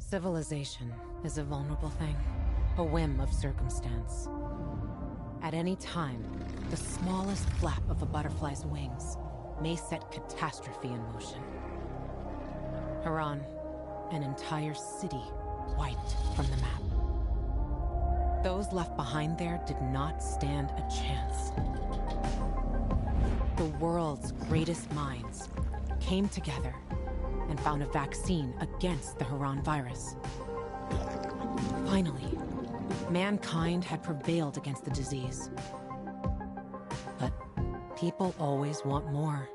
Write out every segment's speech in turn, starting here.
Civilization is a vulnerable thing, a whim of circumstance. At any time, the smallest flap of a butterfly's wings may set catastrophe in motion. Harran, an entire city wiped from the map. Those left behind there did not stand a chance. The world's greatest minds came together and found a vaccine against the Harran virus. Finally, mankind had prevailed against the disease. But people always want more.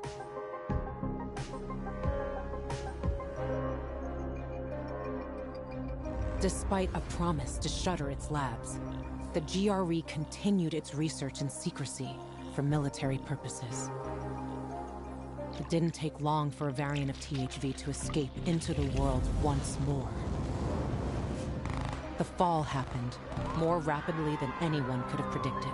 Despite a promise to shutter its labs, the GRE continued its research in secrecy for military purposes. It didn't take long for a variant of THV to escape into the world once more. The fall happened more rapidly than anyone could have predicted.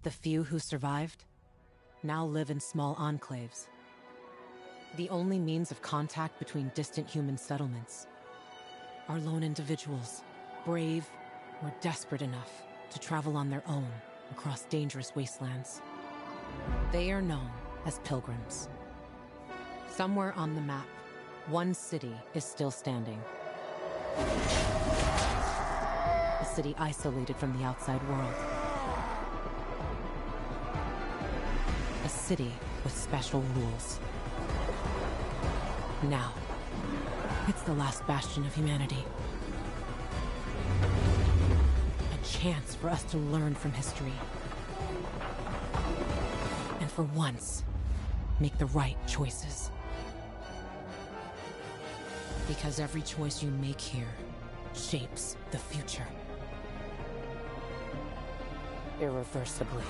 The few who survived now live in small enclaves, the only means of contact between distant human settlements are lone individuals, brave or desperate enough to travel on their own across dangerous wastelands. They are known as pilgrims. Somewhere on the map, one city is still standing. A city isolated from the outside world. A city with special rules. Now, it's the last bastion of humanity. A chance for us to learn from history. And for once, make the right choices. Because every choice you make here shapes the future. Irreversibly.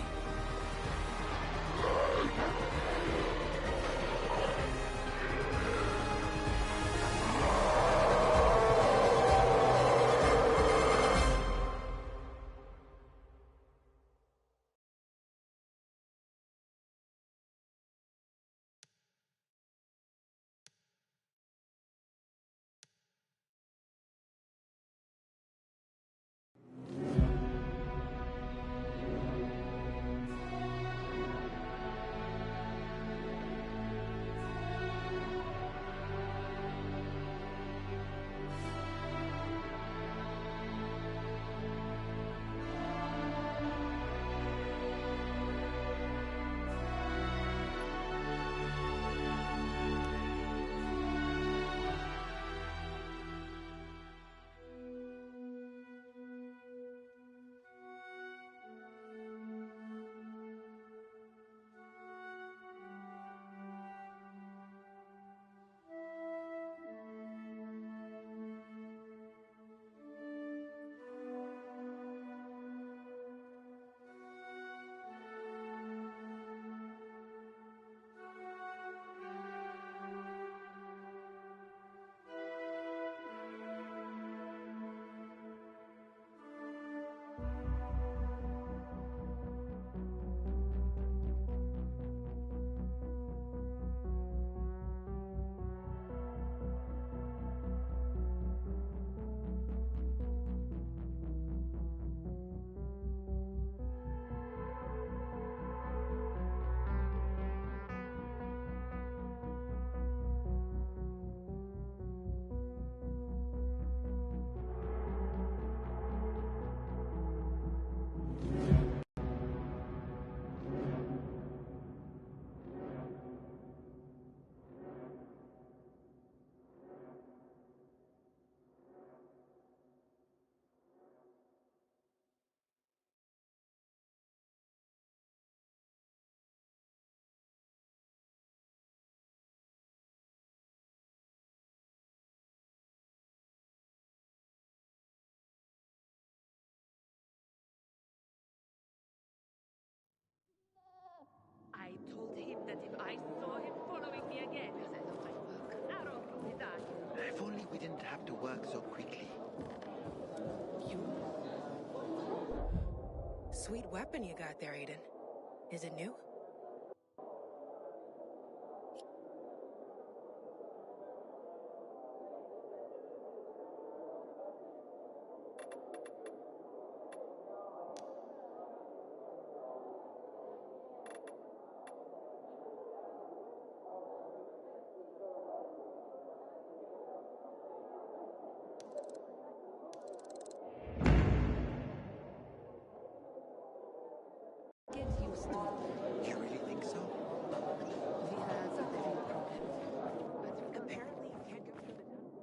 I told him that if I saw him following me again, because I love my work, Arrow would die. If only we didn't have to work so quickly. You Sweet weapon you got there, Aiden. Is it new? Get used to it. You really think so? We have a living problem. But apparently you can't go through the tunnel.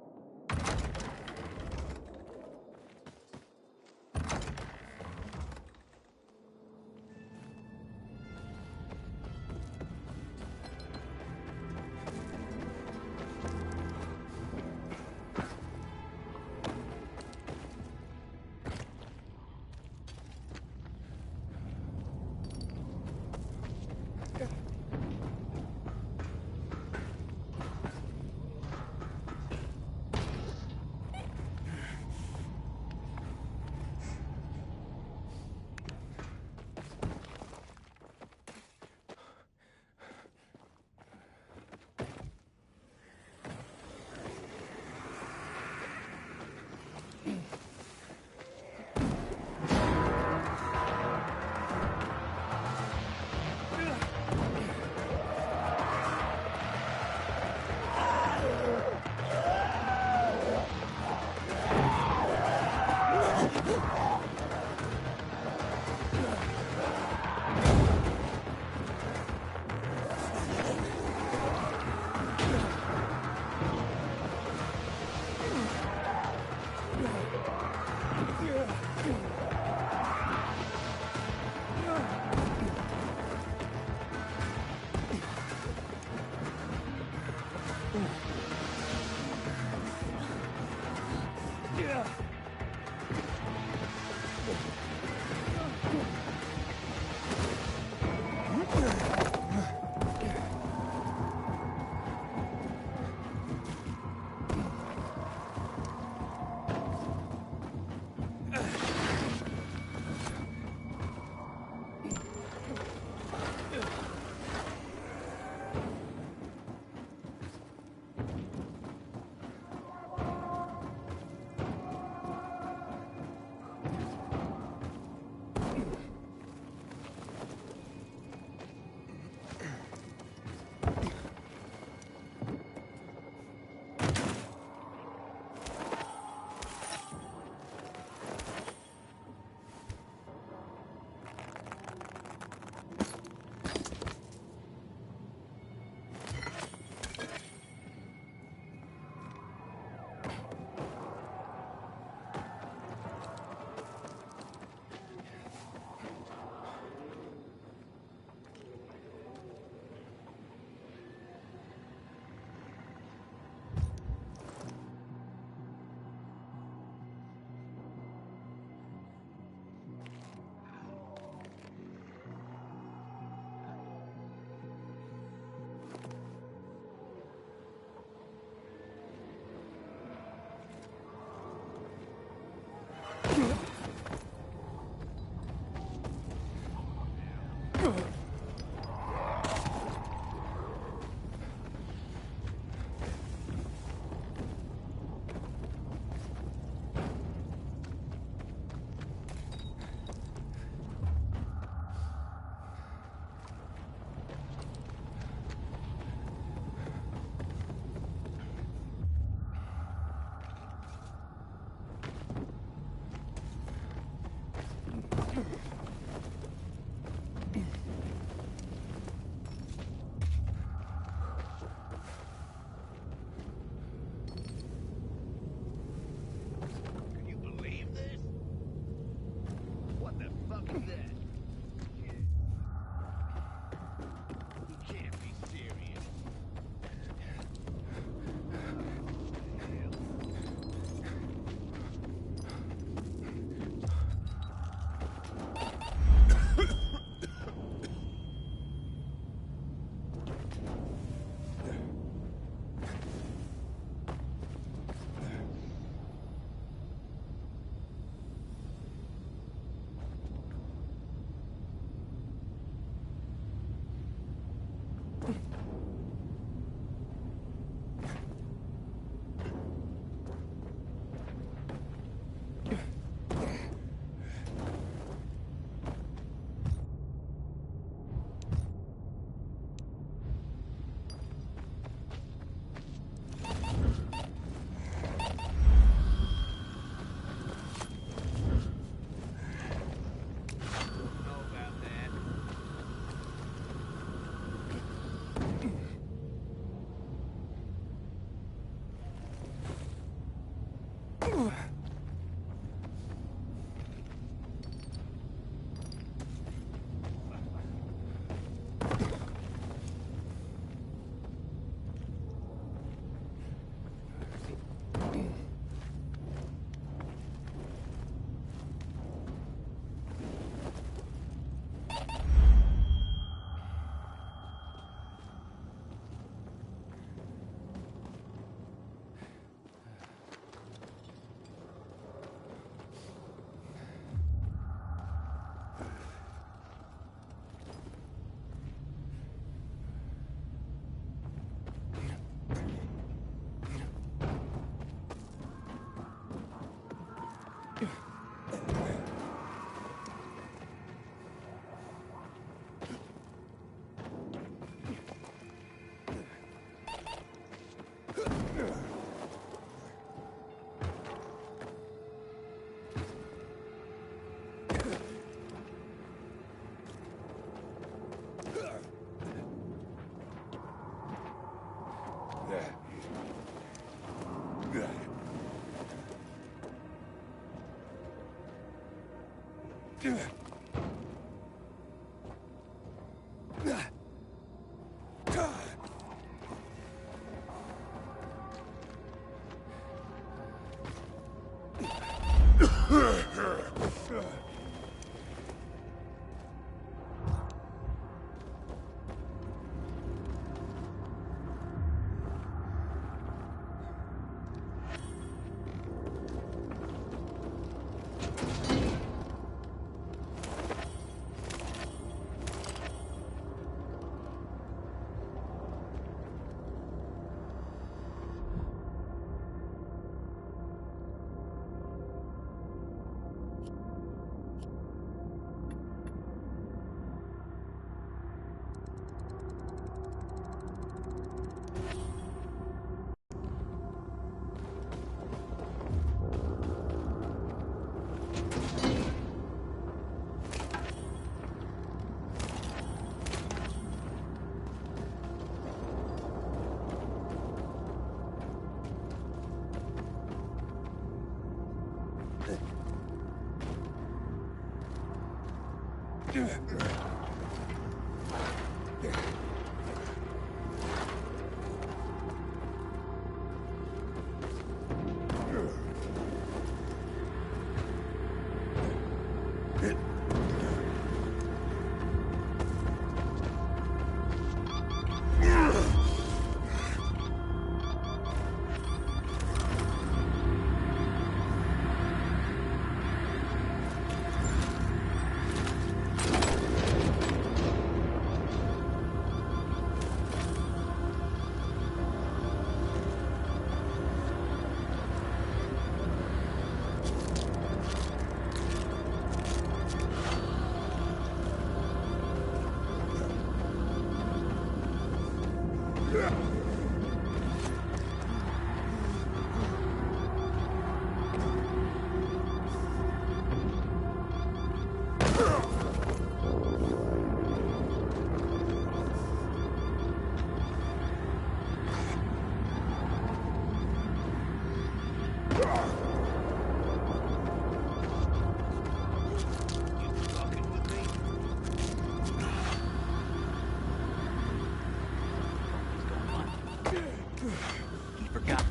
He forgot.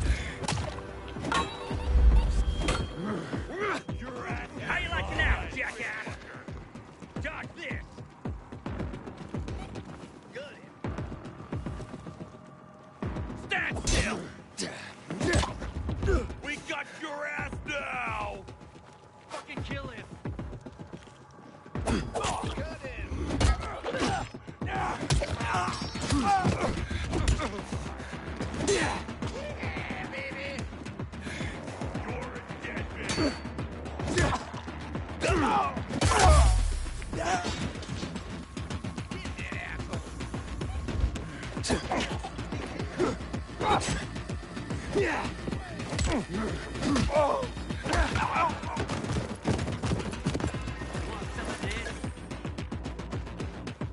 How you like it now, jackass? Dodge this! Good. Stand still! We got your ass now! Fucking kill him! Cut him! Yeah, baby! You're a dead man!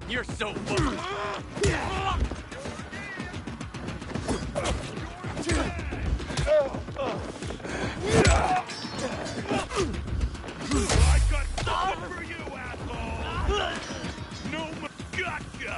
You're so I got something for you, asshole! No, gotcha!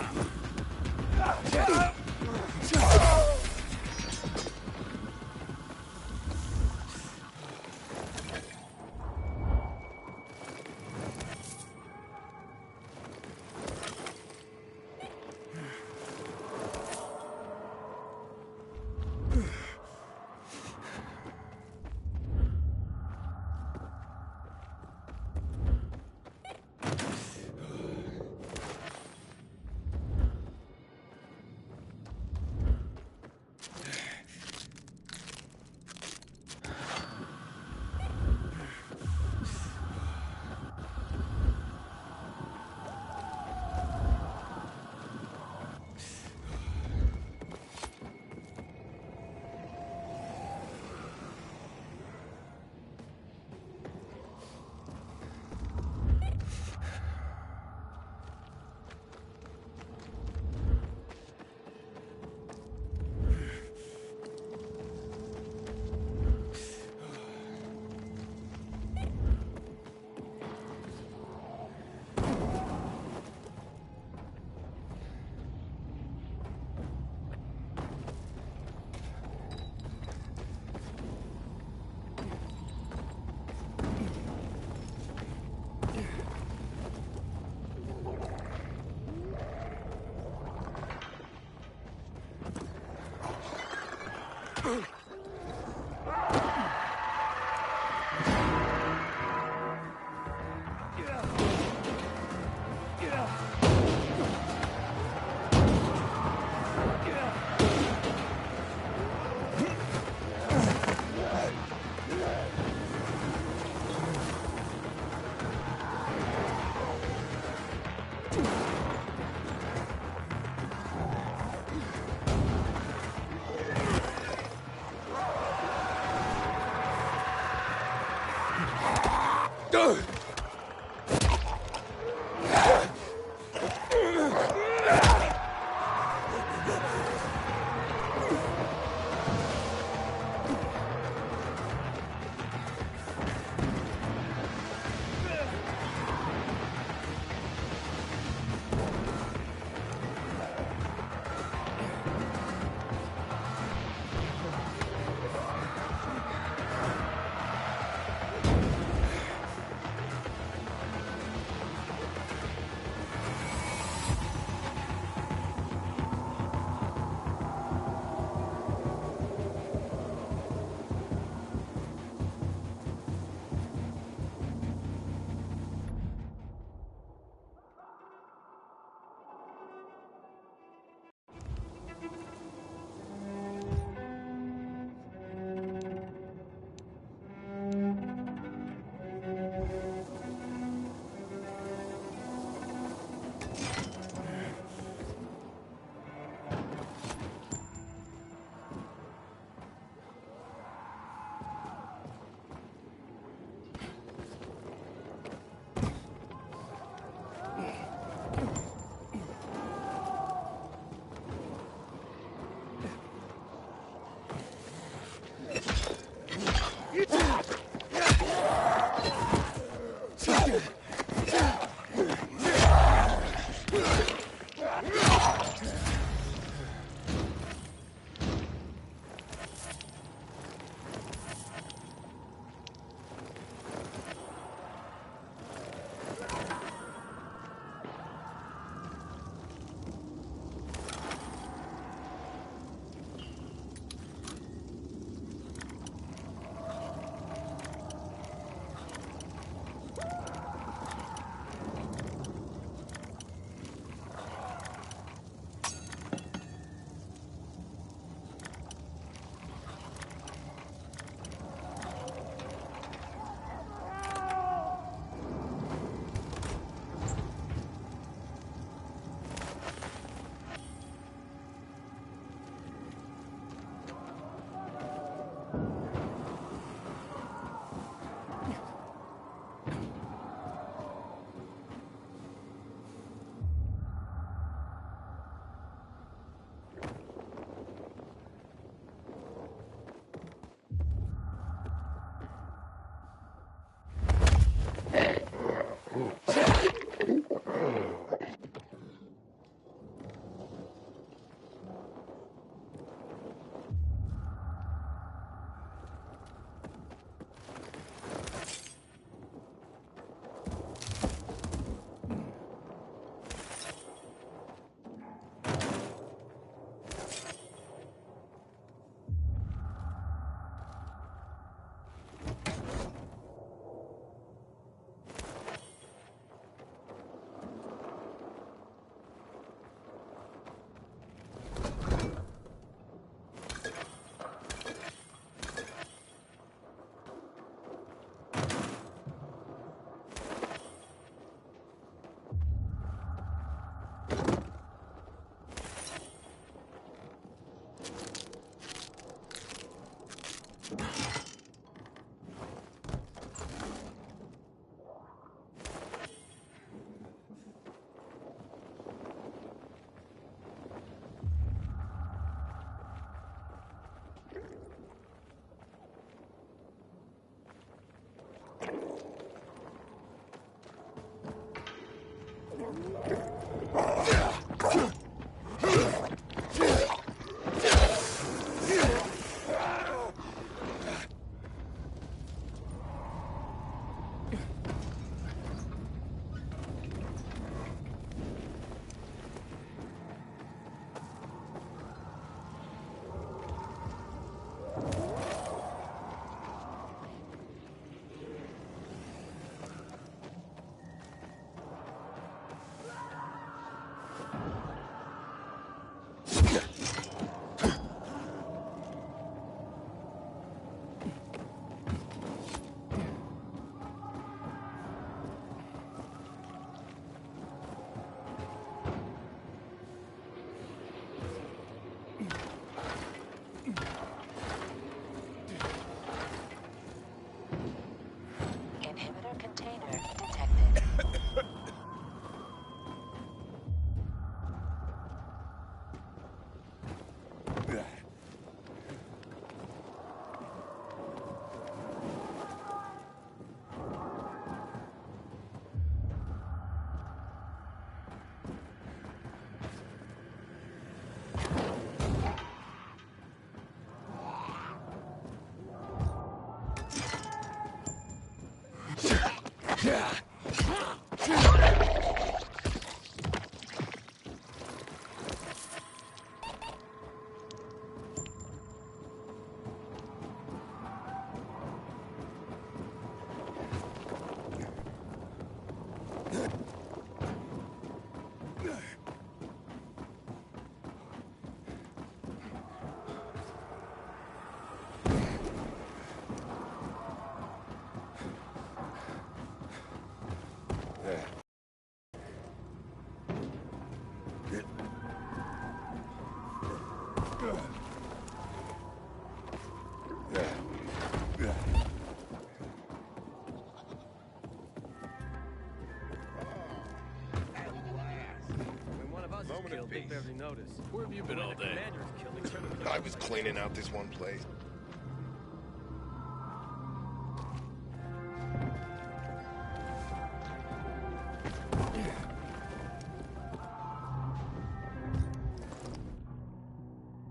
Moment of peace. Barely noticed. Where have you been all day? Commanders killed each other. I was cleaning out this one place.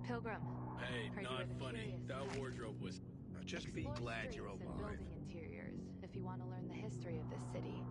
Pilgrim. Hey, Heard you not were the funny. curious That type. wardrobe was... Just be Explore glad you're streets and alive. building interiors if you want to learn the history of this city.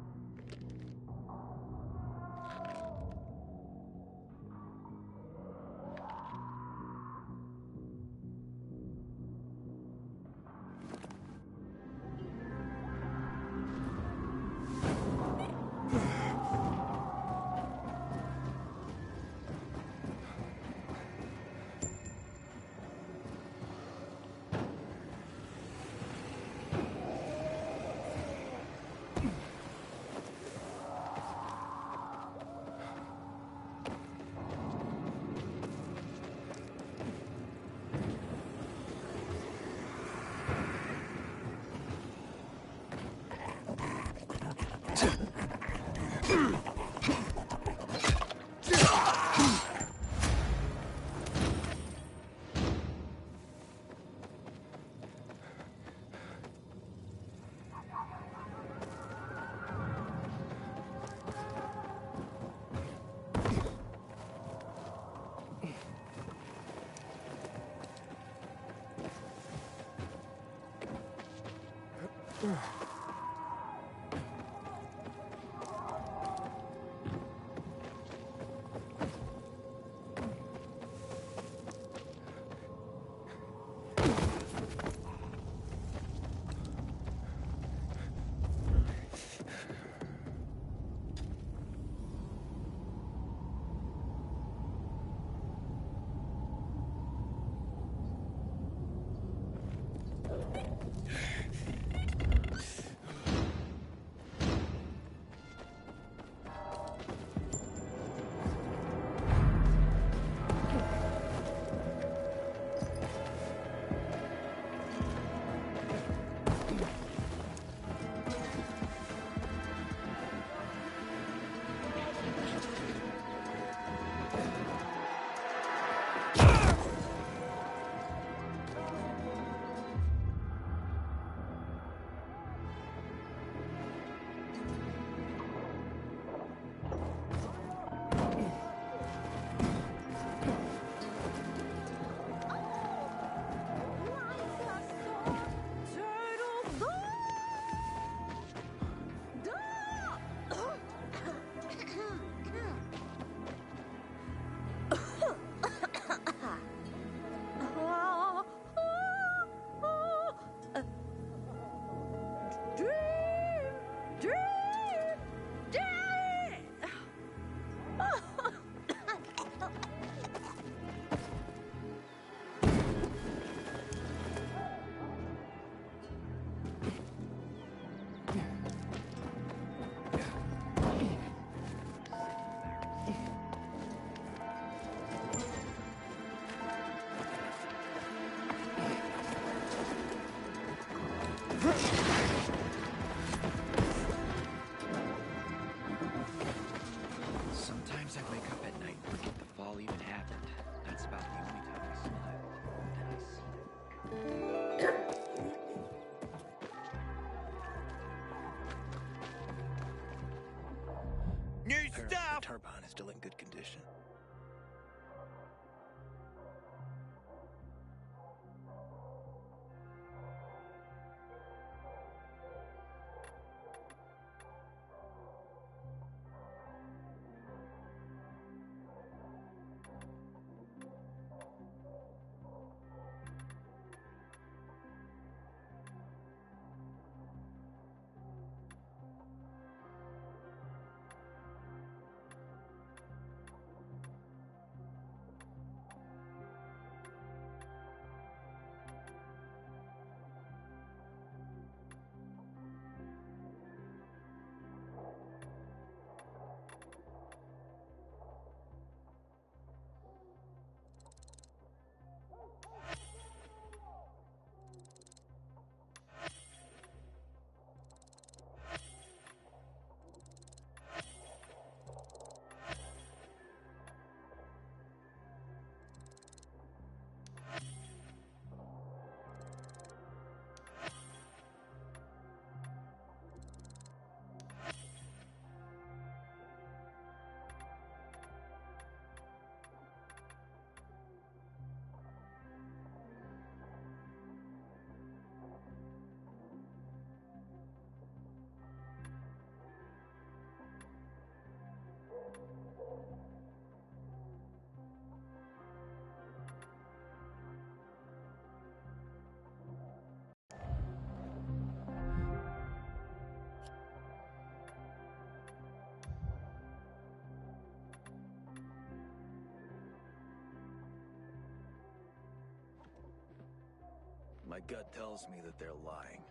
My gut tells me that they're lying.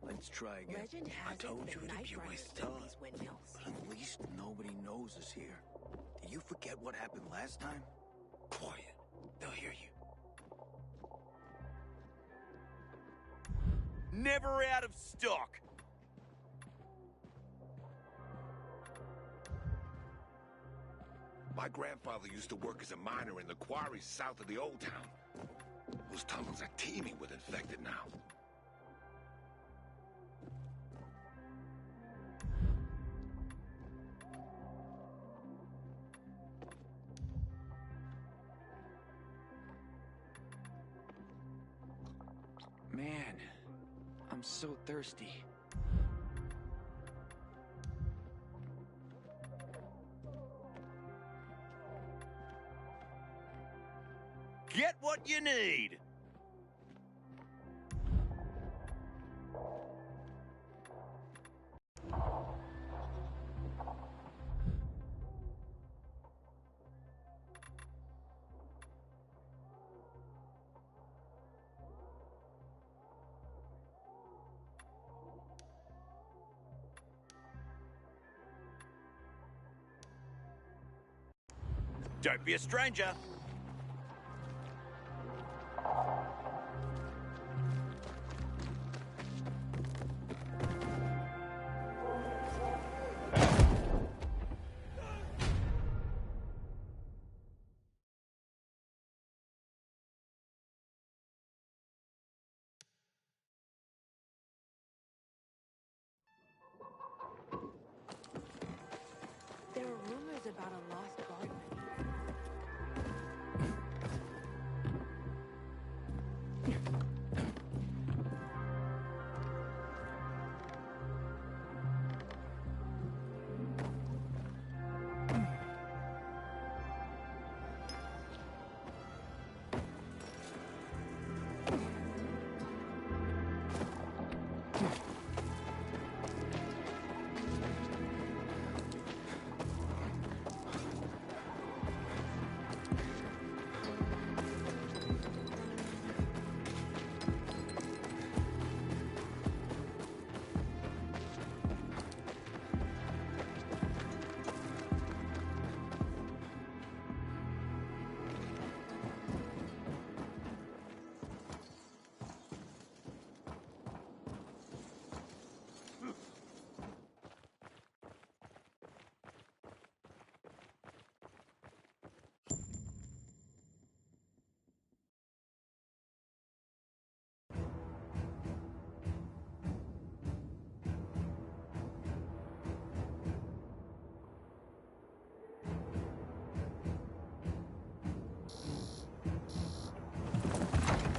Let's try again. Legend has it told the you Night to be Riders with built time. these windmills. At least nobody knows us here. Did you forget what happened last time? Quiet. They'll hear you. Never out of stock. My grandfather used to work as a miner in the quarries south of the old town. Those tunnels are teeming with infected now. Man, I'm so thirsty. Get what you need. Don't be a stranger. There are rumors about a lost garden.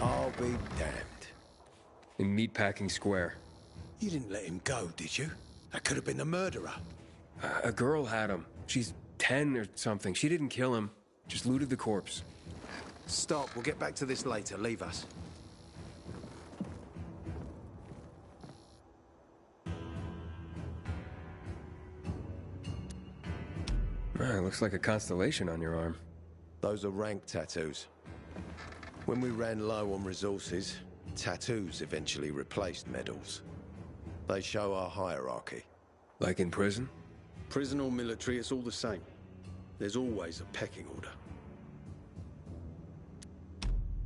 I'll be damned. In Meatpacking Square. You didn't let him go, did you? That could have been the murderer. A girl had him. She's 10 or something. She didn't kill him. Just looted the corpse. Stop, we'll get back to this later. Leave us. Looks like a constellation on your arm. Those are rank tattoos. When we ran low on resources, tattoos eventually replaced medals. They show our hierarchy. Like in prison? Prison or military, it's all the same. There's always a pecking order.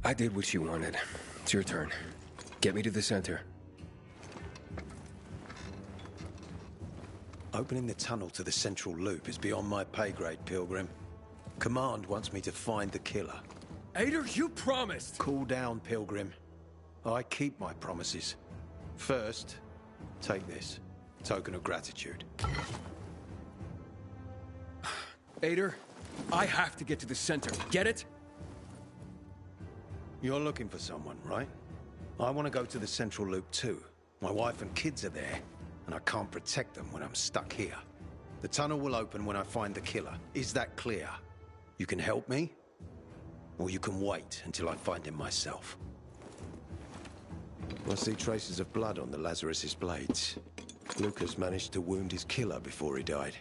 I did what you wanted. It's your turn. Get me to the center. Opening the tunnel to the central loop is beyond my pay grade, Pilgrim. Command wants me to find the killer. Ader, you promised! Cool down, Pilgrim. I keep my promises. First, take this. Token of gratitude. Ader, I have to get to the center. Get it? You're looking for someone, right? I want to go to the central loop too. My wife and kids are there, and I can't protect them when I'm stuck here. The tunnel will open when I find the killer. Is that clear? You can help me, or you can wait until I find him myself. I see traces of blood on the Lazarus's blades. Lucas managed to wound his killer before he died.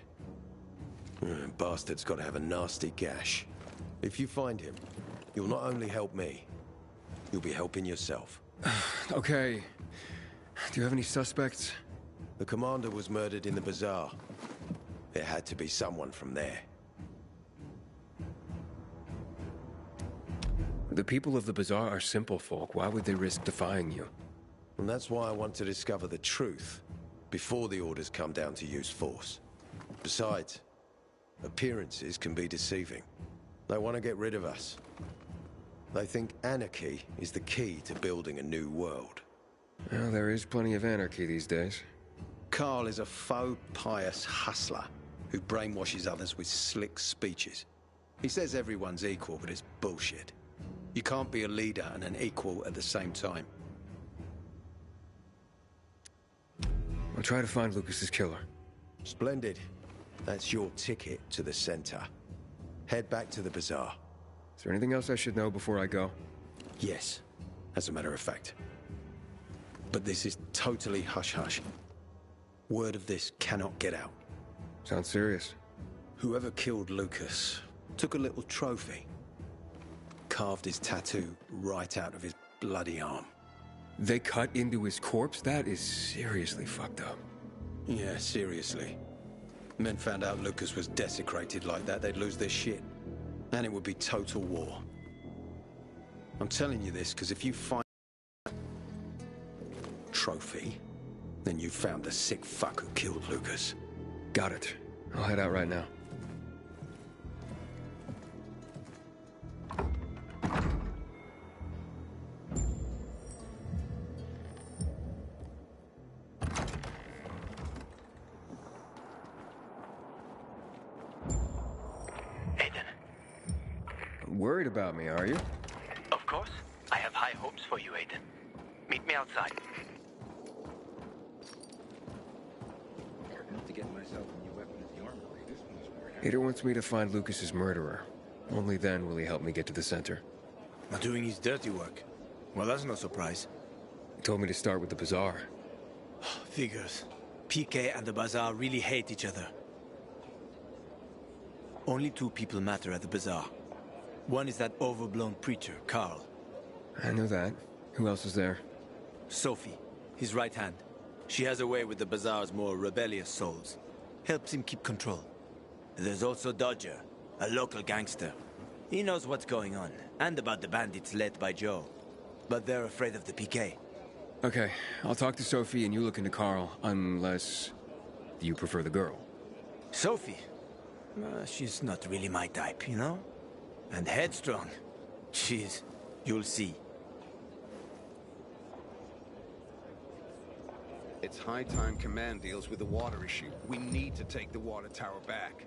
Bastard's got to have a nasty gash. If you find him, you'll not only help me, you'll be helping yourself. Okay. Do you have any suspects? The commander was murdered in the bazaar. It had to be someone from there. The people of the bazaar are simple folk. Why would they risk defying you? And that's why I want to discover the truth before the orders come down to use force. Besides, appearances can be deceiving. They want to get rid of us. They think anarchy is the key to building a new world. Well, there is plenty of anarchy these days. Carl is a faux pious hustler who brainwashes others with slick speeches. He says everyone's equal, but it's bullshit. You can't be a leader and an equal at the same time. I'll try to find Lucas's killer. Splendid. That's your ticket to the center. Head back to the bazaar. Is there anything else I should know before I go? Yes, as a matter of fact. But this is totally hush-hush. Word of this cannot get out. Sounds serious. Whoever killed Lucas took a little trophy. Carved his tattoo right out of his bloody arm. They cut into his corpse? That is seriously fucked up. Yeah, seriously. Men found out Lucas was desecrated like that, they'd lose their shit. And it would be total war. I'm telling you this because if you find trophy, then you found the sick fuck who killed Lucas. Got it. I'll head out right now. Worried about me, are you? Of course. I have high hopes for you, Aiden. Meet me outside. To get myself a new weapon at the armory. This one's weird. Hader wants me to find Lucas's murderer. Only then will he help me get to the center. Not doing his dirty work. Well, that's no surprise. He told me to start with the bazaar. Figures. PK and the bazaar really hate each other. Only two people matter at the bazaar. One is that overblown preacher, Carl. I know that. Who else is there? Sophie, his right hand. She has a way with the bazaar's more rebellious souls. Helps him keep control. There's also Dodger, a local gangster. He knows what's going on, and about the bandits led by Joe. But they're afraid of the PK. Okay, I'll talk to Sophie and you look into Carl, unless you prefer the girl. Sophie? She's not really my type, you know? And headstrong. Jeez, you'll see. It's high time Command deals with the water issue. We need to take the water tower back.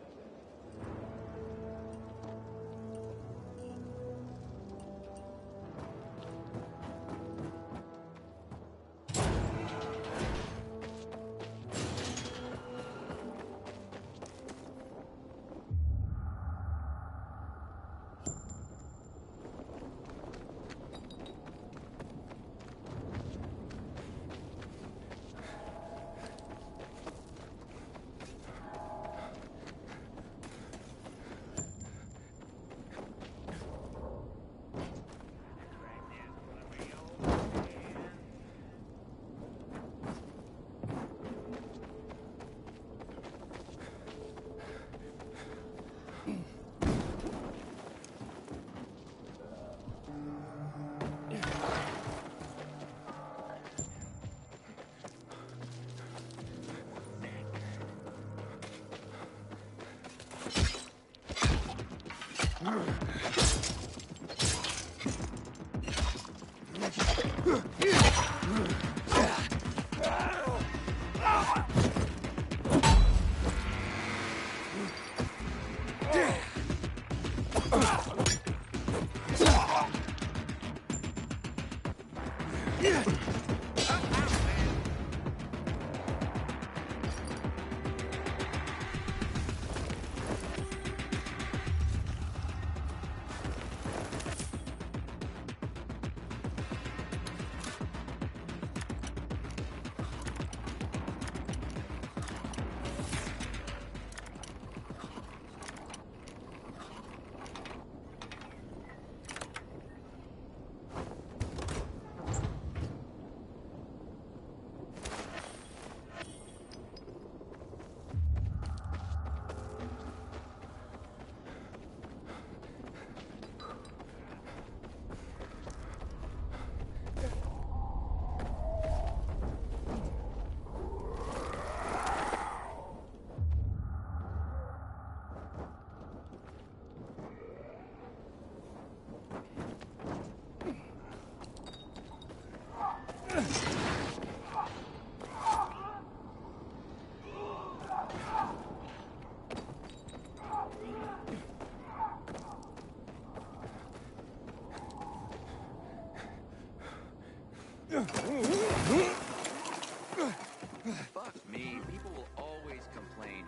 Fuck me, people will always complain.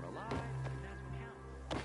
We're alive, and that's what counts.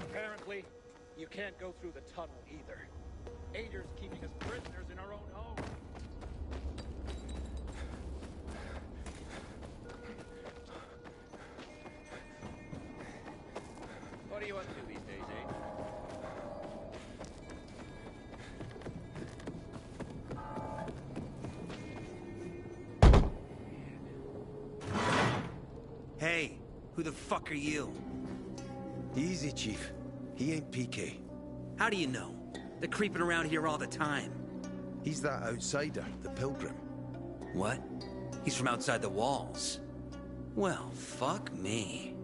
Apparently, you can't go through the tunnel either. Ader's keeping us prisoners in our own home. What are you up to these days, Aid? Hey, who the fuck are you? Easy, Chief. He ain't PK. How do you know? They're creeping around here all the time. He's that outsider, the Pilgrim. What? He's from outside the walls. Well, fuck me.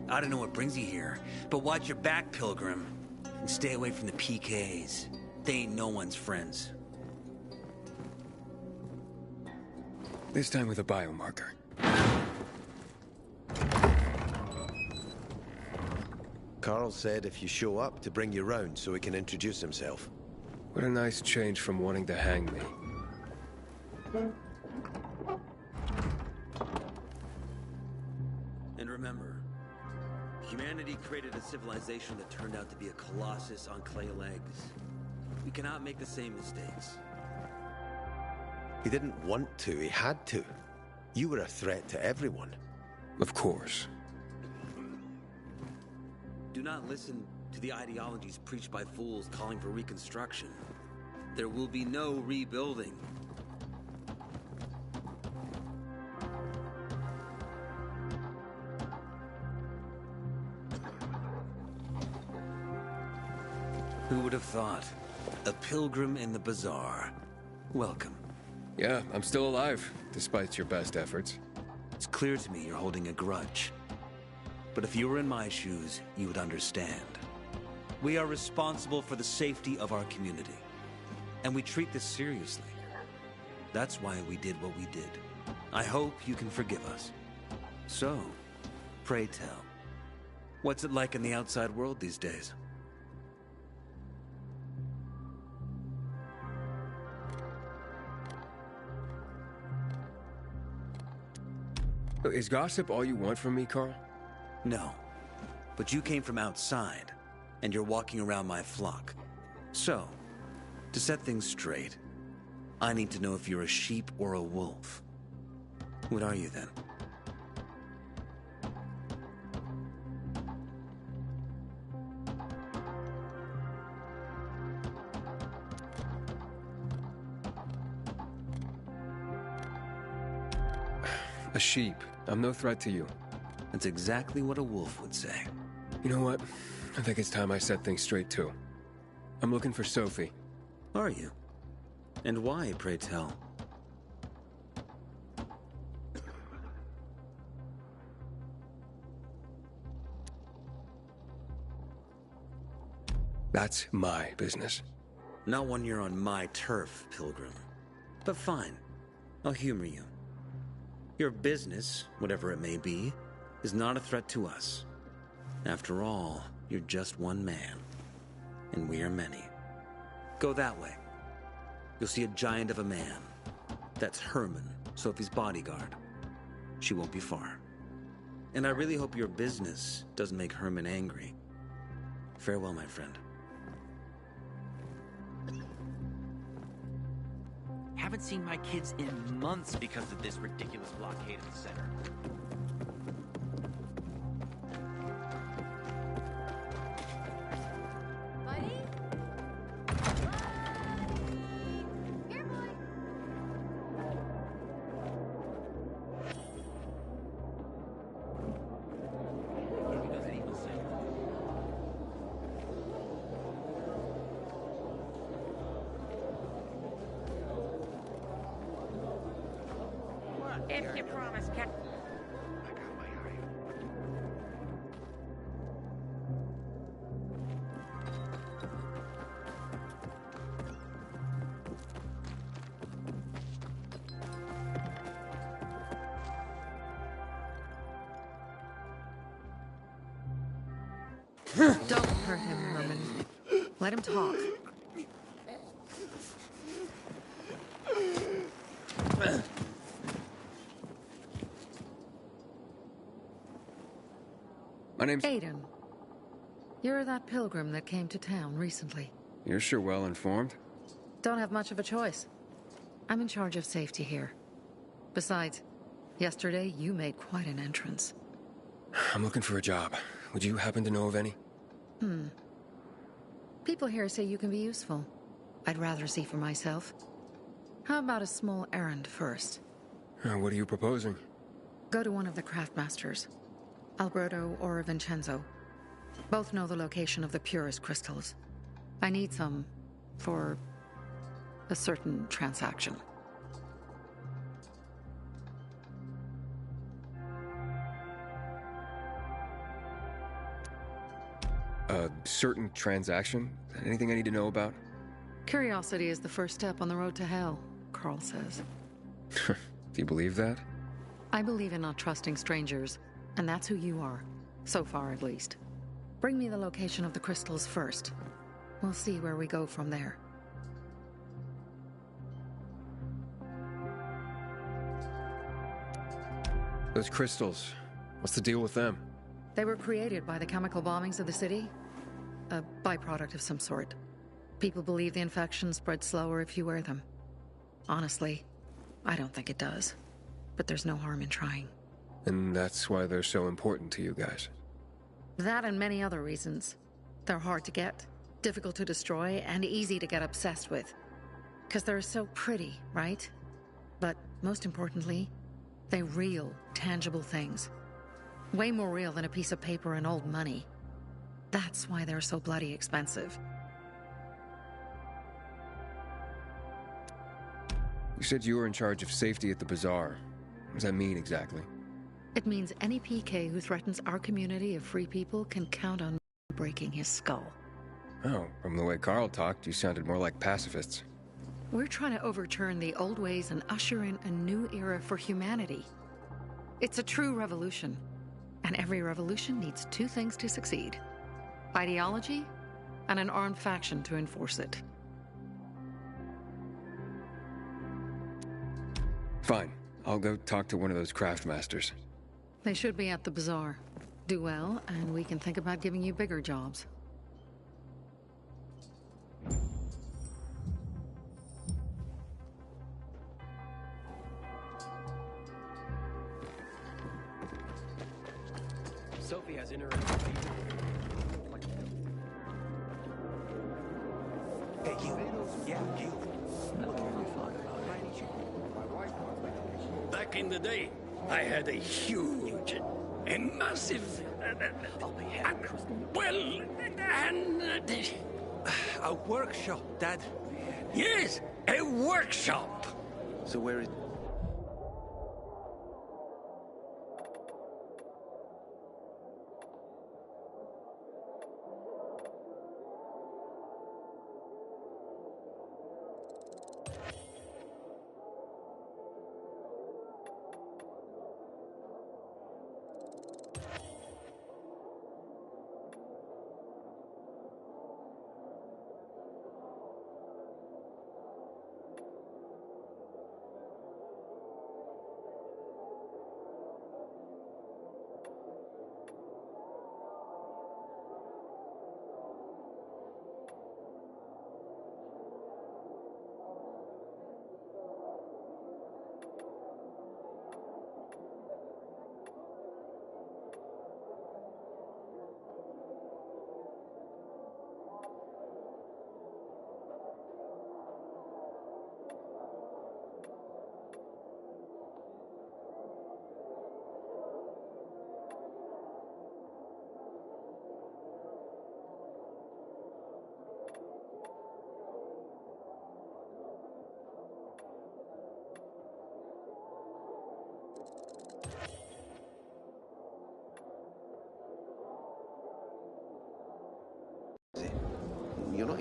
I don't know what brings you here, but watch your back, Pilgrim. And stay away from the PKs. They ain't no one's friends. This time with a biomarker. Carl said if you show up to bring you round so he can introduce himself. What a nice change from wanting to hang me. And remember, humanity created a civilization that turned out to be a colossus on clay legs. We cannot make the same mistakes. He didn't want to, he had to. You were a threat to everyone. Of course. Do not listen to the ideologies preached by fools calling for reconstruction. There will be no rebuilding. Who would have thought? A pilgrim in the bazaar. Welcome. Yeah, I'm still alive, despite your best efforts. It's clear to me you're holding a grudge. But if you were in my shoes, you would understand. We are responsible for the safety of our community. And we treat this seriously. That's why we did what we did. I hope you can forgive us. So, pray tell, what's it like in the outside world these days? Is gossip all you want from me, Carl? No. But you came from outside, and you're walking around my flock. So, to set things straight, I need to know if you're a sheep or a wolf. What are you then? A sheep. I'm no threat to you. That's exactly what a wolf would say. You know what? I think it's time I set things straight, too. I'm looking for Sophie. Are you? And why, pray tell? That's my business. Not when you're on my turf, Pilgrim. But fine. I'll humor you. Your business, whatever it may be, is not a threat to us. After all, you're just one man. And we are many. Go that way. You'll see a giant of a man. That's Herman, Sophie's bodyguard. She won't be far. And I really hope your business doesn't make Herman angry. Farewell, my friend. Haven't seen my kids in months because of this ridiculous blockade of the center. If you promise, Captain. Don't hurt him, Herman. Let him talk. My name's... Aiden. You're that pilgrim that came to town recently. You're sure well informed. Don't have much of a choice. I'm in charge of safety here. Besides, yesterday you made quite an entrance. I'm looking for a job. Would you happen to know of any? People here say you can be useful. I'd rather see for myself. How about a small errand first? What are you proposing? Go to one of the craftmasters. Alberto or Vincenzo. Both know the location of the purest crystals. I need some for a certain transaction. A certain transaction? Anything I need to know about? Curiosity is the first step on the road to hell, Carl says. Do you believe that? I believe in not trusting strangers, and that's who you are. So far, at least. Bring me the location of the crystals first. We'll see where we go from there. Those crystals, what's the deal with them? They were created by the chemical bombings of the city. A byproduct of some sort. People believe the infection spreads slower if you wear them. Honestly, I don't think it does. But there's no harm in trying. And that's why they're so important to you guys. That and many other reasons. They're hard to get, difficult to destroy, and easy to get obsessed with. Because they're so pretty, right? But most importantly, they're real, tangible things. Way more real than a piece of paper and old money. That's why they're so bloody expensive. You said you were in charge of safety at the bazaar. What does that mean exactly? It means any PK who threatens our community of free people can count on breaking his skull. Oh, from the way Carl talked, you sounded more like pacifists. We're trying to overturn the old ways and usher in a new era for humanity. It's a true revolution. And every revolution needs two things to succeed. Ideology and an armed faction to enforce it. Fine. I'll go talk to one of those craftmasters. They should be at the bazaar. Do well, and we can think about giving you bigger jobs. Sophie has inner. Hey, you. Yeah, you. Back in the day, I had a huge, a massive, A workshop, Dad. yes, a workshop. So where is...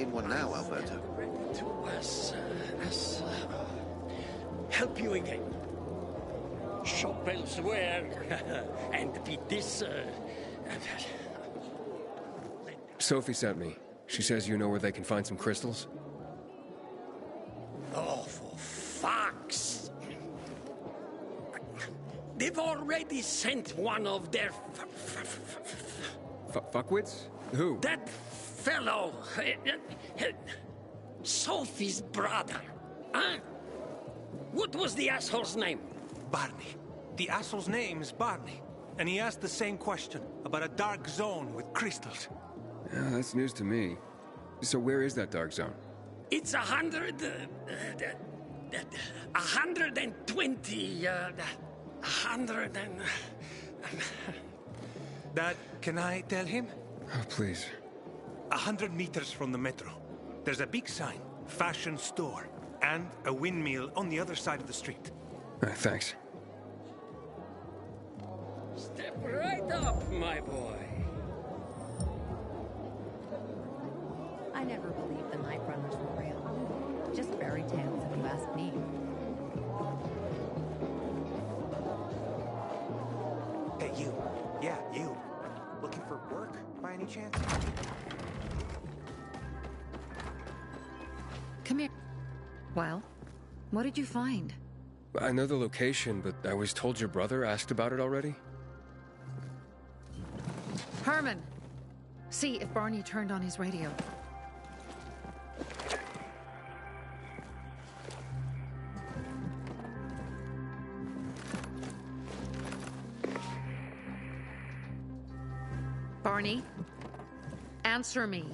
in one now, Alberto. To us, help you again. Shop elsewhere and beat this. Sophie sent me. She says you know where they can find some crystals? Oh, for fuck's... They've already sent one of their... Fuckwits? Who? That fellow... Sophie's brother. Huh? What was the asshole's name? Barney. The asshole's name is Barney. And he asked the same question about a dark zone with crystals. Yeah, that's news to me. So where is that dark zone? It's 120... 100 and... Dad, can I tell him? Oh, please. 100 meters from the metro. There's a big sign, fashion store, and a windmill on the other side of the street. Thanks. Step right up, my boy. I never believed the Night Runners were real. Just fairy tales, if you ask me. Hey, you. Yeah, you. Looking for work, by any chance? Come here. Well, what did you find? I know the location, but I was told your brother asked about it already. Herman! See if Barney turned on his radio. Barney? Answer me.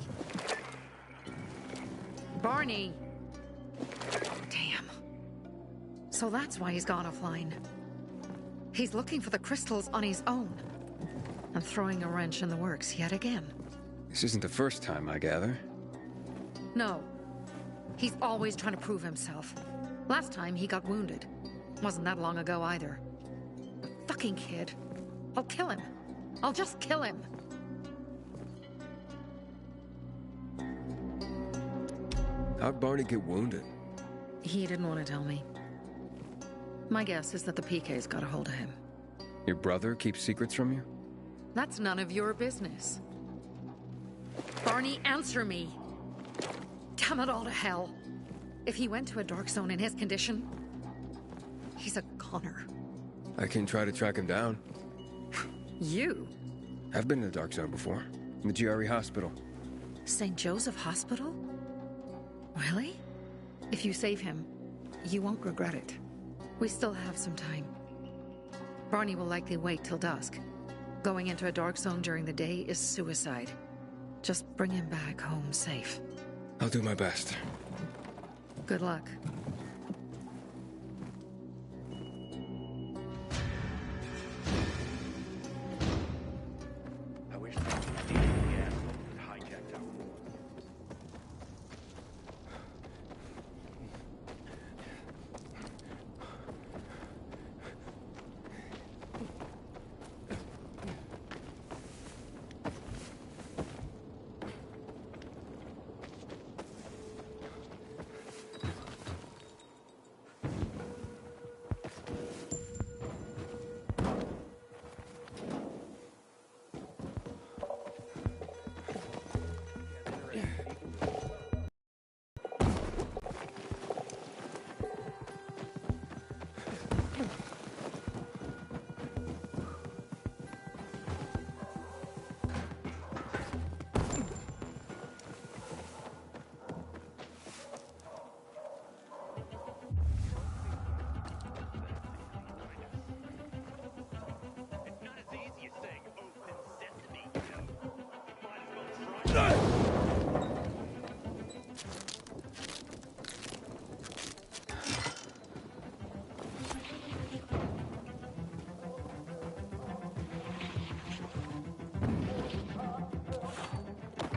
Barney! Damn. So that's why he's gone offline. He's looking for the crystals on his own. And throwing a wrench in the works yet again. This isn't the first time, I gather. No. He's always trying to prove himself. Last time he got wounded. Wasn't that long ago either. The fucking kid. I'll kill him. I'll just kill him. How'd Barney get wounded? He didn't want to tell me. My guess is that the PK's got a hold of him. Your brother keeps secrets from you? That's none of your business. Barney, answer me. Damn it all to hell. If he went to a dark zone in his condition, he's a goner. I can try to track him down. You? I've been in the dark zone before. In the GRE hospital. St. Joseph Hospital? Really? If you save him, you won't regret it. We still have some time. Barney will likely wait till dusk. Going into a dark zone during the day is suicide. Just bring him back home safe. I'll do my best. Good luck. I wish the asshole had hijacked our war.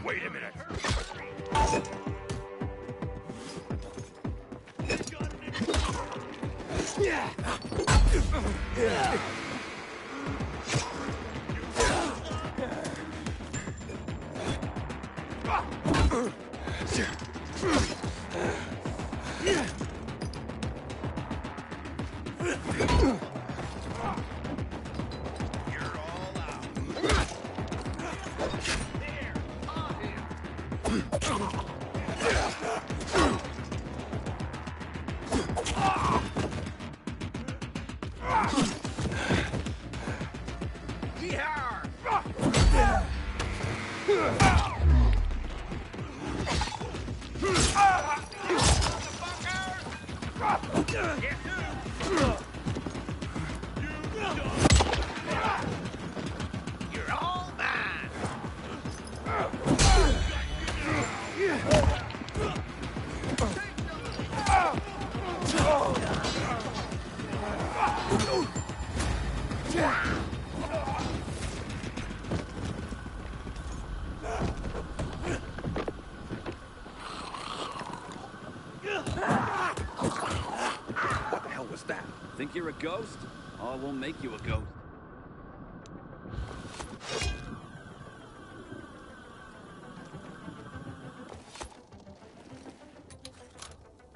Wait a minute. What the hell was that? Think you're a ghost? Oh, we'll make you a ghost.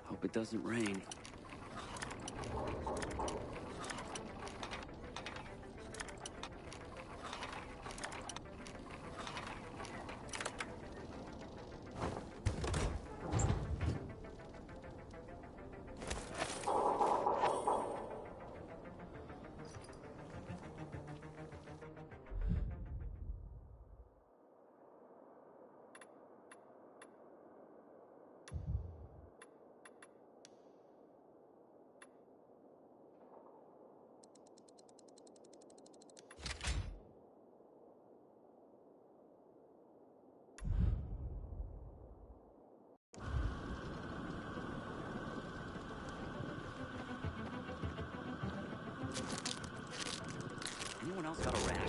Hope it doesn't rain. Anyone else got a rash?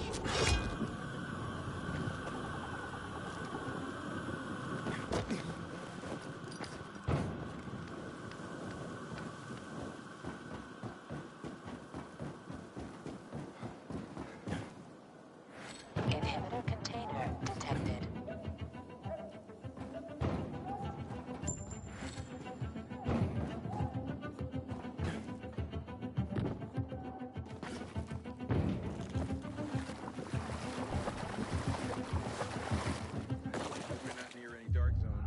Inhibitor container detected. We're not near any dark zone.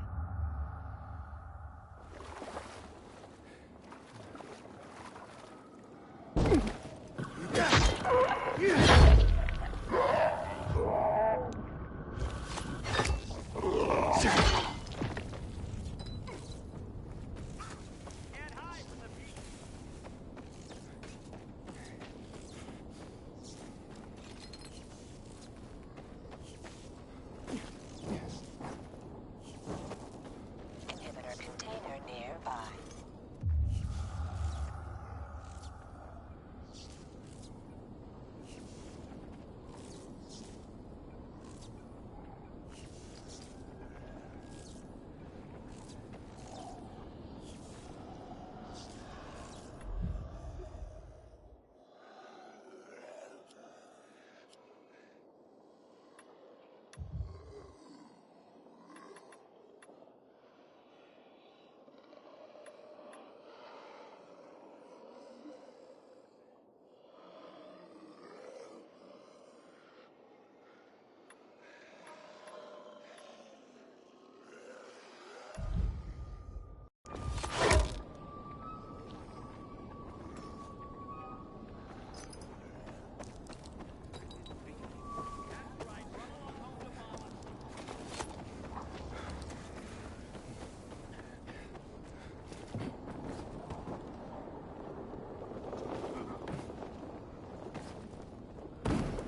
Inhibitor container nearby.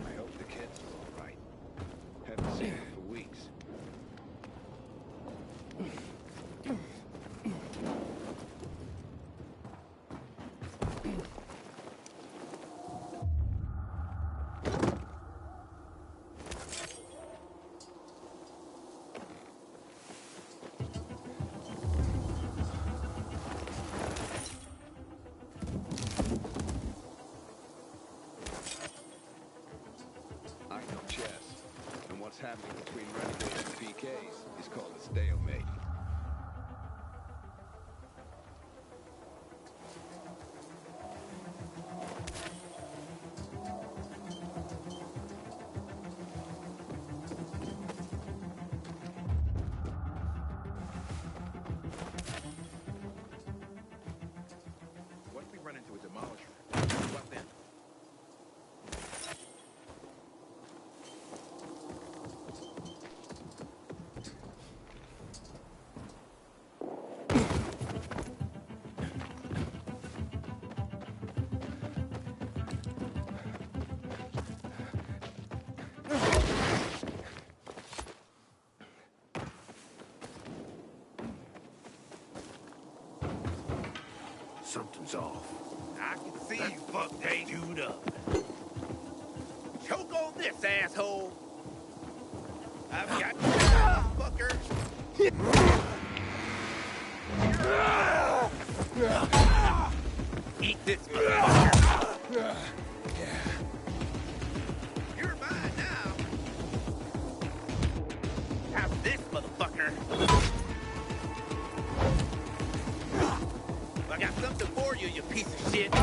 I hope the kids are all right. Haven't seen them for weeks. I know chess, and what's happening between Renegades and PKs is called a stalemate. Something's off. I can see you fucked ain't queued up. Choke on this, asshole! I've got fucker! Eat this, motherfucker! You're mine now! Have this, motherfucker! I got something for you, you piece of shit!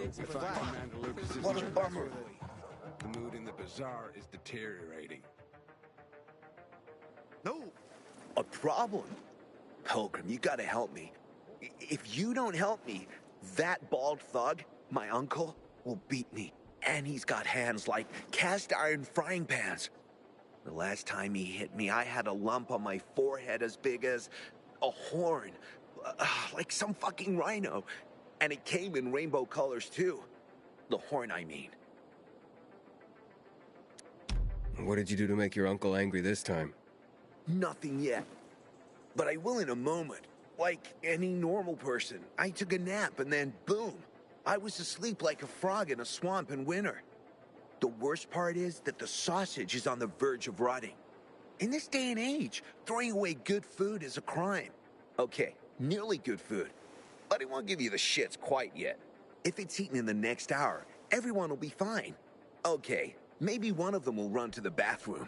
If I Commander Lucas What a bummer. The mood in the bazaar is deteriorating. No. A problem? Pilgrim, you gotta help me. If you don't help me, that bald thug, my uncle, will beat me. And he's got hands like cast iron frying pans. The last time he hit me, I had a lump on my forehead as big as a horn. Like some fucking rhino. And it came in rainbow colors too. The horn, I mean. What did you do to make your uncle angry this time? Nothing yet. But I will in a moment. Like any normal person. I took a nap and then boom. I was asleep like a frog in a swamp in winter. The worst part is that the sausage is on the verge of rotting. In this day and age, throwing away good food is a crime. Okay, nearly good food. But I won't give you the shits quite yet. If it's eaten in the next hour, everyone will be fine. Okay, maybe one of them will run to the bathroom.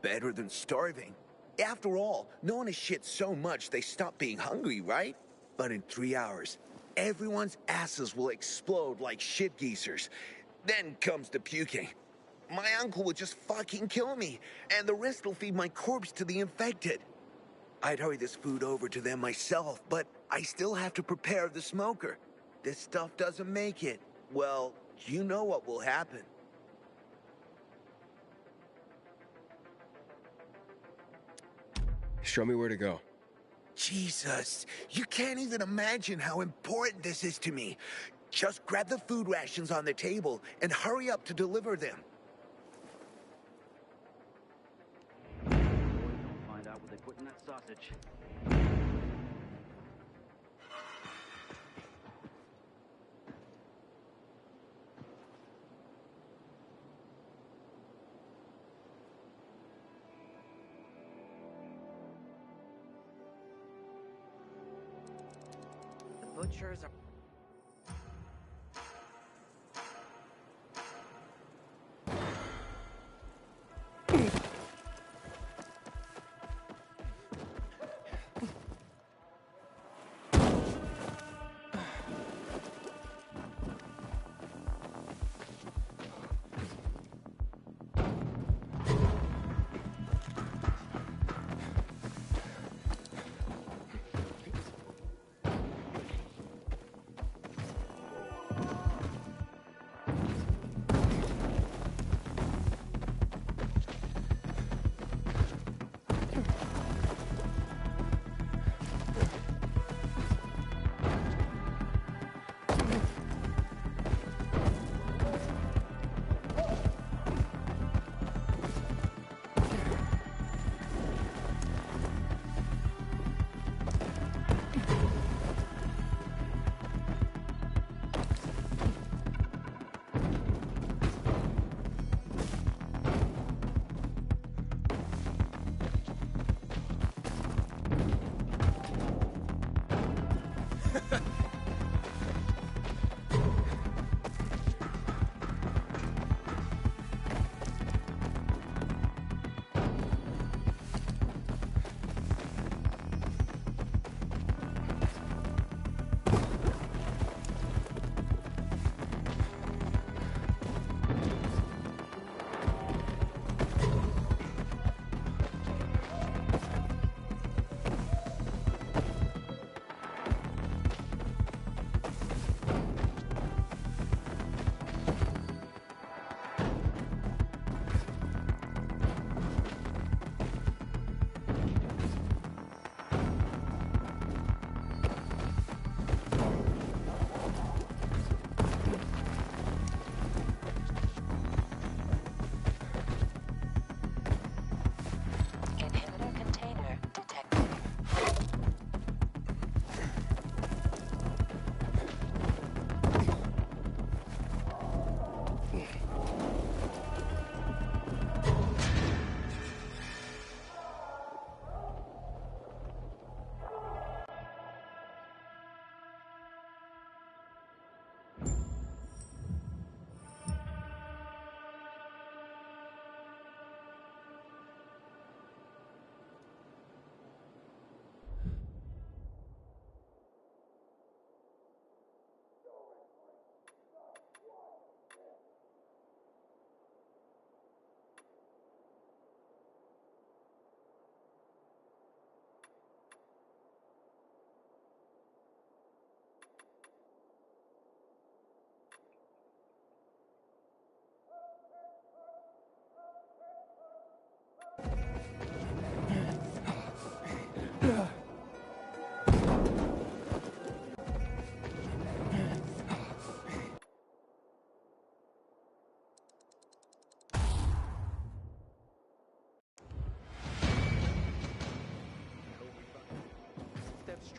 Better than starving. After all, no one has shit so much they stop being hungry, right? But in 3 hours, everyone's asses will explode like shit geezers. Then comes the puking. My uncle would just fucking kill me, and the rest will feed my corpse to the infected. I'd hurry this food over to them myself, but I still have to prepare the smoker. This stuff doesn't make it. Well, you know what will happen. Show me where to go. Jesus, you can't even imagine how important this is to me. Just grab the food rations on the table and hurry up to deliver them. Find out what they put in that sausage. The butchers are...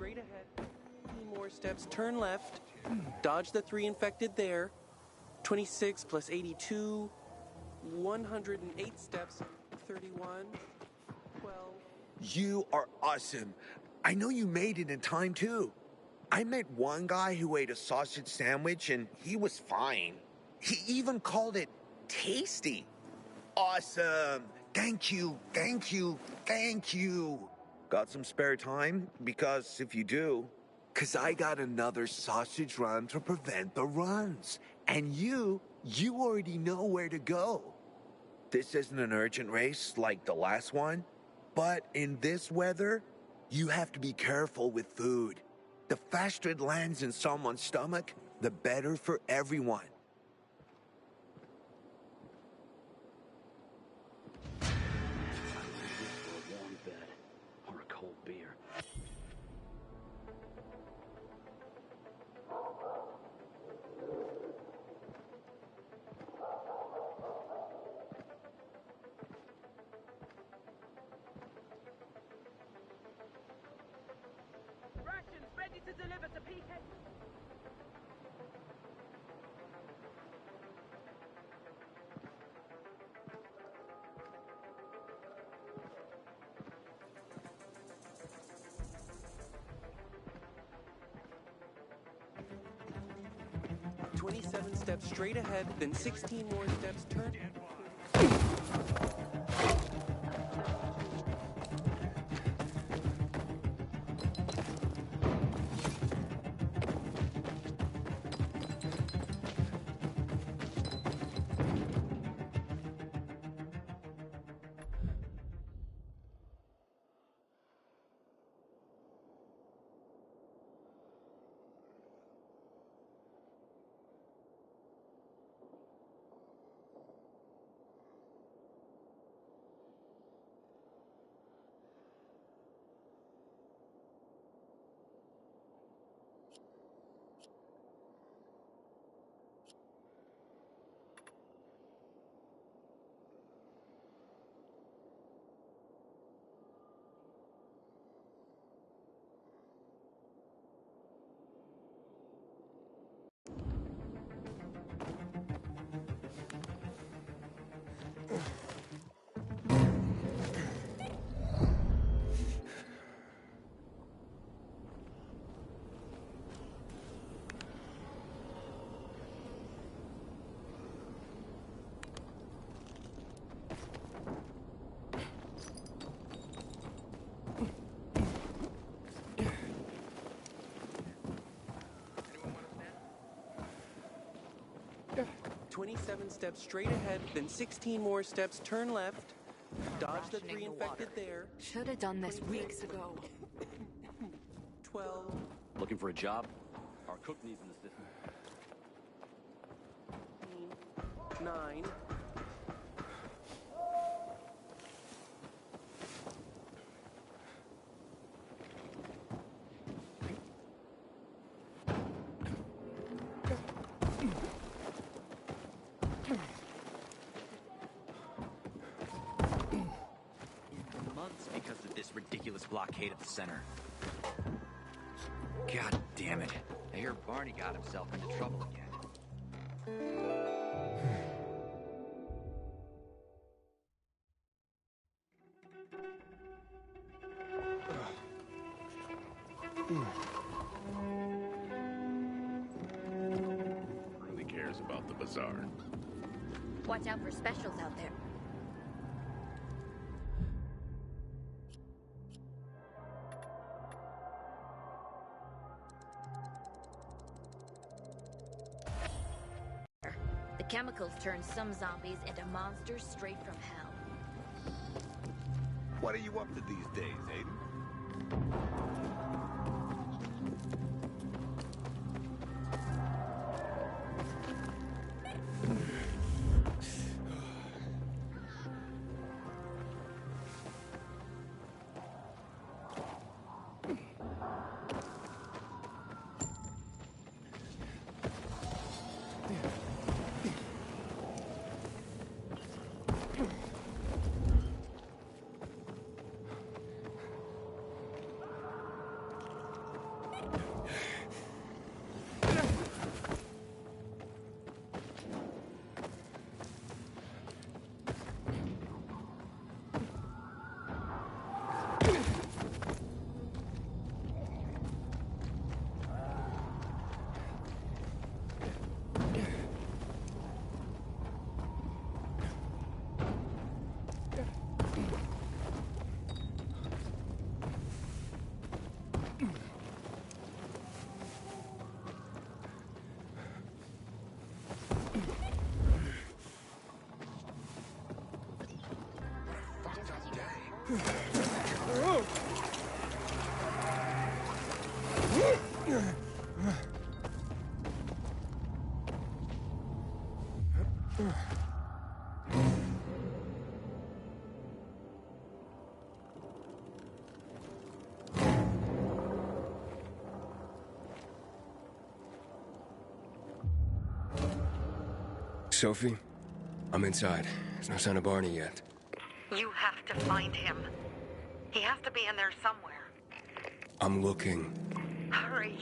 straight ahead. 15 more steps, turn left. Dodge the 3 infected there. 26 plus 82. 108 steps. 31. 12. You are awesome. I know you made it in time, too. I met one guy who ate a sausage sandwich, and he was fine. He even called it tasty. Awesome. Thank you, thank you, thank you. Got some spare time? Because if you do, because I got another sausage run to prevent the runs. And you already know where to go. This isn't an urgent race like the last one, but in this weather, you have to be careful with food. The faster it lands in someone's stomach, the better for everyone. Warm bed or a cold beer. Rations ready to deliver to PK. – 27 steps straight ahead, then 16 more steps, turn. Twenty-seven steps straight ahead, then 16 more steps, turn left. Dodge the 3 infected there. Should have done this weeks ago. 12. Looking for a job? Our cook needs an assistant. 9. Months because of this ridiculous blockade at the center. God damn it. I hear Barney got himself into trouble again. Really cares about the bazaar. Watch out for specials out there. The chemicals turn some zombies into monsters straight from hell. What are you up to these days, Aiden? Sophie, I'm inside. There's no sign of Barney yet. You have to find him. He has to be in there somewhere. I'm looking. Hurry.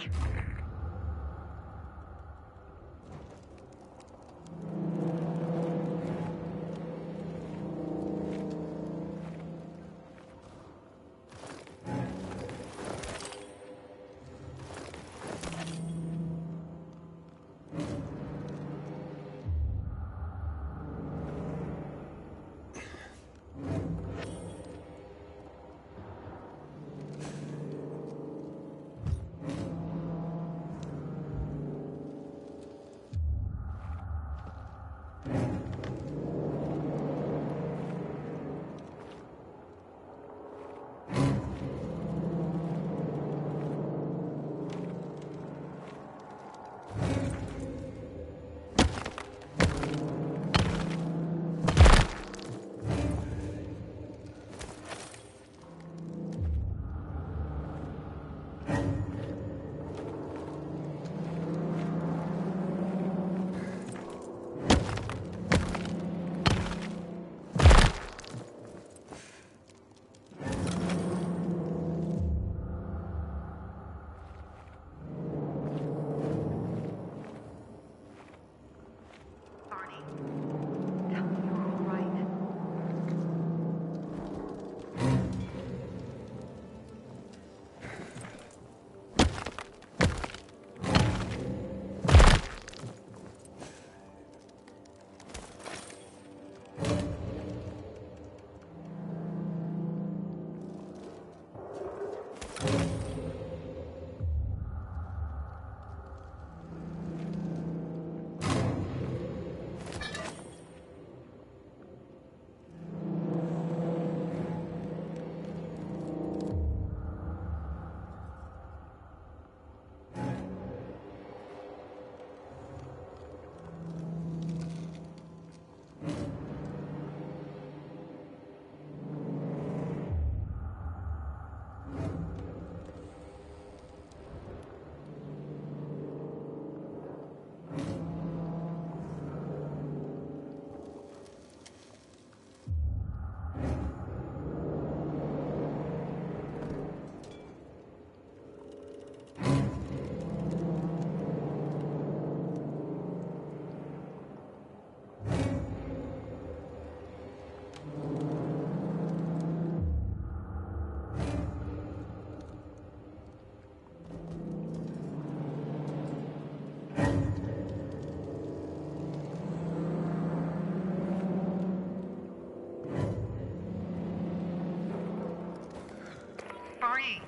Barney,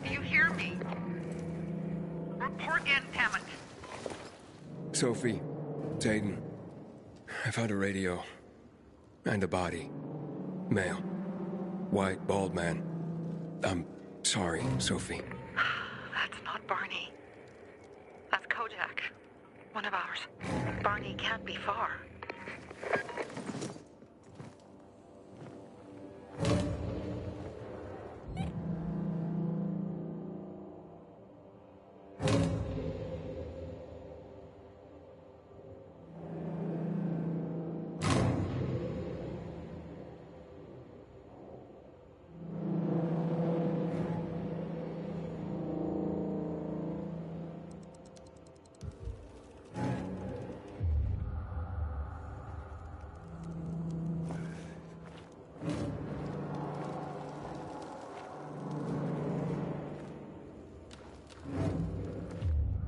do you hear me? Report in, damn it. Sophie, it's Aiden. I found a radio. And a body. Male. White, bald man. I'm sorry, Sophie. That's not Barney. That's Kojak. One of ours. Barney can't be far.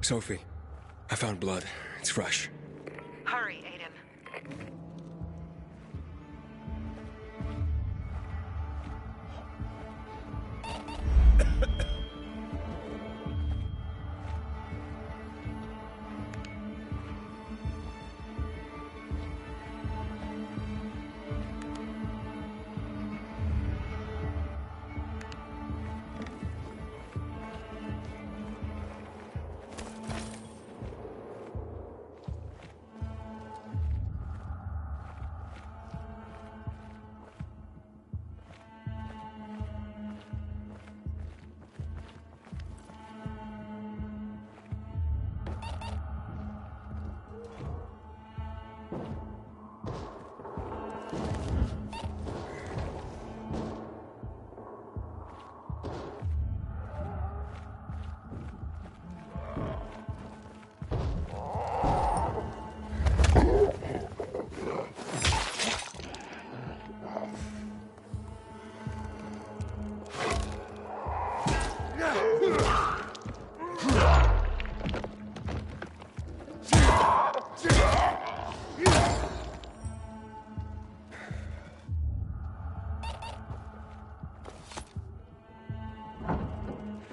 Sophie, I found blood. It's fresh. Hurry, Aiden.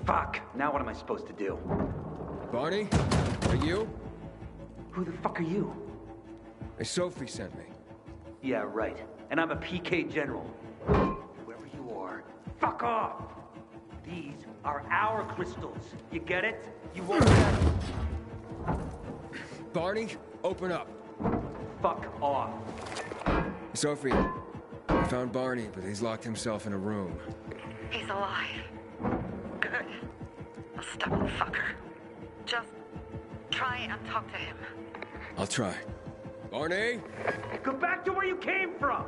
Fuck! Now what am I supposed to do? Barney? Are you? Who the fuck are you? Hey, Sophie sent me. Yeah, right. And I'm a PK General. Whoever you are, fuck off! These are our crystals. You get it? You won't get it. Barney, open up. Fuck off. Sophie, I found Barney, but he's locked himself in a room. He's alive. Good. A stubborn fucker. Just try and talk to him. I'll try. Barney? Go back to where you came from!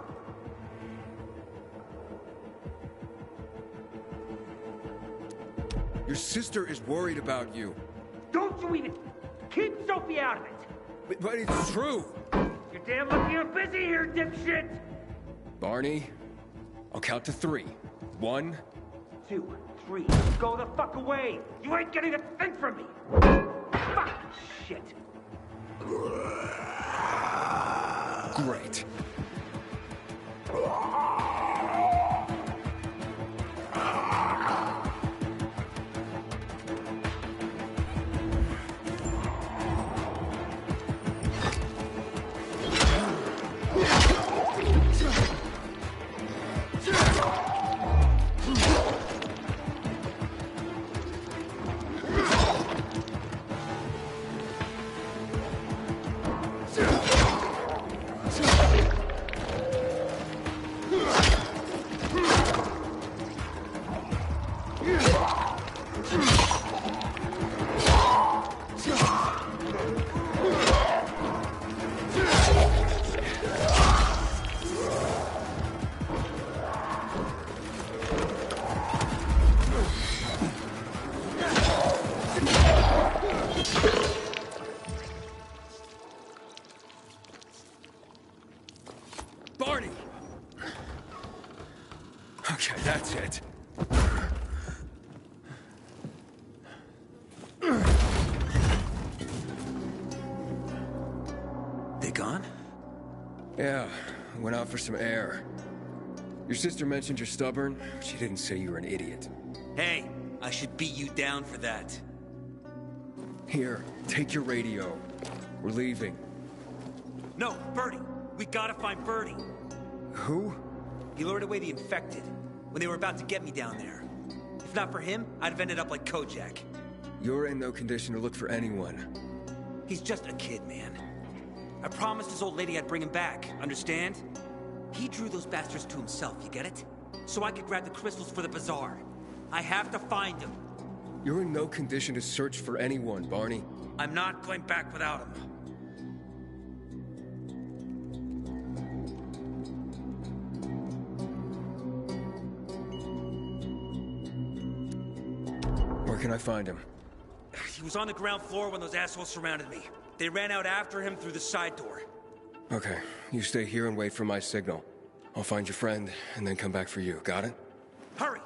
Your sister is worried about you. Don't you even... Keep Sophie out of it! But it's true! You're damn lucky I'm busy here, dipshit! Barney, I'll count to 3. 1, 2, 3. Go the fuck away! You ain't getting a thing from me! Fuck shit! Great. Barney! Okay, that's it. They gone? Yeah, I went out for some air. Your sister mentioned you're stubborn. She didn't say you were an idiot. Hey, I should beat you down for that. Here, take your radio. We're leaving. No, Birdie! We gotta find Birdie! Who? He lured away the infected when they were about to get me down there. If not for him, I'd have ended up like Kojak. You're in no condition to look for anyone. He's just a kid, man. I promised his old lady I'd bring him back, understand? He drew those bastards to himself, you get it? So I could grab the crystals for the bazaar. I have to find him. You're in no condition to search for anyone, Barney. I'm not going back without him. Where can I find him? He was on the ground floor when those assholes surrounded me. They ran out after him through the side door. Okay, you stay here and wait for my signal. I'll find your friend, and then come back for you. Got it? Hurry!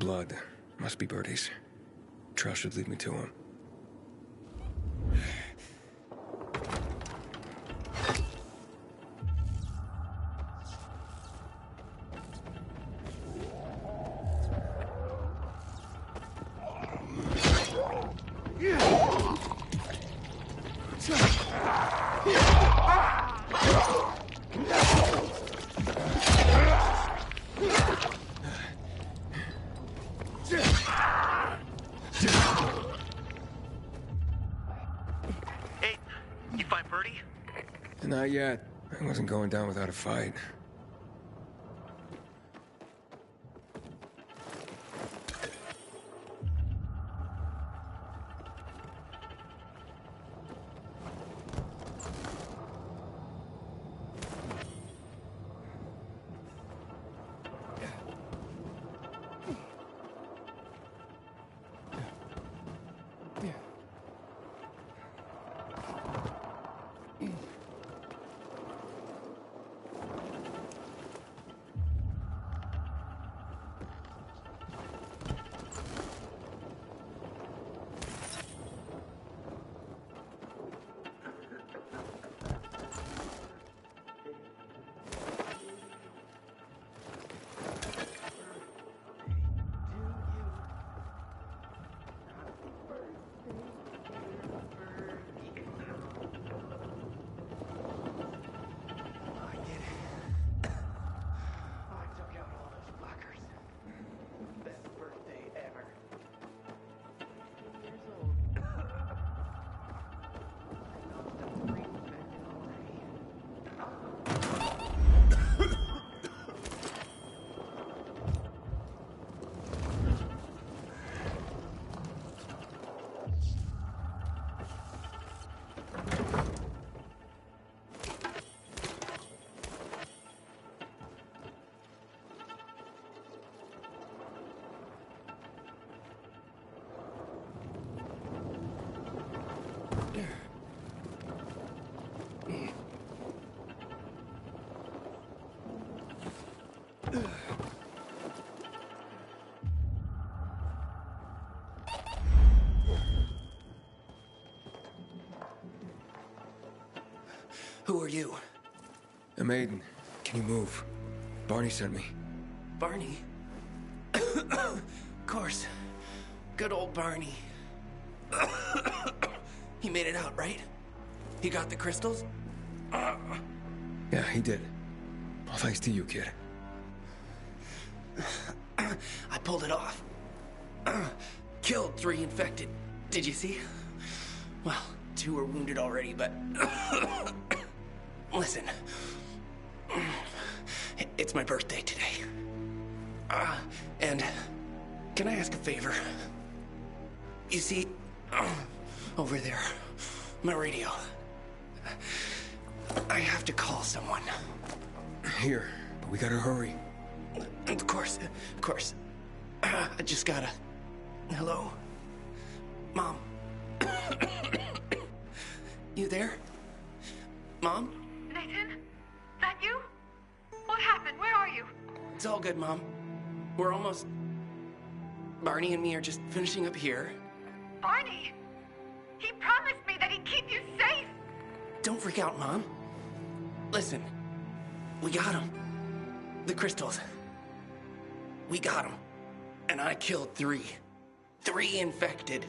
blood. Must be Birdie's. Trail should lead me to him. Hey, you find Birdie? Not yet. I wasn't going down without a fight. Who are you? I'm Aiden. Can you move? Barney sent me. Barney? Of course. Good old Barney. He made it out, right? He got the crystals? Yeah, he did. All thanks to you, kid. I pulled it off. Killed 3 infected. Did you see? Well, 2 are wounded already, but... Listen. It's my birthday today. And can I ask a favor? You see, over there, my radio. I have to call someone. Here, but we gotta hurry. Of course. I just gotta... Hello? Mom? You there? Mom? Nathan? That you? What happened? Where are you? It's all good, Mom. We're almost... Barney and me are just finishing up here. Barney? He promised me that he'd keep you safe! Don't freak out, Mom. Listen. We got him. The crystals. We got him. And I killed 3. 3 infected.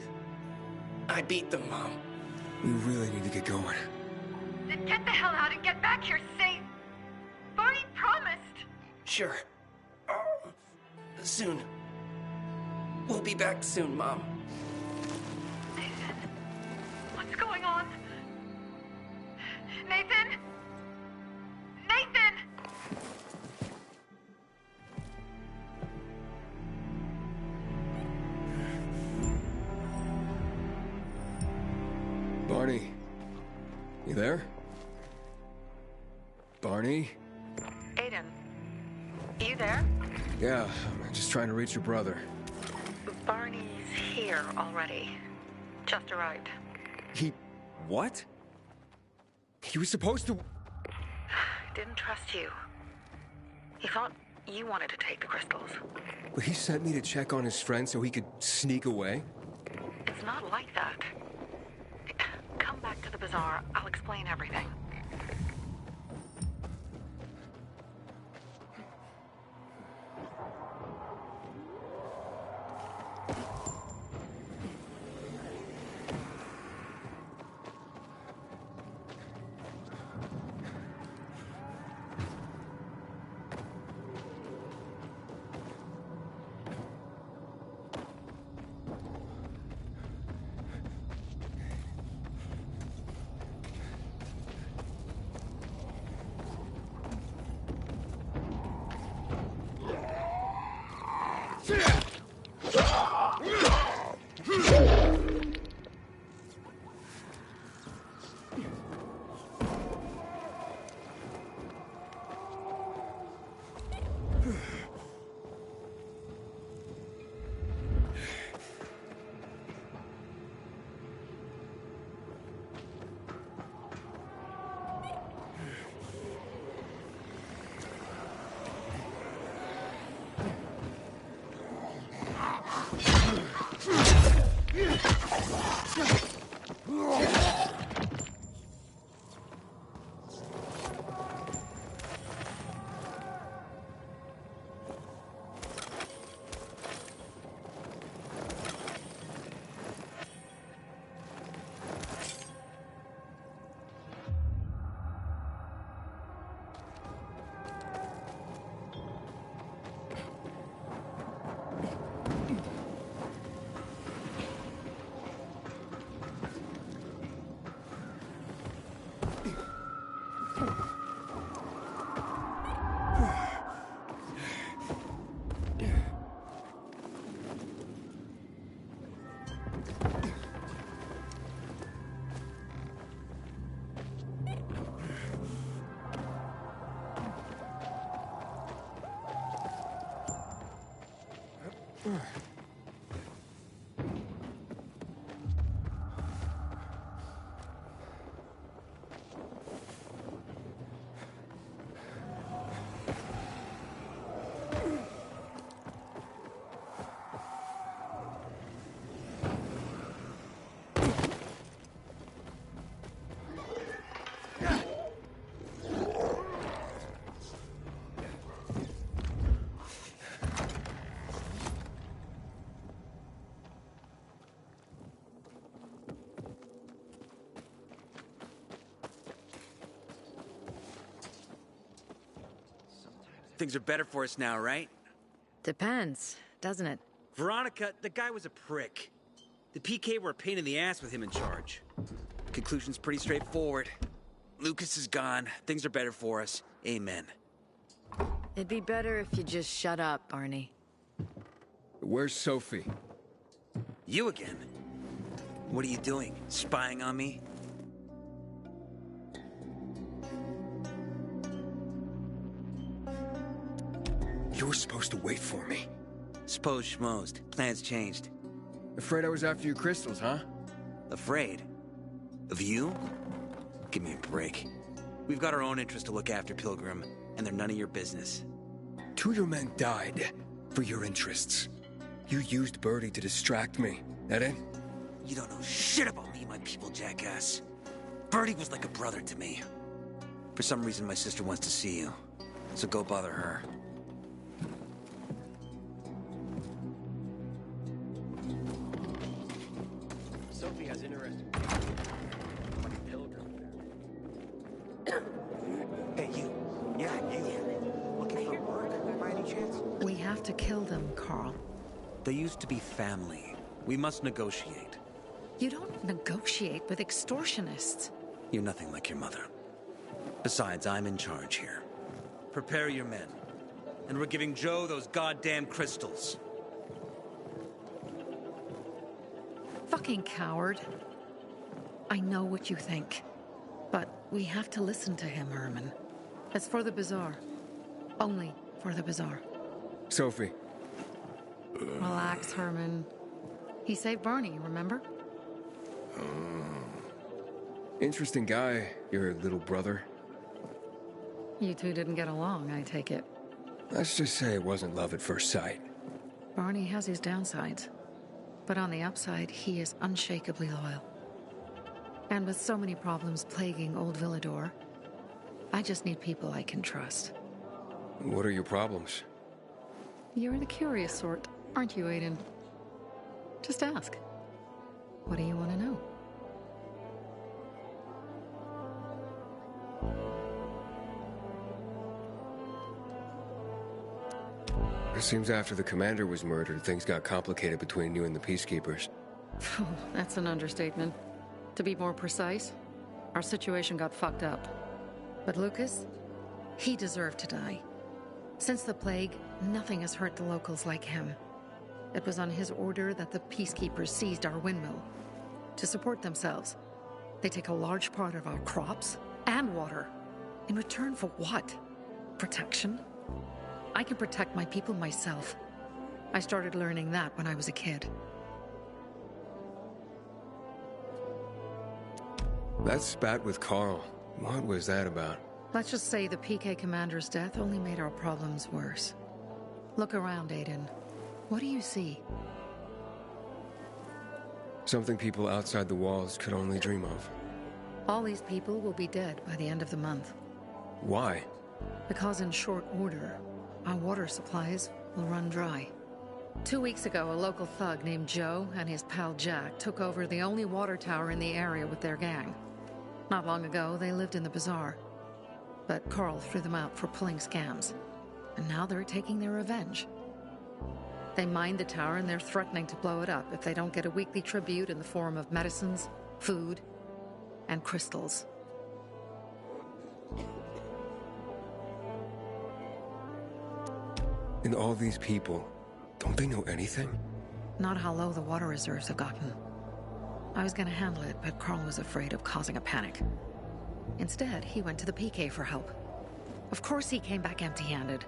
I beat them, Mom. We really need to get going. Then get the hell out and get back here safe! Barney promised! Sure. Soon. We'll be back soon, Mom. Nathan? What's going on? Nathan? Nathan! Barney. You there? Barney? Aiden, you there? Yeah, I'm just trying to reach your brother. Barney's here already. Just arrived. He... what? He was supposed to... Didn't trust you. He thought You wanted to take the crystals. But he sent me to check on his friend so he could sneak away? It's not like that. Come back to the bazaar. I'll explain everything. Things are better for us now, right? Depends, doesn't it? Veronica, the guy was a prick. The PK were a pain in the ass with him in charge. Conclusion's pretty straightforward. Lucas is gone. Things are better for us. Amen. It'd be better if you just shut up, Arnie. Where's Sophie? You again? What are you doing? Spying on me? You were supposed to wait for me. Suppose schmozed. Plans changed. Afraid I was after your crystals, huh? Afraid? Of you? Give me a break. We've got our own interests to look after, Pilgrim, and they're none of your business. 2 of your men died for your interests. You used Birdie to distract me. That it? You don't know shit about me, my people, jackass. Birdie was like a brother to me. For some reason, my sister wants to see you. So go bother her. Sophie has interesting Pilgrim. Hey, you. Yeah, you. Looking for work, by any chance? We have to kill them, Carl. They used to be family. We must negotiate. You don't negotiate with extortionists. You're nothing like your mother. Besides, I'm in charge here. Prepare your men. And we're giving Joe those goddamn crystals. Fucking coward. I know what you think. But we have to listen to him, Herman. It's for the bazaar. Only for the bazaar. Sophie. Relax, Herman. He saved Barney, remember? Interesting guy, your little brother. You two didn't get along, I take it. Let's just say it wasn't love at first sight. Barney has his downsides. But on the upside, he is unshakably loyal. And with so many problems plaguing Old Villador, I just need people I can trust. What are your problems? You're the curious sort, aren't you, Aiden? Just ask. What do you want to know? It seems after the commander was murdered, things got complicated between you and the Peacekeepers. That's an understatement. To be more precise, our situation got fucked up. But Lucas, he deserved to die. Since the plague, nothing has hurt the locals like him. It was on his order that the Peacekeepers seized our windmill. To support themselves, they take a large part of our crops and water. In return for what? Protection? I can protect my people myself. I started learning that when I was a kid. That spat with Carl, what was that about? Let's just say the PK commander's death only made our problems worse. Look around, Aiden. What do you see? Something people outside the walls could only dream of. All these people will be dead by the end of the month. Why? Because in short order, our water supplies will run dry. 2 weeks ago, a local thug named Joe and his pal Jack took over the only water tower in the area with their gang. Not long ago, they lived in the bazaar. But Carl threw them out for pulling scams. And now they're taking their revenge. They mined the tower and they're threatening to blow it up if they don't get a weekly tribute in the form of medicines, food, and crystals. And all these people, don't they know anything? Not how low the water reserves have gotten. I was gonna handle it, but Carl was afraid of causing a panic. Instead, he went to the PK for help. Of course he came back empty-handed.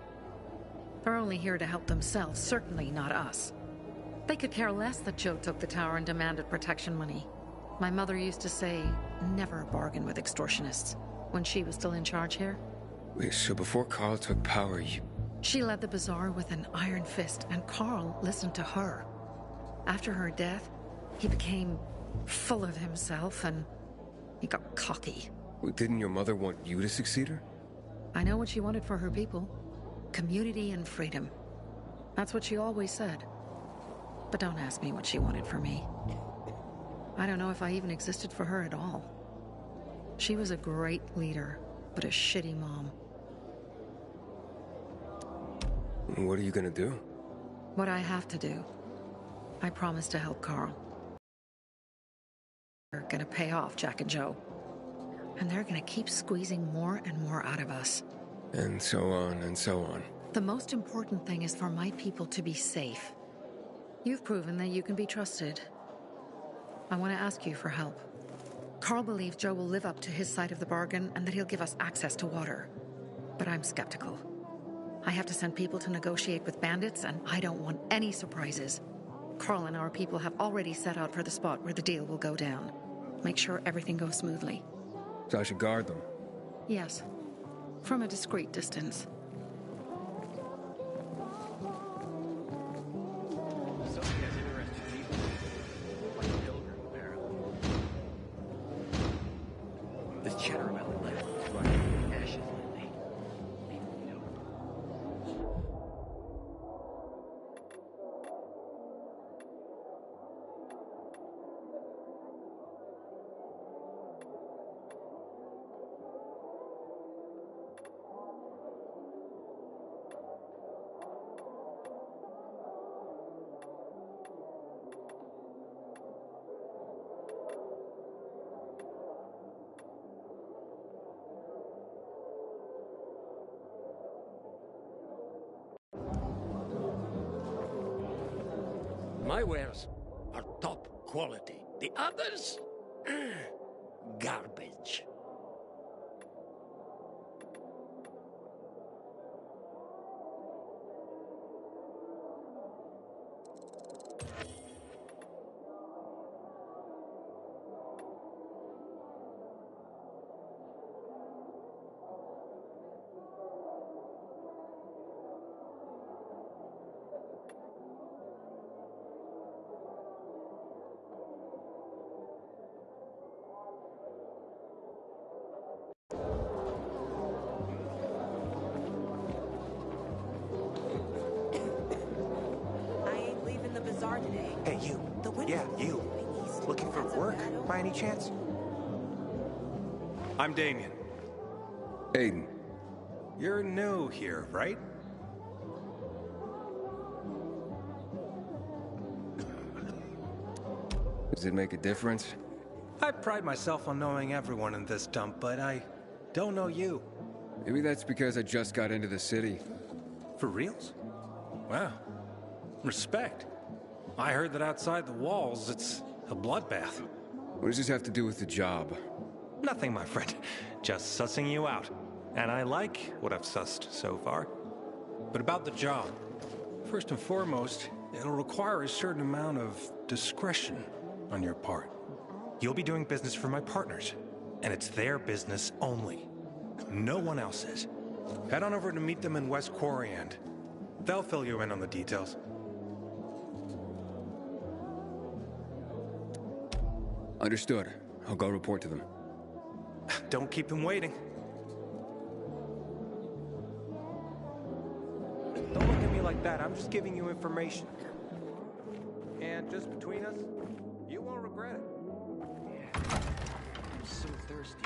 They're only here to help themselves, certainly not us. They could care less that Joe took the tower and demanded protection money. My mother used to say, never bargain with extortionists, when she was still in charge here. Wait, so before Carl took power, you... She led the bazaar with an iron fist, and Carl listened to her. After her death, he became full of himself, and he got cocky. Wait, didn't your mother want you to succeed her? I know what she wanted for her people. Community and freedom. That's what she always said. But don't ask me what she wanted for me. I don't know if I even existed for her at all. She was a great leader, but a shitty mom. What are you gonna do? What I have to do. I promise to help Carl. They're gonna pay off Jack and Joe. And they're gonna keep squeezing more and more out of us. And so on and so on. The most important thing is for my people to be safe. You've proven that you can be trusted. I want to ask you for help. Carl believes Joe will live up to his side of the bargain and that he'll give us access to water. But I'm skeptical. I have to send people to negotiate with bandits, and I don't want any surprises. Carl and our people have already set out for the spot where the deal will go down. Make sure everything goes smoothly. So I should guard them? Yes. From a discreet distance. This chatter about life running ashes lately. My wares are top quality. The others? Garbage. Yeah, you. Looking for work, by any chance? I'm Damien. Aiden. You're new here, right? Does it make a difference? I pride myself on knowing everyone in this dump, but I don't know you. Maybe that's because I just got into the city. For reals? Wow. Respect. I heard that outside the walls, it's a bloodbath. What does this have to do with the job? Nothing, my friend. Just sussing you out. And I like what I've sussed so far. But about the job. First and foremost, it'll require a certain amount of discretion on your part. You'll be doing business for my partners, and it's their business only. No one else's. Head on over to meet them in West Quarry End. They'll fill you in on the details. Understood. I'll go report to them. Don't keep them waiting. Don't look at me like that. I'm just giving you information. And just between us, you won't regret it. Yeah. I'm so thirsty.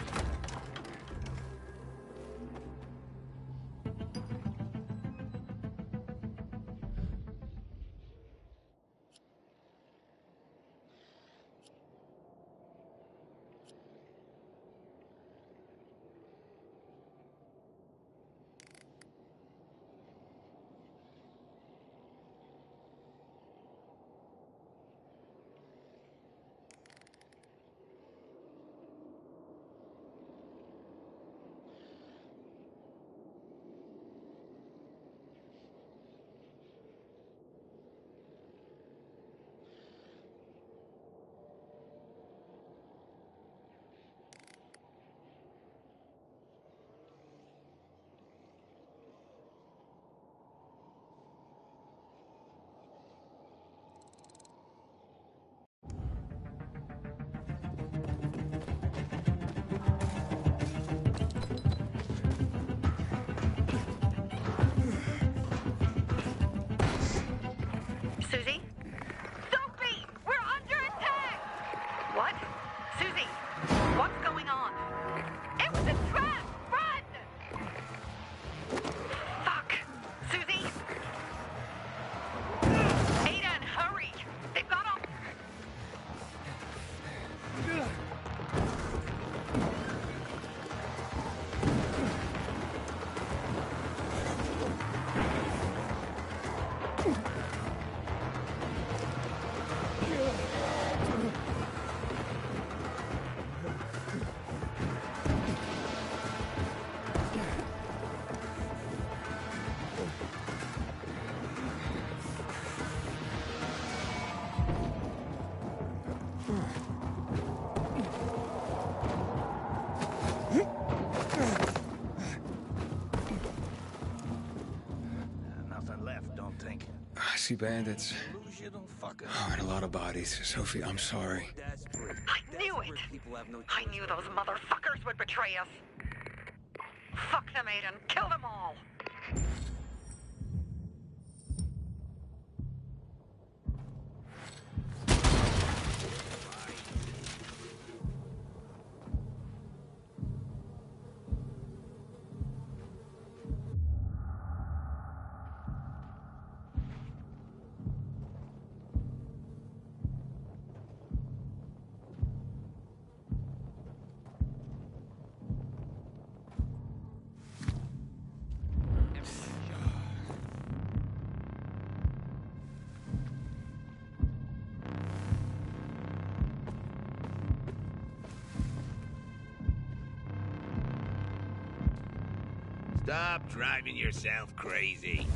Susie? Sophie! We're under attack! What? Susie, what's going on? It was a trap! Run! Fuck! Susie? Aiden, hurry! They've got all... Nothing left, don't think. I see bandits. Oh, and a lot of bodies. Sophie, I'm sorry. I knew it! I knew those motherfuckers would betray us. Fuck them, Aiden. Kill them all. Stop driving yourself crazy.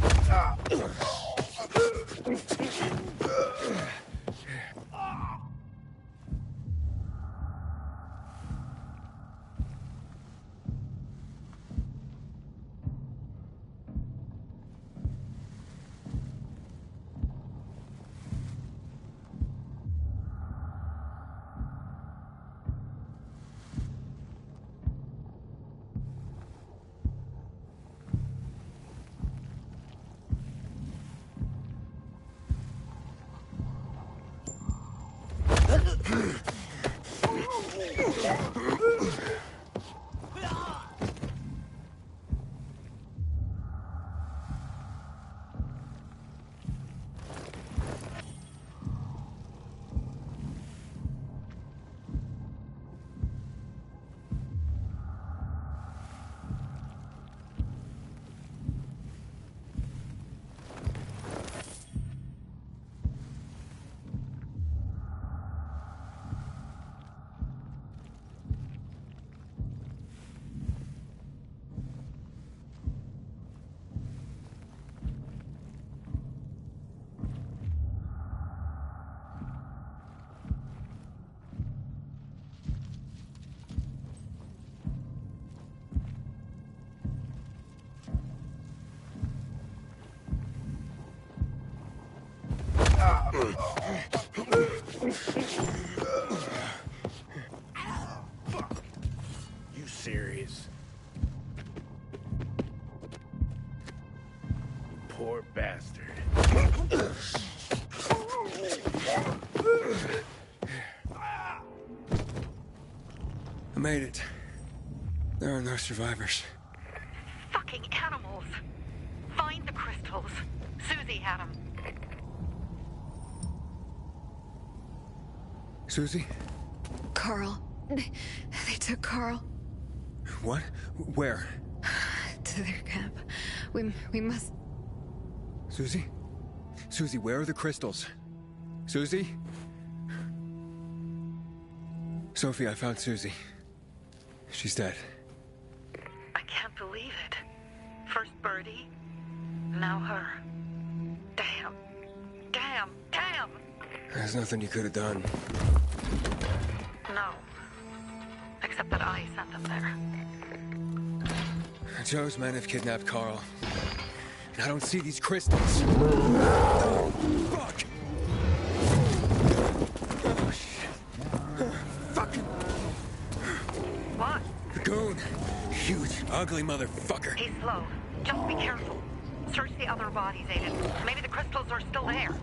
You serious? Poor bastard. I made it. There are no survivors. Fucking animals. Find the crystals. Susie had them. Susie? Carl. They took Carl What? Where? to their camp. We must... Susie? Susie, where are the crystals? Susie? Sophie, I found Susie. She's dead. I can't believe it. First Birdie, now her. Damn. Damn. Damn. There's nothing you could have done. No. Except that I sent them there. Joe's men have kidnapped Carl. And I don't see these crystals. Fuck! Oh, shit. Fuck! What? The goon. Huge, ugly motherfucker. He's slow. Just be careful. Search the other bodies, Aiden. Maybe the crystals are still there.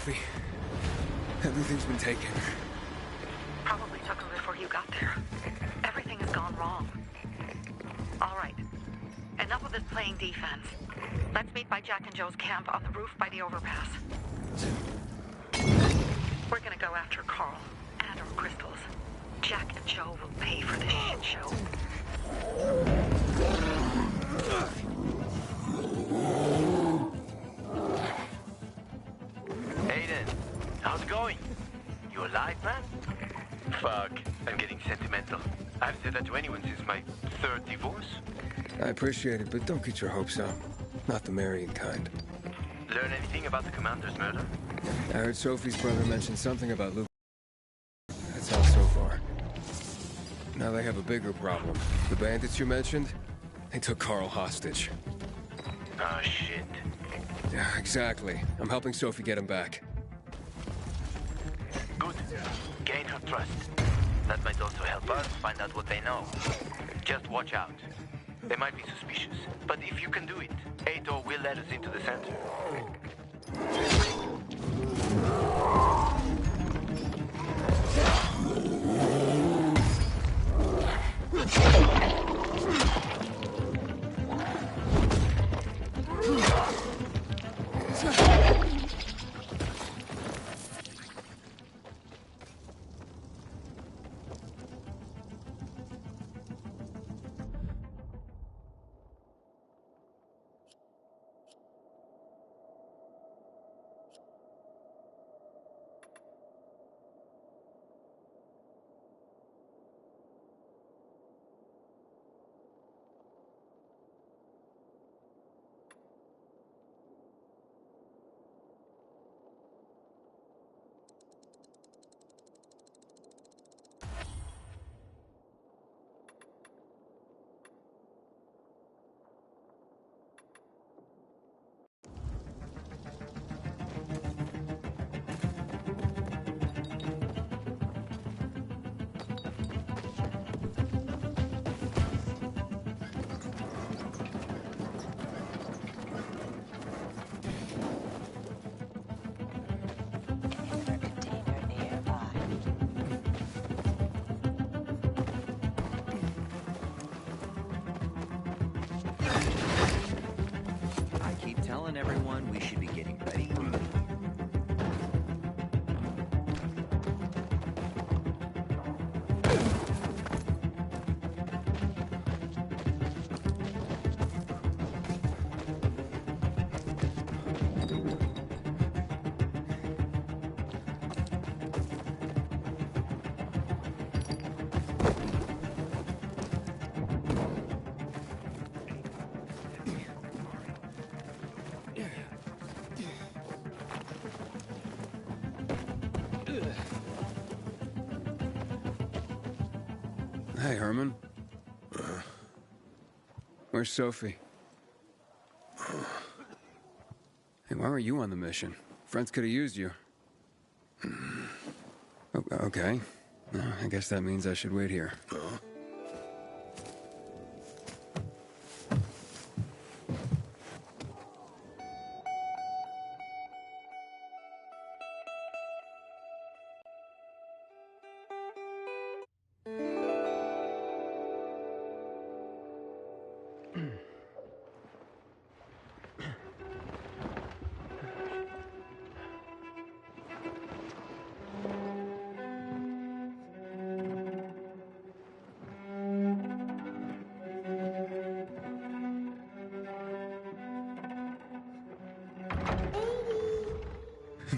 Sophie? Everything's been taken. Probably took them before you got there. Everything has gone wrong. All right. Enough of this playing defense. Let's meet by Jack and Joe's camp on the roof by the overpass. We're gonna go after Carl and our crystals. Jack and Joe will pay for this shit show. Aiden, how's it going? You alive, man? Fuck, I'm getting sentimental. I've said that to anyone since my third divorce. I appreciate it, but don't get your hopes up. Not the marrying kind. Learn anything about the commander's murder? I heard Sophie's brother mention something about Luke. That's all so far. Now they have a bigger problem. The bandits you mentioned, they took Carl hostage. Oh, shit. Yeah, exactly. I'm helping Sophie get him back. Good. Gain her trust. That might also help us find out what they know. Just watch out. They might be suspicious, but if you can do it, Ato will let us into the center. Telling everyone we should be getting ready. Hey, Herman. Where's Sophie? Hey, why were you on the mission? Friends could have used you. Okay. I guess that means I should wait here.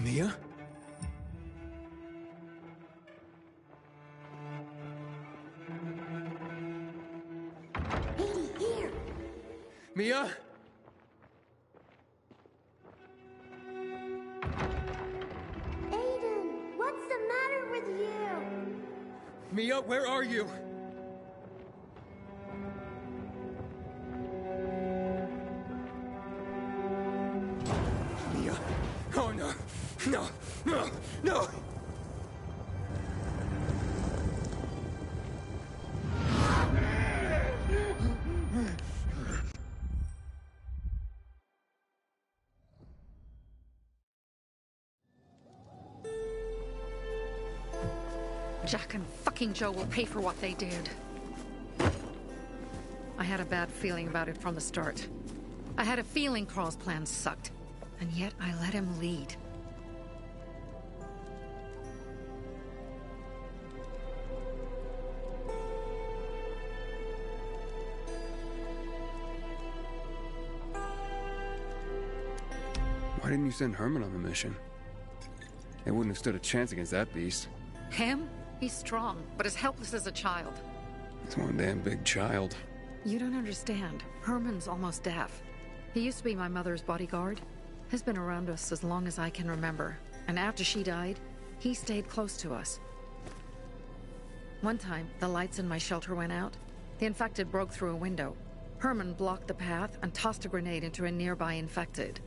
Mia? Here. Mia? Aiden, what's the matter with you? Mia, where are you? Mia. Oh, no. No. No. No. Jack and fucking Joe will pay for what they did. I had a bad feeling about it from the start. I had a feeling Carl's plan sucked, and yet I let him lead. Why didn't you send Herman on the mission? They wouldn't have stood a chance against that beast. Him? He's strong, but as helpless as a child. He's one damn big child. You don't understand. Herman's almost deaf. He used to be my mother's bodyguard. He's been around us as long as I can remember. And after she died, he stayed close to us. One time, the lights in my shelter went out. The infected broke through a window. Herman blocked the path and tossed a grenade into a nearby infected.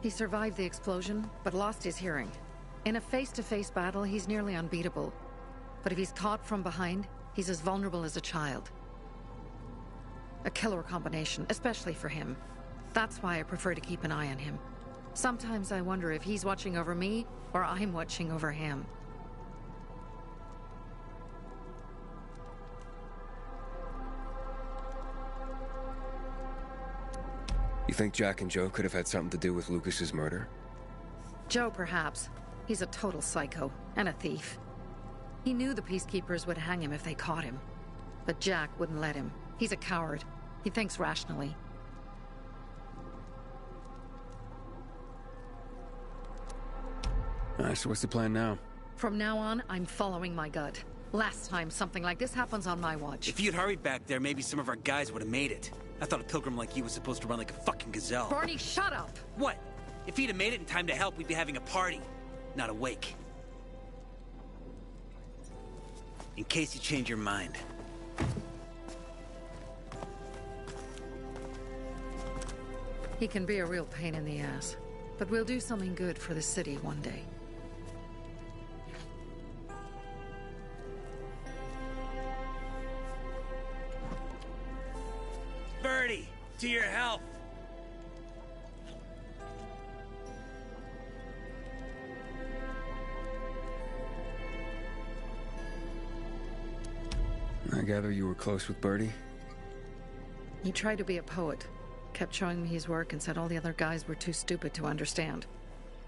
He survived the explosion, but lost his hearing. In a face-to-face battle, he's nearly unbeatable. But if he's caught from behind, he's as vulnerable as a child. A killer combination, especially for him. That's why I prefer to keep an eye on him. Sometimes I wonder if he's watching over me, or I'm watching over him. You think Jack and Joe could have had something to do with Lucas's murder? Joe, perhaps. He's a total psycho, and a thief. He knew the Peacekeepers would hang him if they caught him. But Jack wouldn't let him. He's a coward. He thinks rationally. So what's the plan now? From now on, I'm following my gut. Last time something like this happens on my watch. If you'd hurried back there, maybe some of our guys would have made it. I thought a pilgrim like you was supposed to run like a fucking gazelle. Barney, shut up! What? If he'd have made it in time to help, we'd be having a party, not a wake. In case you change your mind. He can be a real pain in the ass. But we'll do something good for the city one day. Birdie, to your health. I gather you were close with Birdie? He tried to be a poet. Kept showing me his work and said all the other guys were too stupid to understand.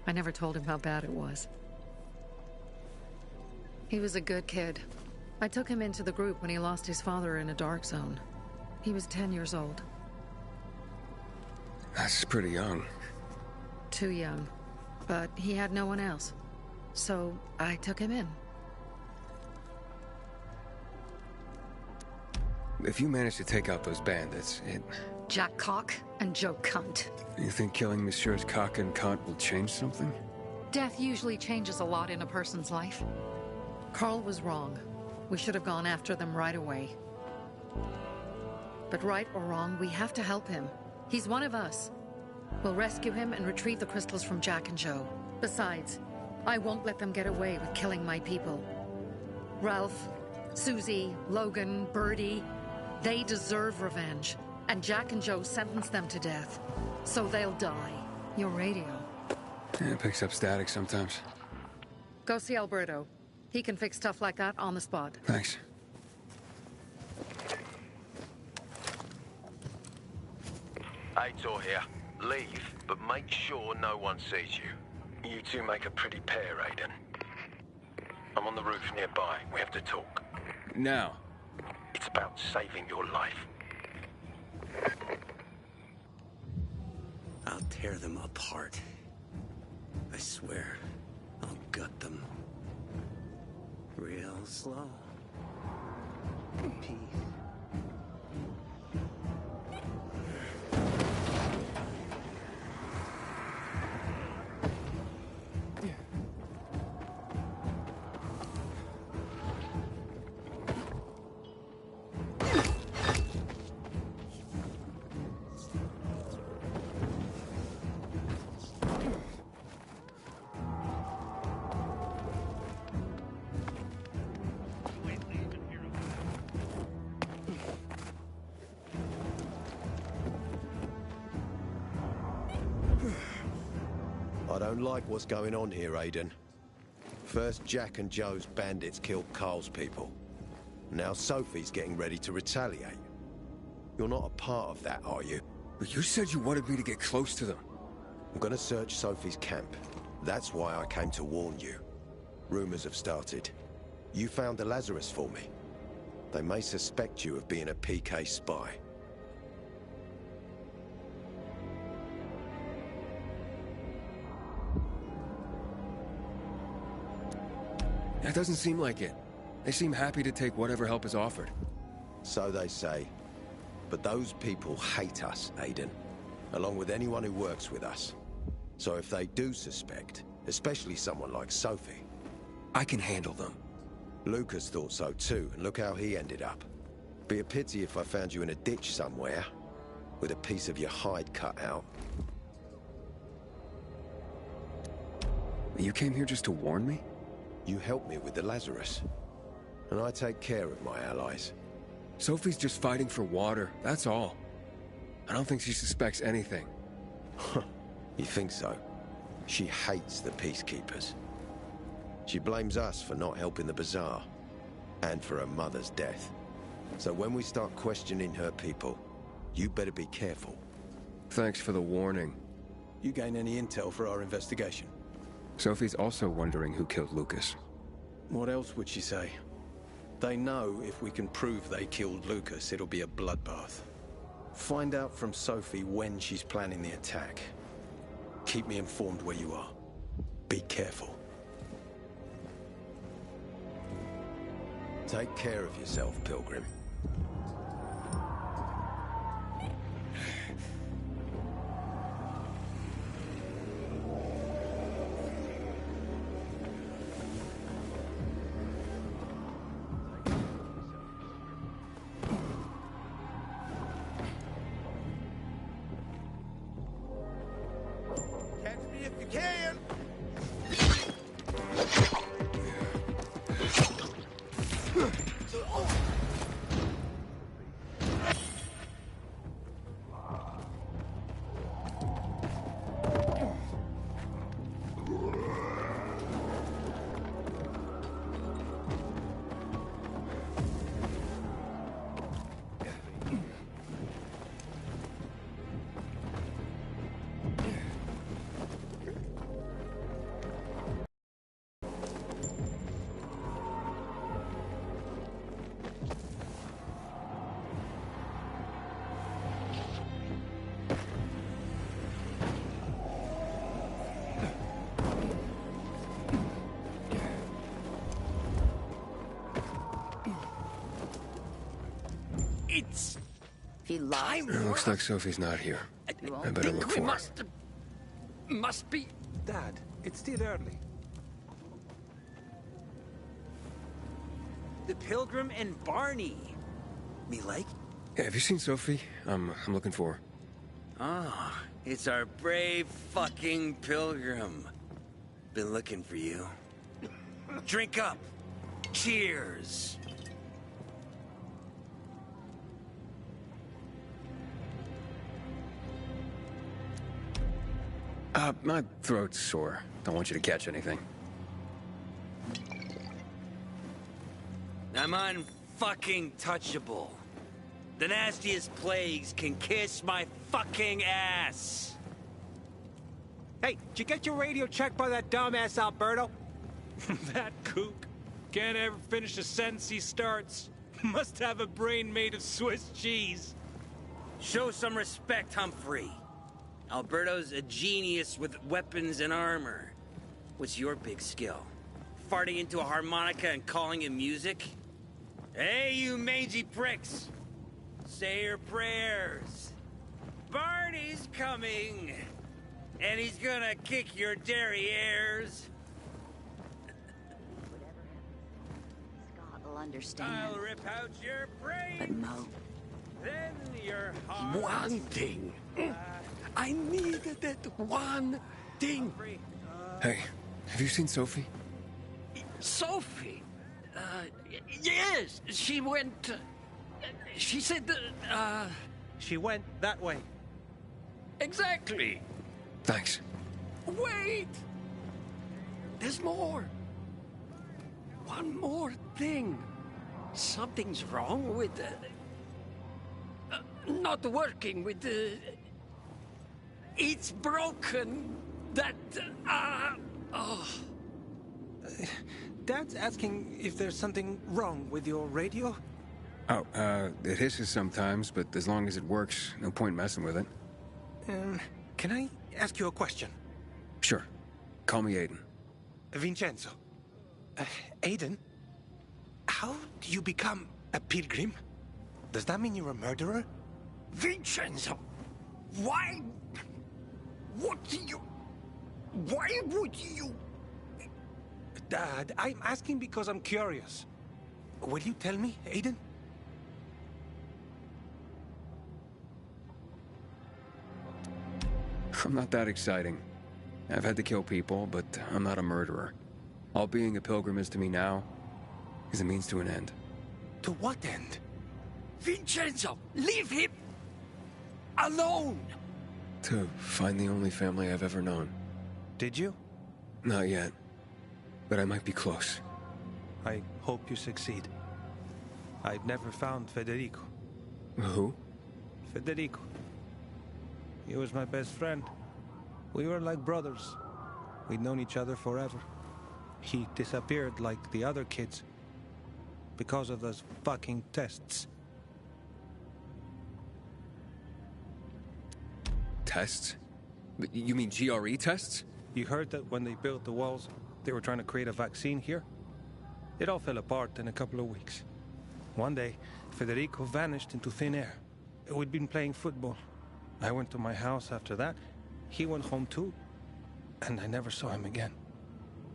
I never told him how bad it was. He was a good kid. I took him into the group when he lost his father in a dark zone. He was 10 years old. That's pretty young. Too young. But he had no one else. So I took him in. If you manage to take out those bandits, Jack Cock and Joe Cunt. You think killing Messieurs Cock and Cunt will change something? Death usually changes a lot in a person's life. Carl was wrong. We should have gone after them right away. But right or wrong, we have to help him. He's one of us. We'll rescue him and retrieve the crystals from Jack and Joe. Besides, I won't let them get away with killing my people. Ralph, Susie, Logan, Birdie, they deserve revenge. And Jack and Joe sentenced them to death. So they'll die. Your radio. Yeah, it picks up static sometimes. Go see Alberto. He can fix stuff like that on the spot. Thanks. Aitor here. Leave, but make sure no one sees you. You two make a pretty pair, Aiden. I'm on the roof nearby. We have to talk. Now. It's about saving your life. I'll tear them apart. I swear, I'll gut them. Real slow. Peace. I don't like what's going on here, Aiden. First, Jack and Joe's bandits killed Carl's people. Now Sophie's getting ready to retaliate. You're not a part of that, are you? But you said you wanted me to get close to them. I'm gonna search Sophie's camp. That's why I came to warn you. Rumors have started. You found the Lazarus for me. They may suspect you of being a PK spy. That doesn't seem like it. They seem happy to take whatever help is offered. So they say. But those people hate us, Aiden. Along with anyone who works with us. So if they do suspect, especially someone like Sophie... I can handle them. Lucas thought so too, and look how he ended up. Be a pity if I found you in a ditch somewhere, with a piece of your hide cut out. You came here just to warn me? You helped me with the Lazarus. And I take care of my allies. Sophie's just fighting for water, that's all. I don't think she suspects anything. You think so? She hates the Peacekeepers. She blames us for not helping the Bazaar, and for her mother's death. So when we start questioning her people, you better be careful. Thanks for the warning. You gain any intel for our investigation? Sophie's also wondering who killed Lucas. What else would she say? They know if we can prove they killed Lucas, it'll be a bloodbath. Find out from Sophie when she's planning the attack. Keep me informed where you are. Be careful. Take care of yourself, Pilgrim. Catch me if you can! It's He lies. It looks like Sophie's not here. I better look for her. Must be. Dad, it's still early. The Pilgrim and Barney. Me like? Yeah, have you seen Sophie? I'm looking for her. Ah, it's our brave fucking Pilgrim. Been looking for you. Drink up. Cheers. My throat's sore. Don't want you to catch anything. I'm unfucking touchable. The nastiest plagues can kiss my fucking ass. Hey, did you get your radio checked by that dumbass Alberto? That kook can't ever finish a sentence he starts. Must have a brain made of Swiss cheese. Show some respect, Humphrey. Alberto's a genius with weapons and armor. What's your big skill? Farting into a harmonica and calling it music? Hey, you mangy pricks! Say your prayers. Barney's coming! And he's gonna kick your derrieres. Scott will understand. I'll rip out your brains. But Mo. Then your heart. One thing. I needed that one thing. Hey, have you seen Sophie? Sophie. Yes, she went. She said. She went that way. Exactly. Thanks. Wait. There's more. one more thing. Something's wrong with not working with the... It's broken. That, oh. Dad's asking if there's something wrong with your radio? Oh, it hisses sometimes, but as long as it works, no point messing with it. Can I ask you a question? Sure. Call me Aiden. Vincenzo. Aiden? How do you become a pilgrim? Does that mean you're a murderer? Vincenzo! Why? What do you... Why would you... Dad, I'm asking because I'm curious. Will you tell me, Aiden? I'm not that exciting. I've had to kill people, but I'm not a murderer. All being a pilgrim is to me now is a means to an end. To what end? Vincenzo, leave him alone! To find the only family I've ever known. Did you? Not yet. But I might be close. I hope you succeed. I'd never found Federico. Who? Federico. He was my best friend. We were like brothers. We'd known each other forever. He disappeared like the other kids. Because of those fucking tests. Tests? You mean GRE tests? You heard that when they built the walls, they were trying to create a vaccine here? It all fell apart in a couple of weeks. One day, Federico vanished into thin air. We'd been playing football. I went to my house after that. He went home too. And I never saw him again.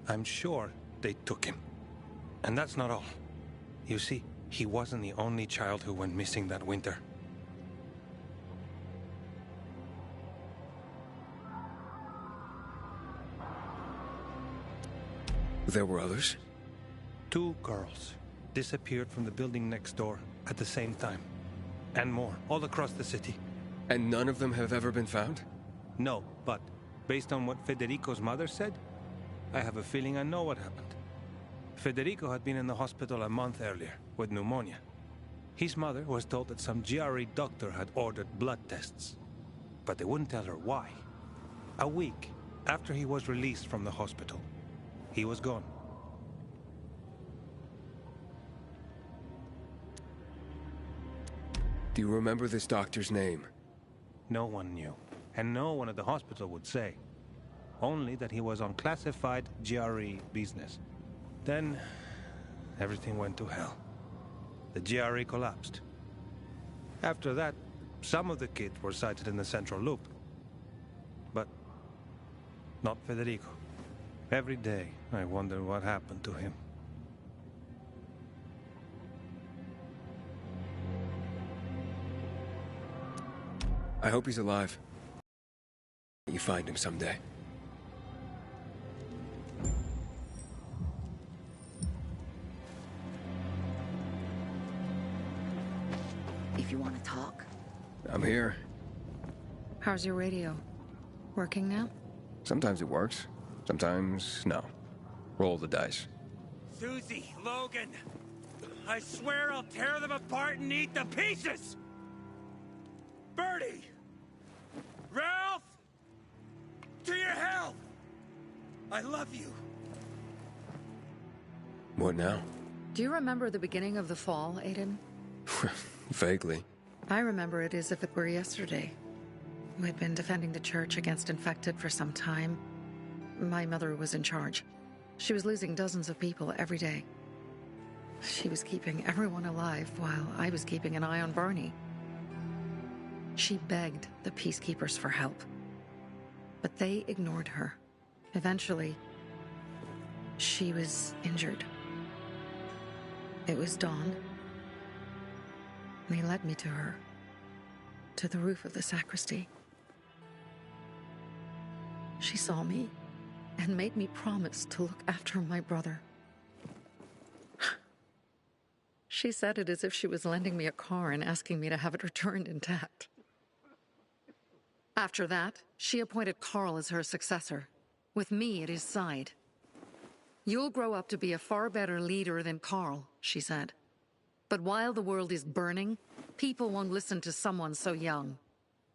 I'm sure they took him. And that's not all. You see, he wasn't the only child who went missing that winter. There were others? 2 girls disappeared from the building next door at the same time. And more, all across the city. And none of them have ever been found? No, but based on what Federico's mother said, I have a feeling I know what happened. Federico had been in the hospital a month earlier with pneumonia. His mother was told that some GRE doctor had ordered blood tests, but they wouldn't tell her why. A week after he was released from the hospital, he was gone. Do you remember this doctor's name? No one knew, and no one at the hospital would say. Only that he was on classified GRE business. Then, everything went to hell. The GRE collapsed. After that, some of the kids were sighted in the central loop. But not Federico. Every day, I wonder what happened to him. I hope he's alive. You find him someday. If you want to talk. I'm here. How's your radio? Working now? Sometimes it works. Sometimes, no. Roll the dice. Susie, Logan, I swear I'll tear them apart and eat the pieces! Bertie! Ralph! To your health! I love you. What now? Do you remember the beginning of the fall, Aiden? Vaguely. I remember it as if it were yesterday. We'd been defending the church against infected for some time. My mother was in charge. She was losing dozens of people every day. She was keeping everyone alive while I was keeping an eye on Barney. She begged the peacekeepers for help, but they ignored her. Eventually, she was injured. It was dawn. They led me to her, to the roof of the sacristy. She saw me and made me promise to look after my brother. She said it as if she was lending me a car and asking me to have it returned intact. After that, she appointed Carl as her successor, with me at his side. You'll grow up to be a far better leader than Carl, she said. But while the world is burning, people won't listen to someone so young.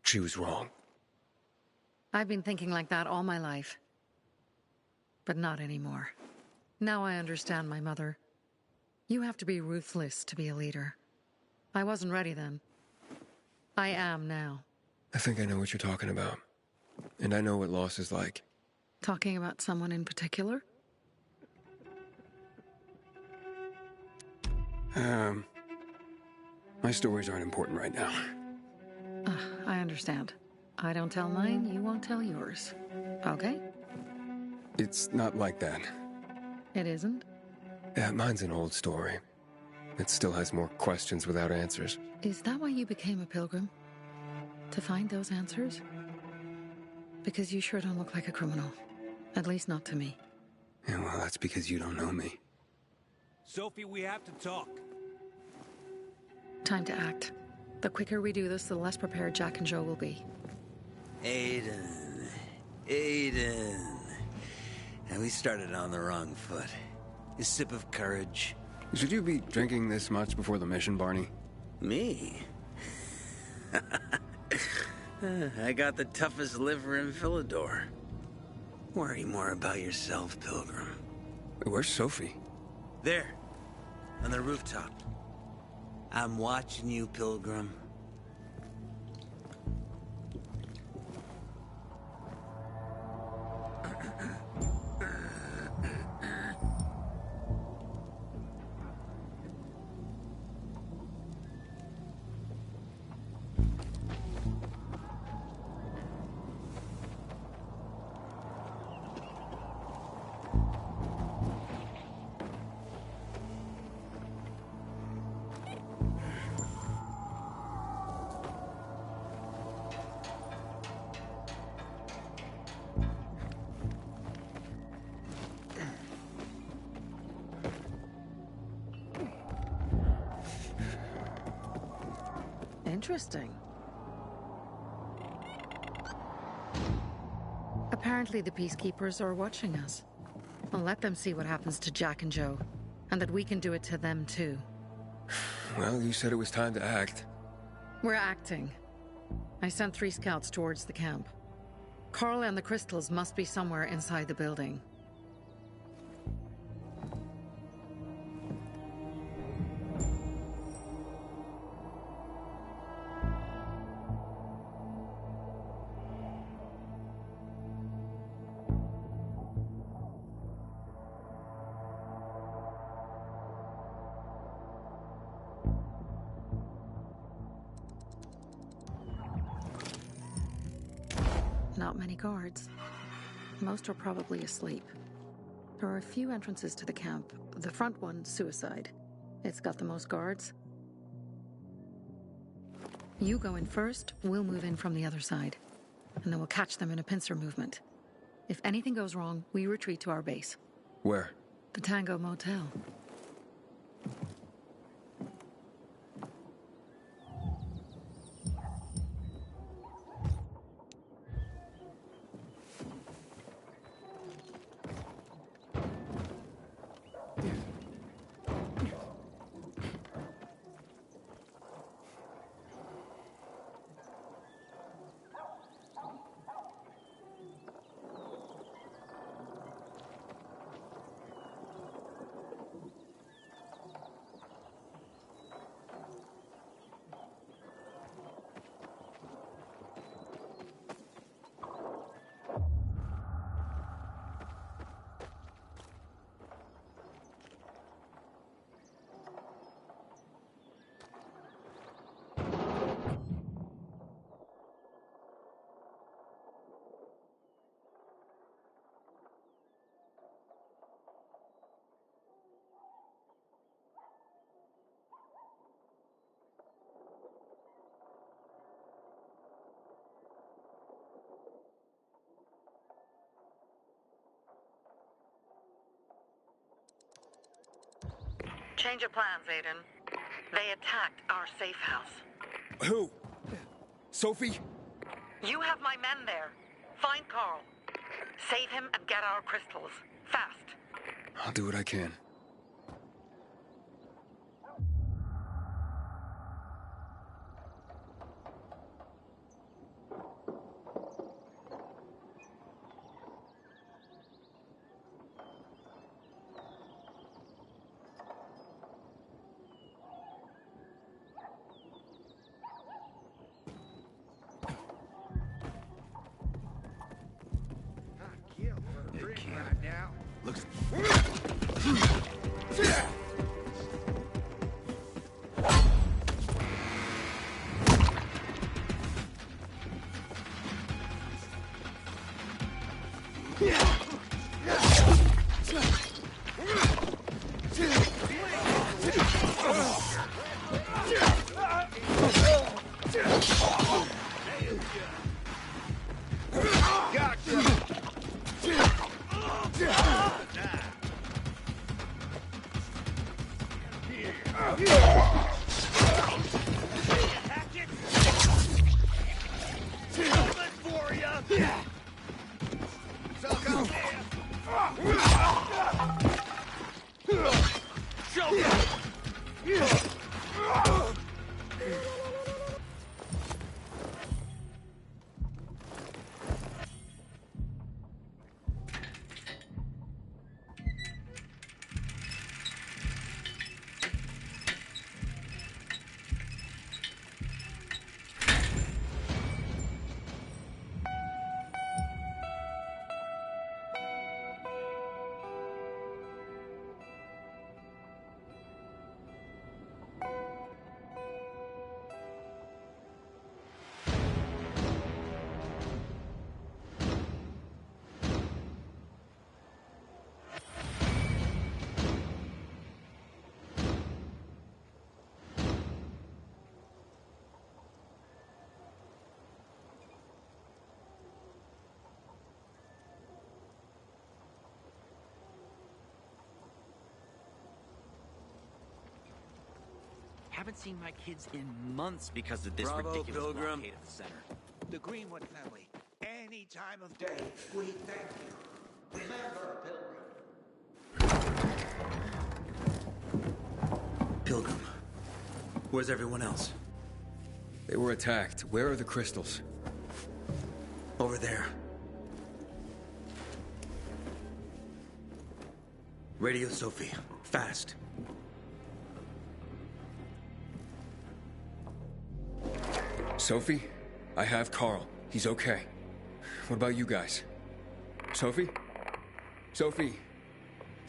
She was wrong. I've been thinking like that all my life. But not anymore. Now I understand my mother. You have to be ruthless to be a leader. I wasn't ready then. I am now. I think I know what you're talking about. And I know what loss is like. Talking about someone in particular? My stories aren't important right now. I understand. I don't tell mine, you won't tell yours. Okay? It's not like that. It isn't? Yeah, mine's an old story. It still has more questions without answers. Is that why you became a pilgrim? To find those answers? Because you sure don't look like a criminal. At least not to me. Yeah, well, that's because you don't know me. Sophie, we have to talk. Time to act. The quicker we do this, the less prepared Jack and Joe will be. Aiden. And we started on the wrong foot. A sip of courage. Should you be drinking this much before the mission, Barney? Me? I got the toughest liver in Philidor. Worry more about yourself, Pilgrim. Where's Sophie? There. On the rooftop. I'm watching you, Pilgrim. Interesting. Apparently the Peacekeepers are watching us. I'll let them see what happens to Jack and Joe, and that we can do it to them too. Well, you said it was time to act. We're acting. I sent 3 scouts towards the camp. Carl and the crystals must be somewhere inside the building. Not many guards. Most are probably asleep. There are a few entrances to the camp. The front one, suicide. It's got the most guards. You go in first, we'll move in from the other side. And then we'll catch them in a pincer movement. If anything goes wrong, we retreat to our base. Where? The Tango Motel. Change of plans, Aiden. They attacked our safe house. Who? Sophie? You have my men there. Find Carl. Save him and get our crystals. Fast. I'll do what I can. Looks... Haven't seen my kids in months because of this ridiculous Pilgrim. blockade at the center. The Greenwood family, any time of day, we thank you. Remember, Pilgrim. Pilgrim. Where's everyone else? They were attacked. Where are the crystals? Over there. Radio Sophie. Fast. Sophie? I have Carl. He's okay. What about you guys? Sophie? Sophie?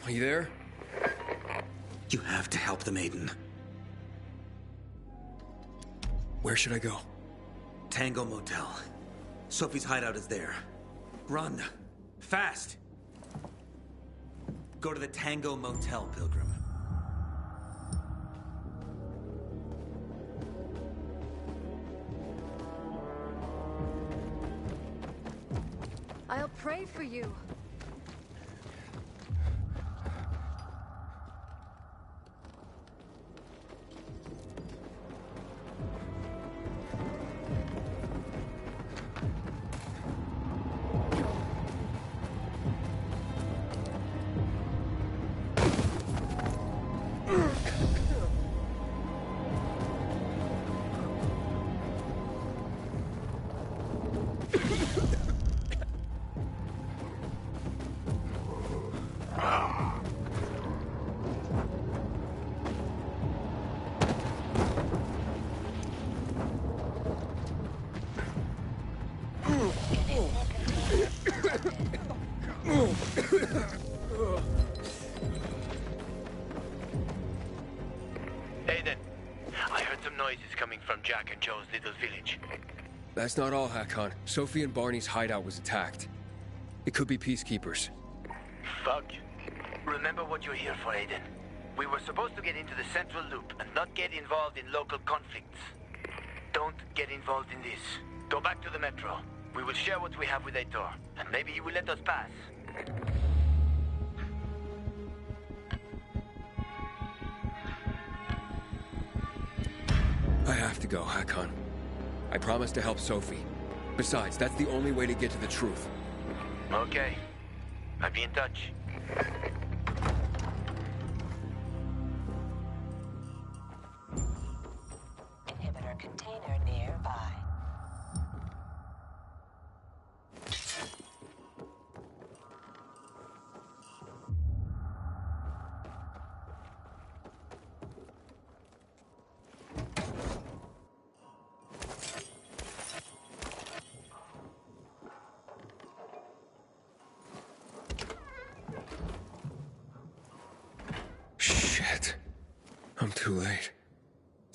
Are you there? You have to help the maiden. Where should I go? Tango Motel. Sophie's hideout is there. Run. Fast. Go to the Tango Motel, Pilgrim. I'll pray for you. Aiden, I heard some noises coming from Jack and Joe's little village. That's not all, Hakon. Sophie and Barney's hideout was attacked. It could be peacekeepers. Fuck. Remember what you're here for, Aiden. We were supposed to get into the central loop and not get involved in local conflicts. Don't get involved in this. Go back to the metro. We will share what we have with Aitor, and maybe he will let us pass. I have to go, Hakon. I promised to help Sophie. Besides, that's the only way to get to the truth. Okay. I'll be in touch.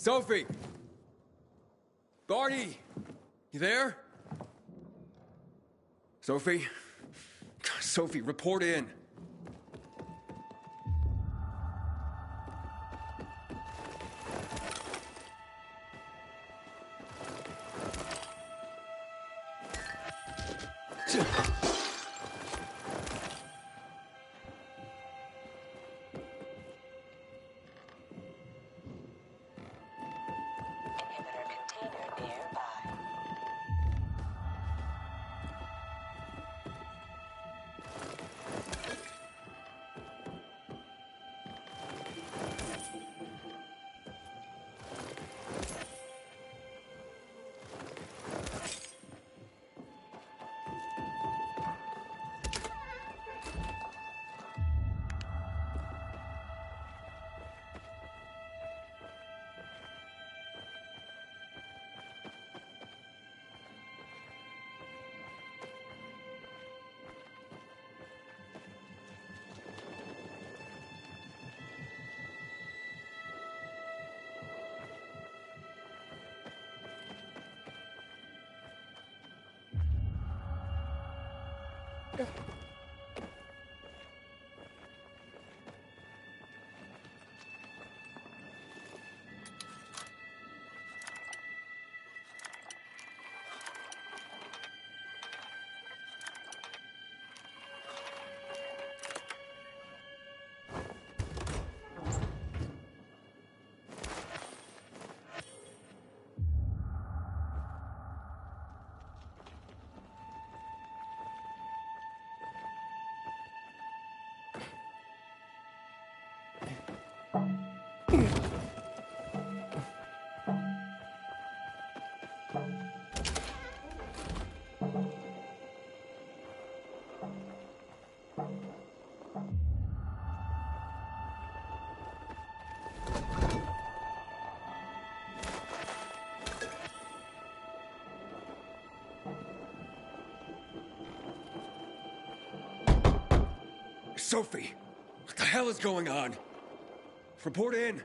Sophie! Barney! You there? Sophie? Sophie, report in. Sophie! What the hell is going on? Report in!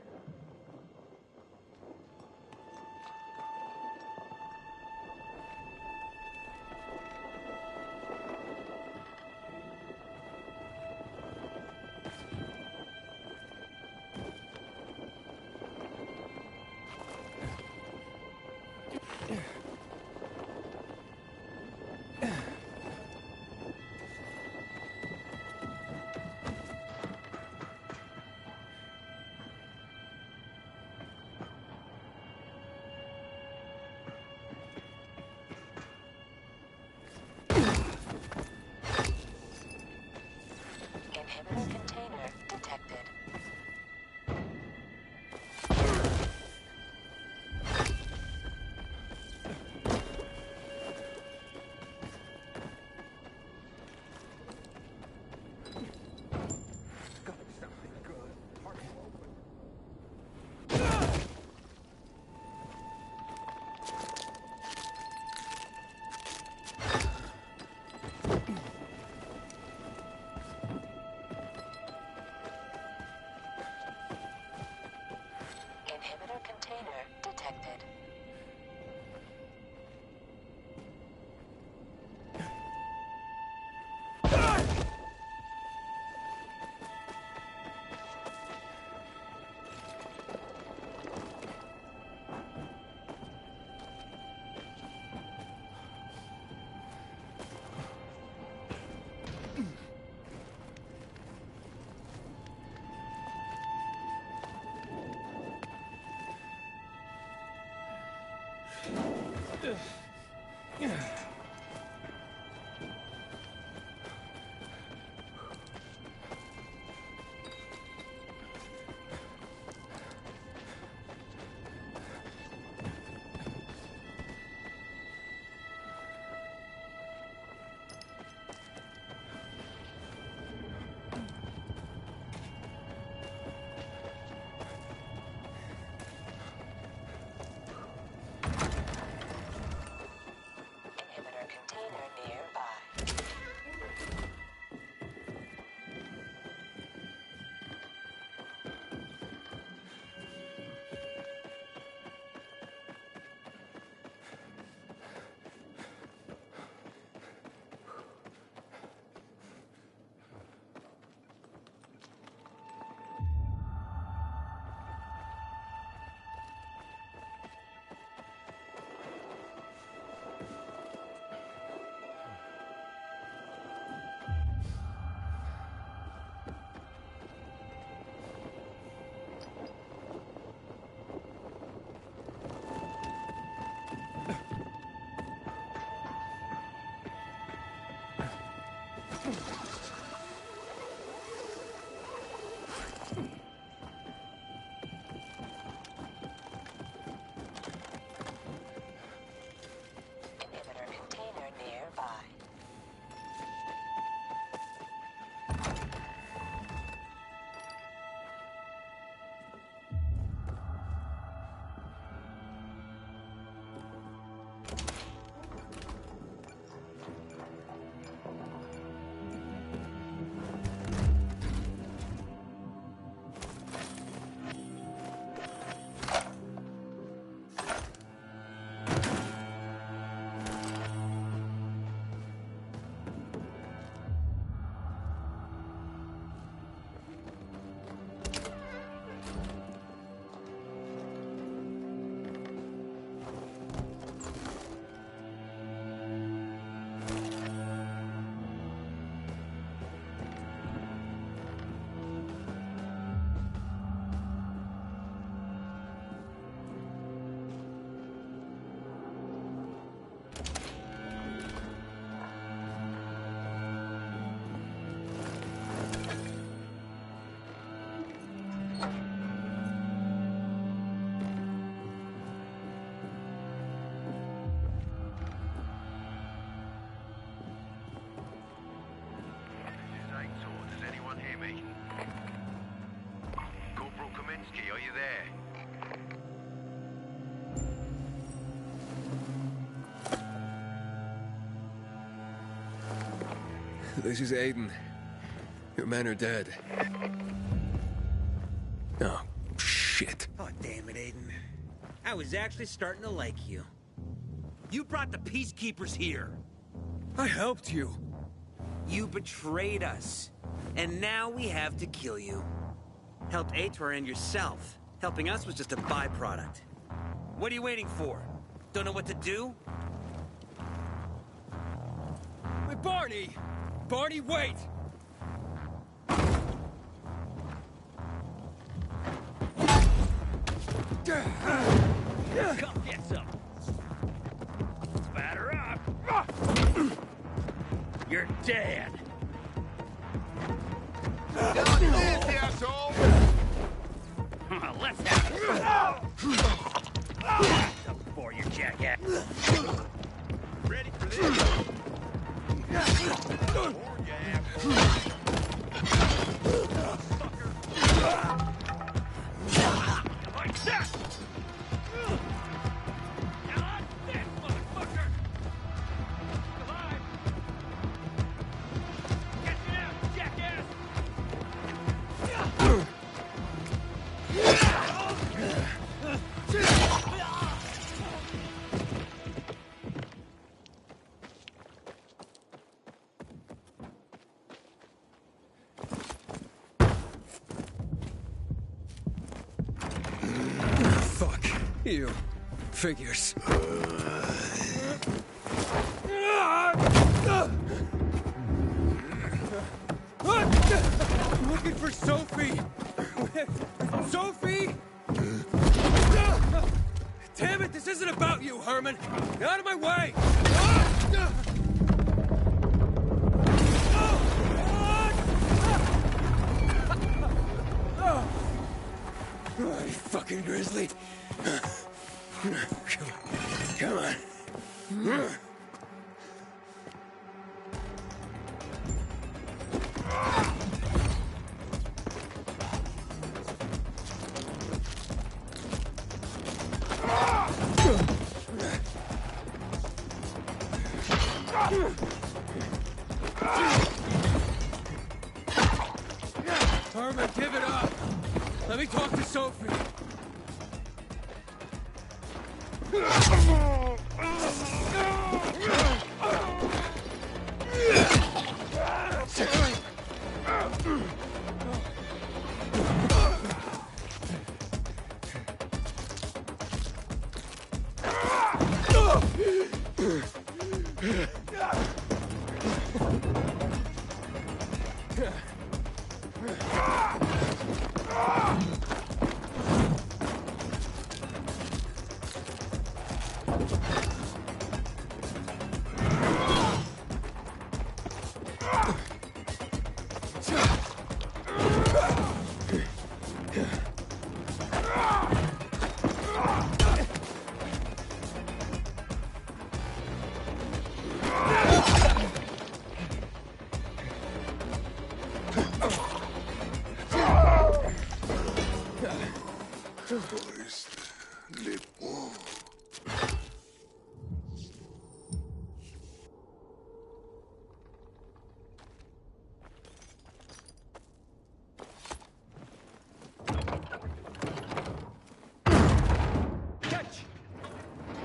This is Aiden. Your men are dead. Oh, shit. Oh, damn it, Aiden. I was actually starting to like you. You brought the Peacekeepers here. I helped you. You betrayed us. And now we have to kill you. Helped Ator and yourself. Helping us was just a byproduct. What are you waiting for? Don't know what to do? Wait, Barney! Barney, wait! Come get some. Batter up. You're dead. This, asshole! Let's have it. For your jackass. Ready for this? Like that! Now I'm dead, motherfucker! Alive! Get me out, jackass! Fuck. You. Figures. I'm looking for Sophie! Sophie! Damn it, this isn't about you, Herman! Get out of my way! Oh, you fucking grizzly! Come on. Herman, give it up! Let me talk to Sophie!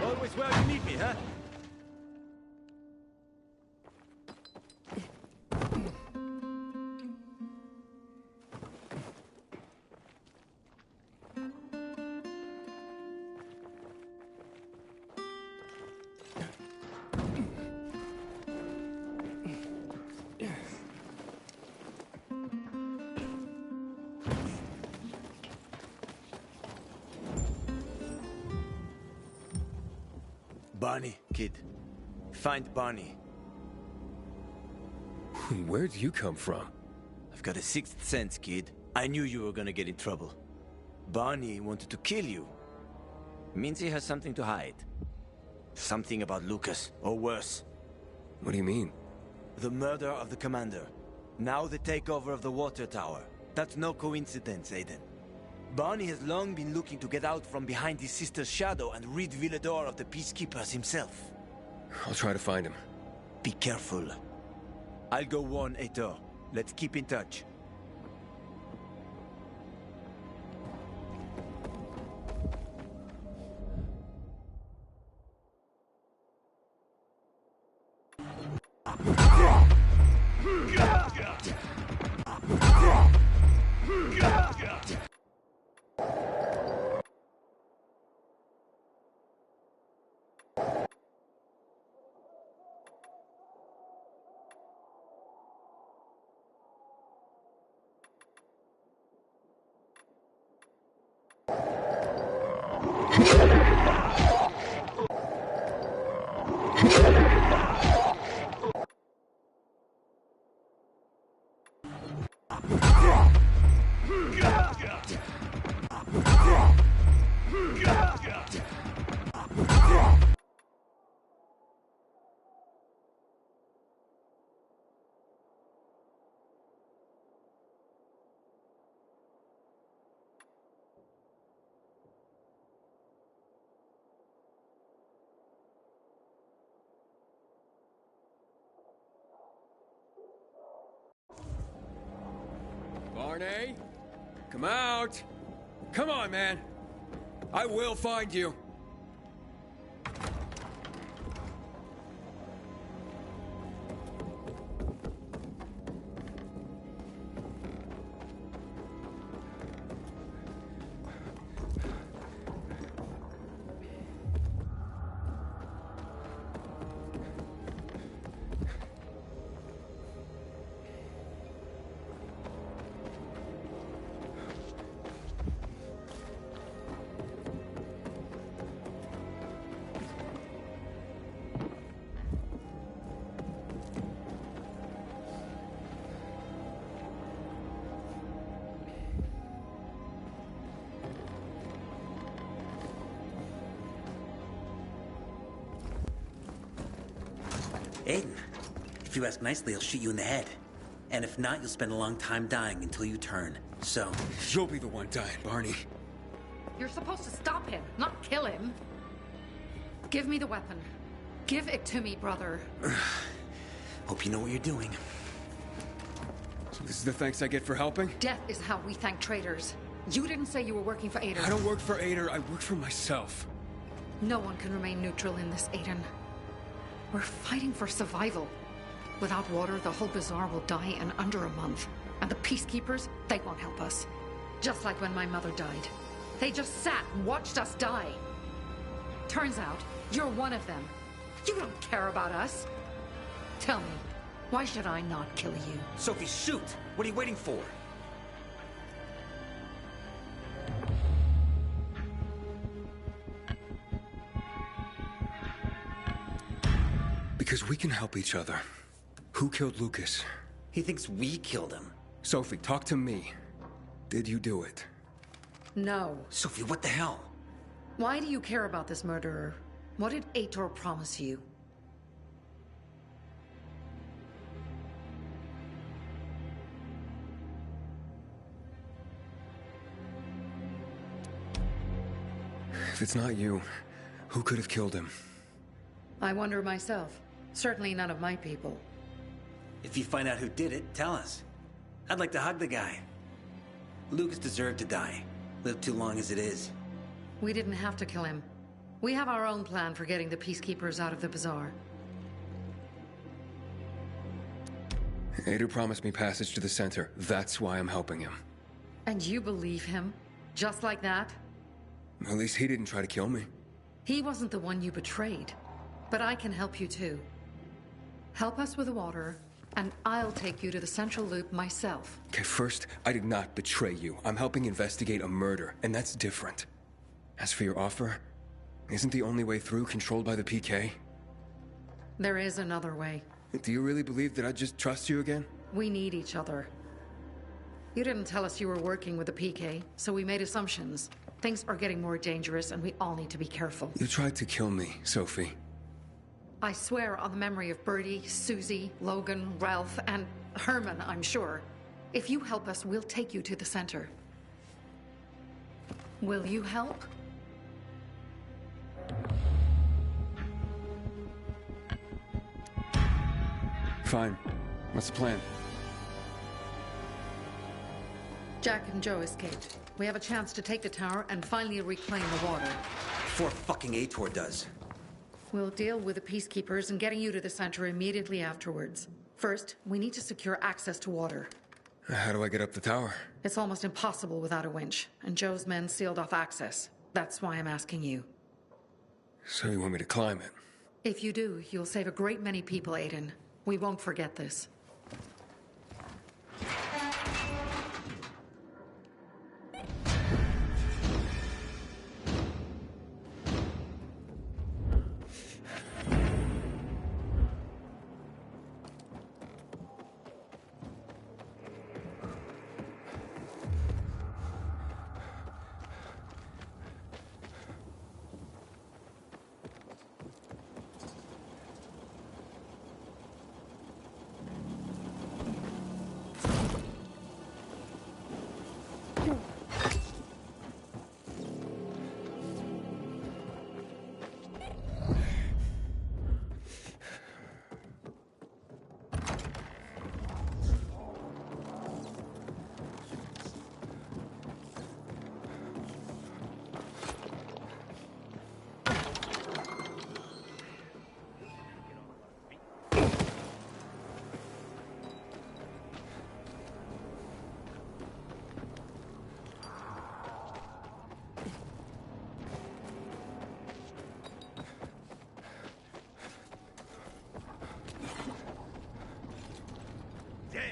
Always where you need me, huh? Barney, kid. Find Barney. Where'd you come from? I've got a sixth sense, kid. I knew you were gonna get in trouble. Barney wanted to kill you. Means he has something to hide. Something about Lucas, or worse. What do you mean? The murder of the commander. Now the takeover of the water tower. That's no coincidence, Aiden. Barney has long been looking to get out from behind his sister's shadow and rid Villador of the Peacekeepers himself. I'll try to find him. Be careful. I'll go warn Aitor. Let's keep in touch. Barney? Come out! Come on, man! I will find you! Aiden, if you ask nicely, I'll shoot you in the head. And if not, you'll spend a long time dying until you turn. So... You'll be the one dying, Barney. You're supposed to stop him, not kill him. Give me the weapon. Give it to me, brother. Hope you know what you're doing. So this is the thanks I get for helping? Death is how we thank traitors. You didn't say you were working for Aitor. I don't work for Aitor, I work for myself. No one can remain neutral in this, Aiden. We're fighting for survival. Without water, the whole bazaar will die in under a month. And the peacekeepers, they won't help us. Just like when my mother died. They just sat and watched us die. Turns out, you're one of them. You don't care about us. Tell me, why should I not kill you? Sophie, shoot! What are you waiting for? Because we can help each other. Who killed Lucas? He thinks we killed him. Sophie, talk to me. Did you do it? No. Sophie, what the hell? Why do you care about this murderer? What did Aitor promise you? If it's not you, who could have killed him? I wonder myself. Certainly none of my people. If you find out who did it, tell us. I'd like to hug the guy. Lucas deserved to die. Lived too long as it is. We didn't have to kill him. We have our own plan for getting the peacekeepers out of the bazaar. Aitor promised me passage to the center. That's why I'm helping him. And you believe him? Just like that? At least he didn't try to kill me. He wasn't the one you betrayed. But I can help you too. Help us with the water, and I'll take you to the Central Loop myself. Okay, first, I did not betray you. I'm helping investigate a murder, and that's different. As for your offer, isn't the only way through controlled by the PK? There is another way. Do you really believe that I'd just trust you again? We need each other. You didn't tell us you were working with the PK, so we made assumptions. Things are getting more dangerous, and we all need to be careful. You tried to kill me, Sophie. I swear on the memory of Birdie, Susie, Logan, Ralph, and Herman, I'm sure. If you help us, we'll take you to the center. Will you help? Fine. What's the plan? Jack and Joe escaped. We have a chance to take the tower and finally reclaim the water. Before fucking Ator does. We'll deal with the peacekeepers and getting you to the center immediately afterwards. First, we need to secure access to water. How do I get up the tower? It's almost impossible without a winch, and Joe's men sealed off access. That's why I'm asking you. So you want me to climb it? If you do, you'll save a great many people, Aiden. We won't forget this.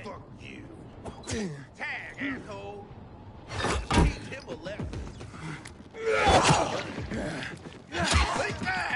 Fuck you. Tag, asshole. Teach him a lesson. Take that!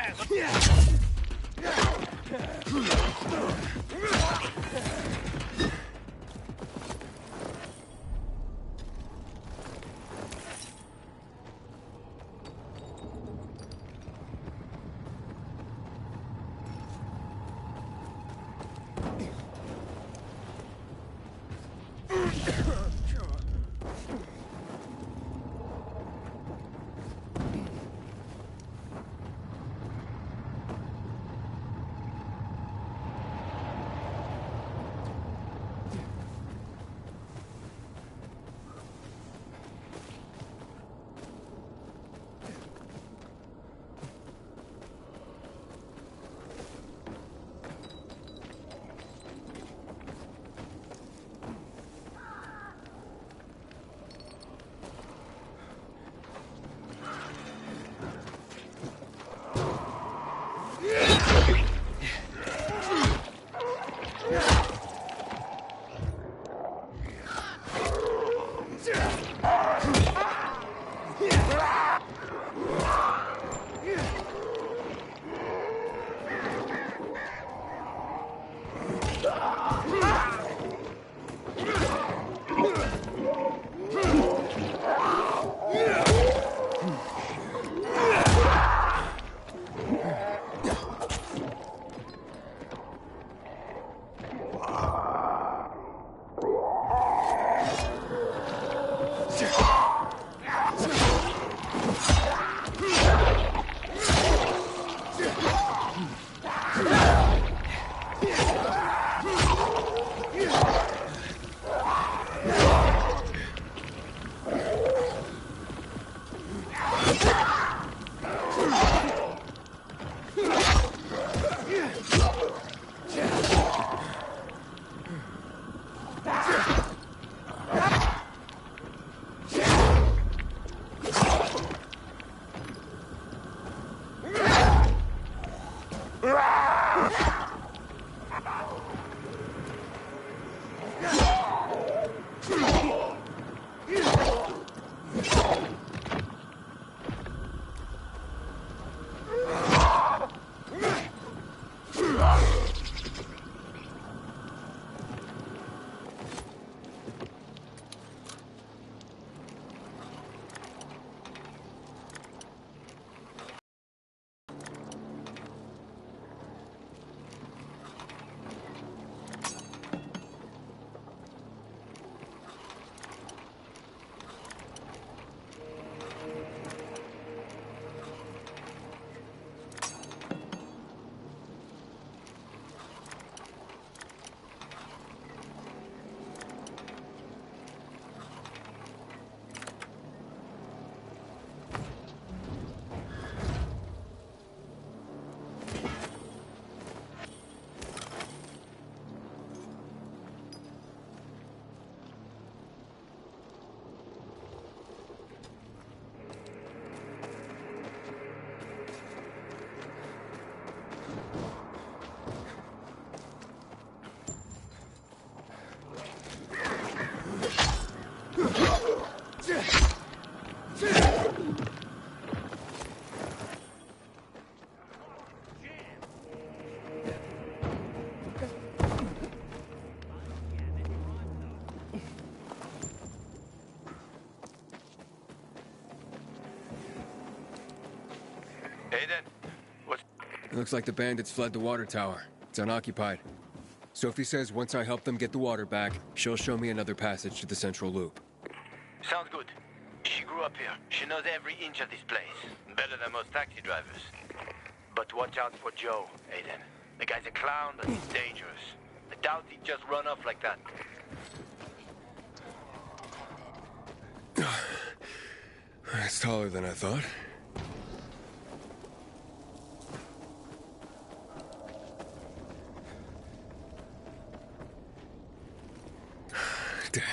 Aiden, what's... It looks like the bandits fled the water tower. It's unoccupied. Sophie says once I help them get the water back, she'll show me another passage to the central loop. Sounds good. She grew up here. She knows every inch of this place. Better than most taxi drivers. But watch out for Joe, Aiden. The guy's a clown, but he's dangerous. I doubt he'd just run off like that. It's taller than I thought. Damn.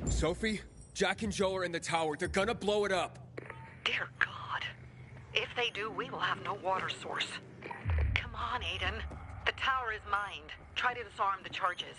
Sophie, Jack and Joe are in the tower. They're gonna blow it up. Dear God. If they do, we will have no water source. Come on, Aiden. The tower is mined. Try to disarm the charges.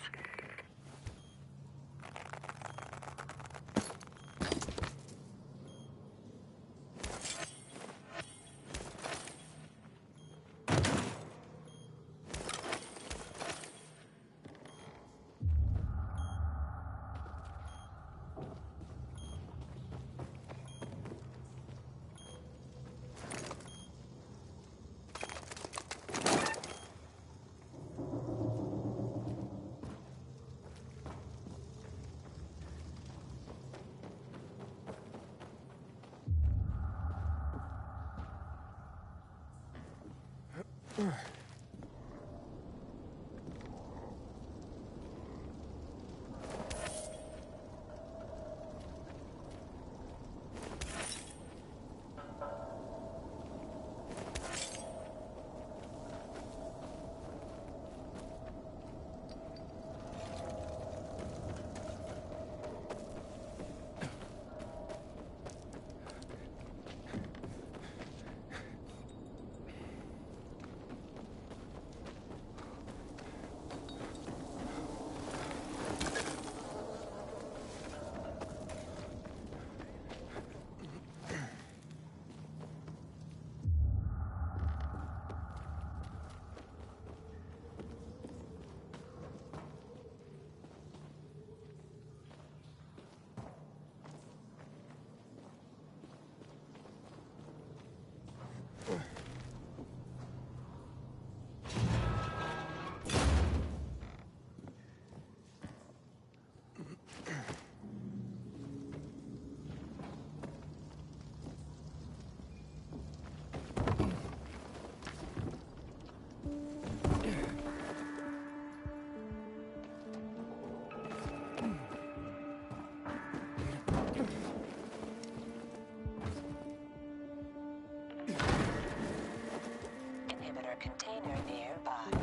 Container nearby.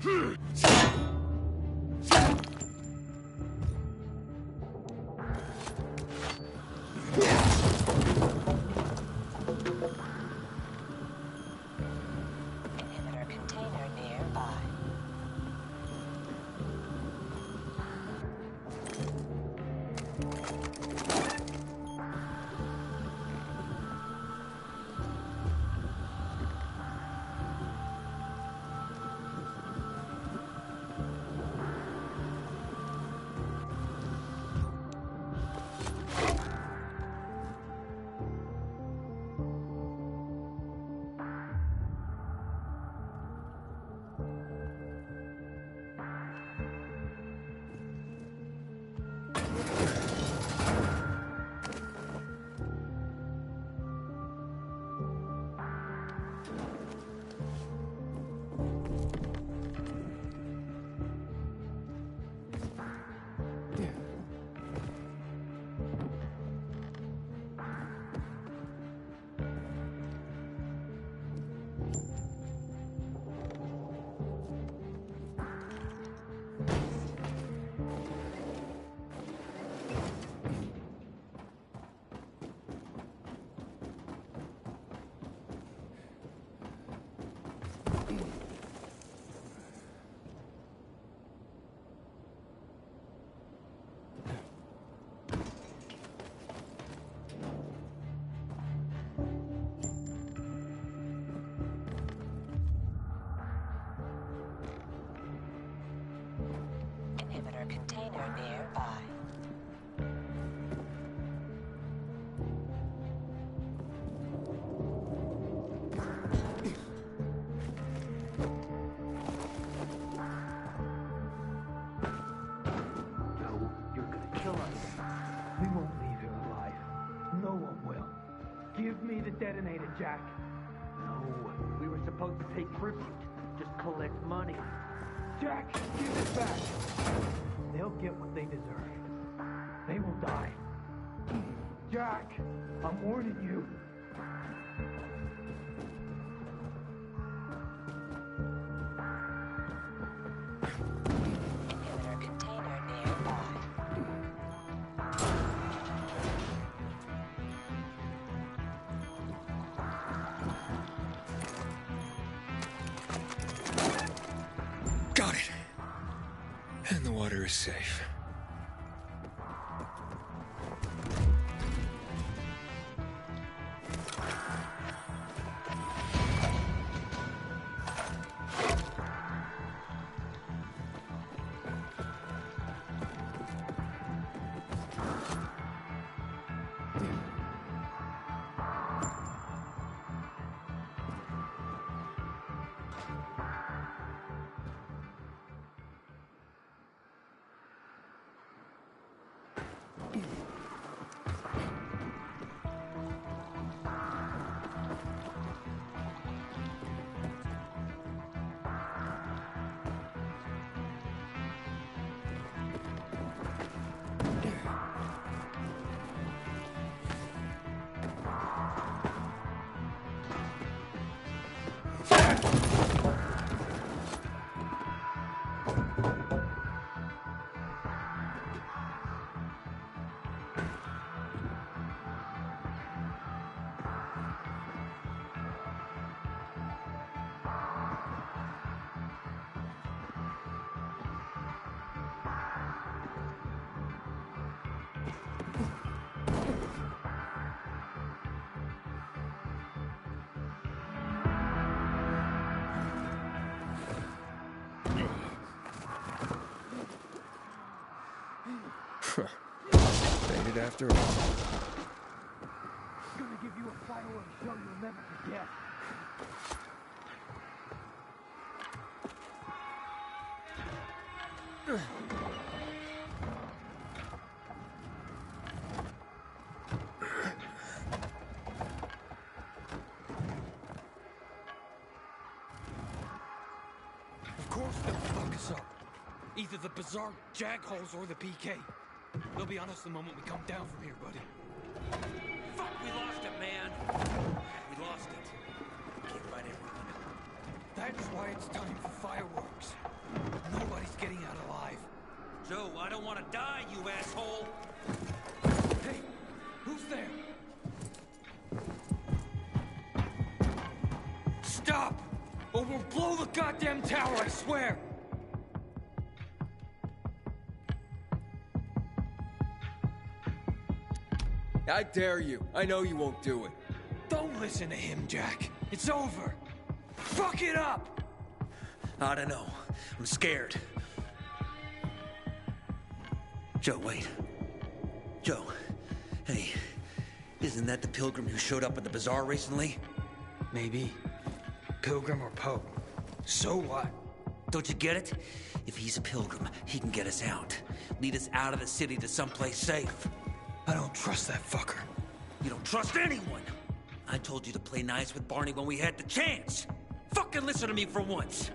Inhibitor container nearby. Inhibitor container nearby. No, you're gonna kill us. We won't leave here alive. No one will. Give me the detonator, Jack. No, we were supposed to pay tribute. Just collect money. Jack, give it back. They'll get what they deserve. They will die. Jack, I'm warning you. Inhibitor container nearby. Got it. And the water is safe. Made it after all. I'm gonna give you a fireworks show you'll never forget. Of course they'll fuck us up. Either the Bazaar Jagholes or the PK. They'll be on us the moment we come down from here, buddy. Fuck, we lost it, man. We lost it. Can't find everyone. That's why it's time for fireworks. out alive. Joe, I don't want to die, you asshole! Hey, who's there? Stop! Or we'll blow the goddamn tower, I swear! I dare you. I know you won't do it. Don't listen to him, Jack. It's over. Fuck it up! I don't know. I'm scared. Joe, wait. Joe. Hey, isn't that the pilgrim who showed up at the bazaar recently? Maybe. Pilgrim or Pope. So what? Don't you get it? If he's a pilgrim, he can get us out. Lead us out of the city to someplace safe. I don't trust that fucker. You don't trust anyone! I told you to play nice with Barney when we had the chance! Fucking listen to me for once!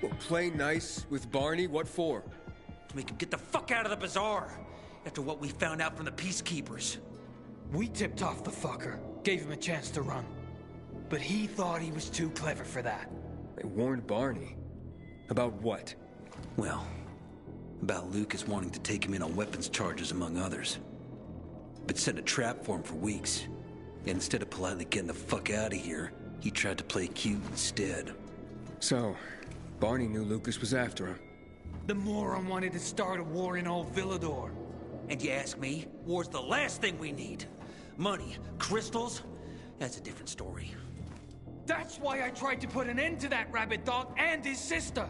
Well, play nice with Barney? What for? To make him get the fuck out of the bazaar! After what we found out from the Peacekeepers. We tipped off the fucker, gave him a chance to run. But he thought he was too clever for that. They warned Barney. About what? Well, about Lucas wanting to take him in on weapons charges, among others. But set a trap for him for weeks. And instead of politely getting the fuck out of here, he tried to play cute instead. So, Barney knew Lucas was after him. The moron wanted to start a war in old Villador. And you ask me, war's the last thing we need. Money, crystals, that's a different story. That's why I tried to put an end to that rabbit dog and his sister.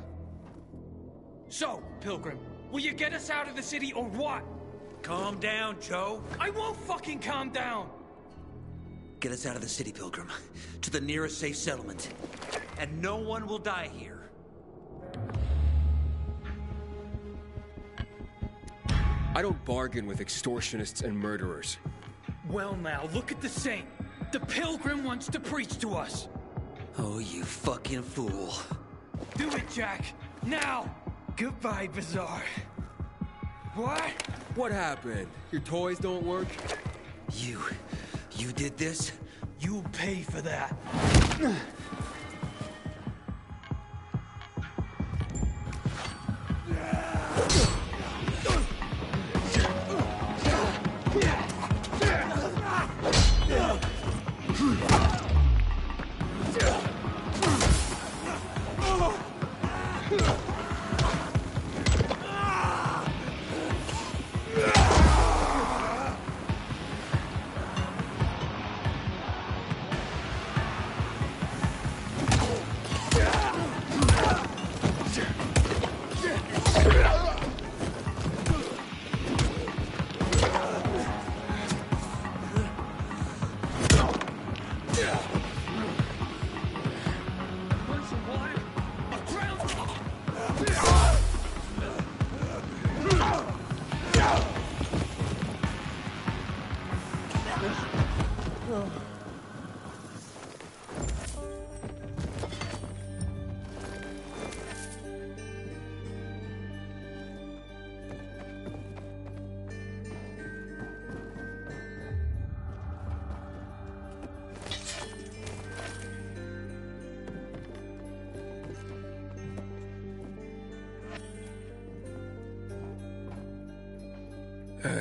So, Pilgrim, will you get us out of the city or what? Calm down, Joe. I won't fucking calm down! Get us out of the city, Pilgrim. To the nearest safe settlement. And no one will die here. I don't bargain with extortionists and murderers. Well now, look at the saint. The Pilgrim wants to preach to us. Oh, you fucking fool. Do it, Jack. Now! Goodbye, Bazaar. What? What happened? Your toys don't work? You did this? You'll pay for that.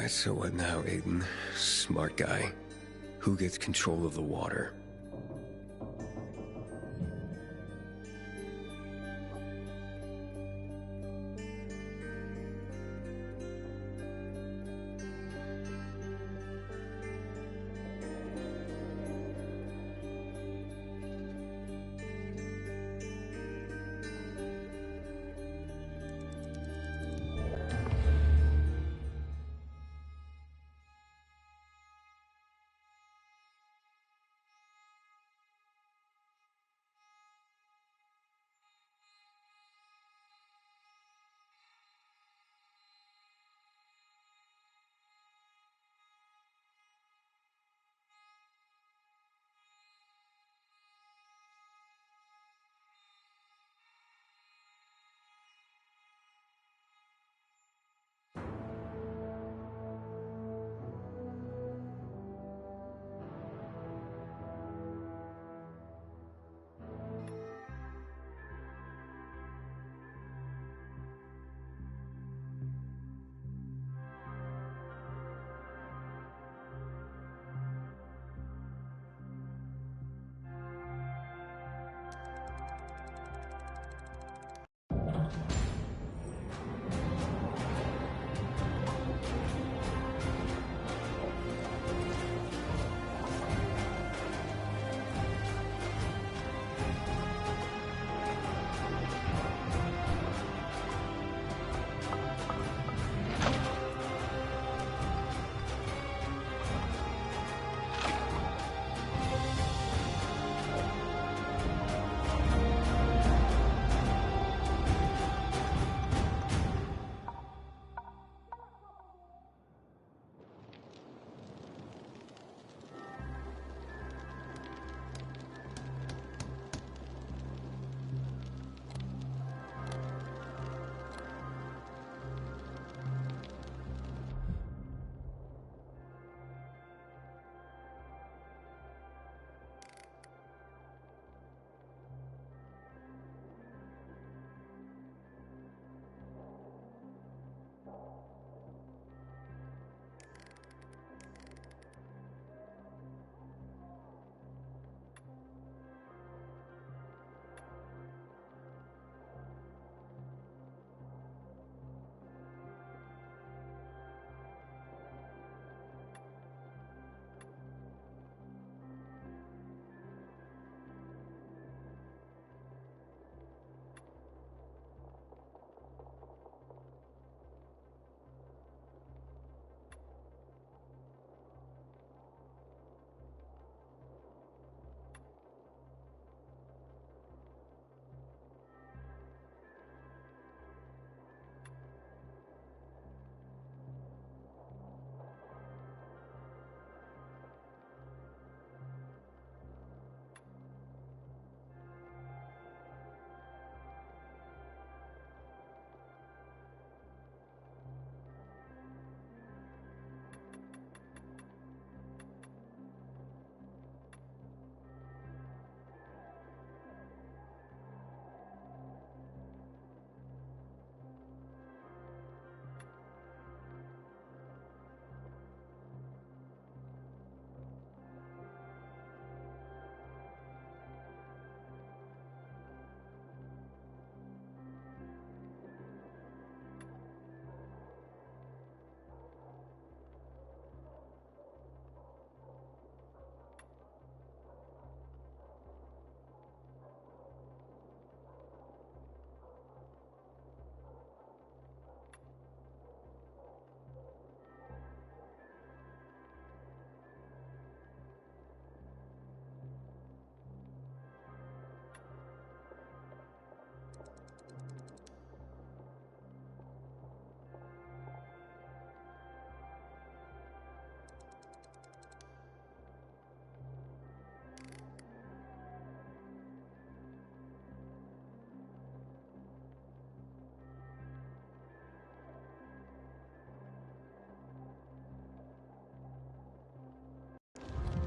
So what now, Aiden? Smart guy. Who gets control of the water?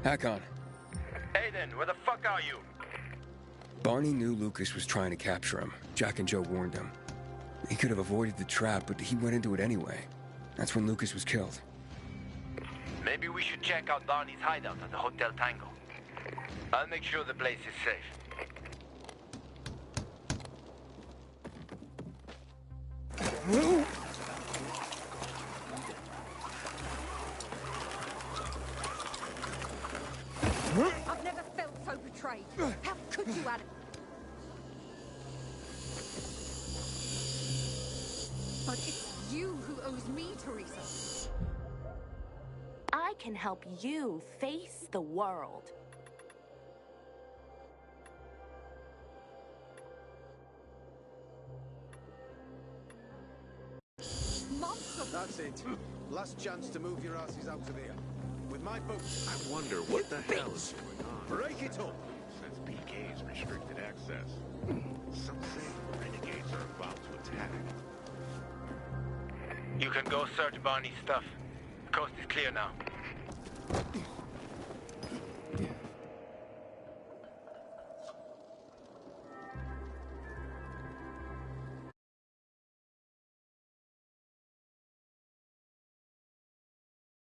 Hakon. Aiden, where the fuck are you? Barney knew Lucas was trying to capture him. Jack and Joe warned him. He could have avoided the trap, but he went into it anyway. That's when Lucas was killed. Maybe we should check out Barney's hideout at the Hotel Tango. I'll make sure the place is safe. I've never felt so betrayed. How could you, Adam? But it's you who owes me, Teresa. I can help you face the world. Monster! That's it. Last chance to move your asses out of here. With my boat. I wonder what the hell is going on. Break it up! Since PK's restricted access. Some say the renegades are about to attack. You can go search Barney's stuff. The coast is clear now.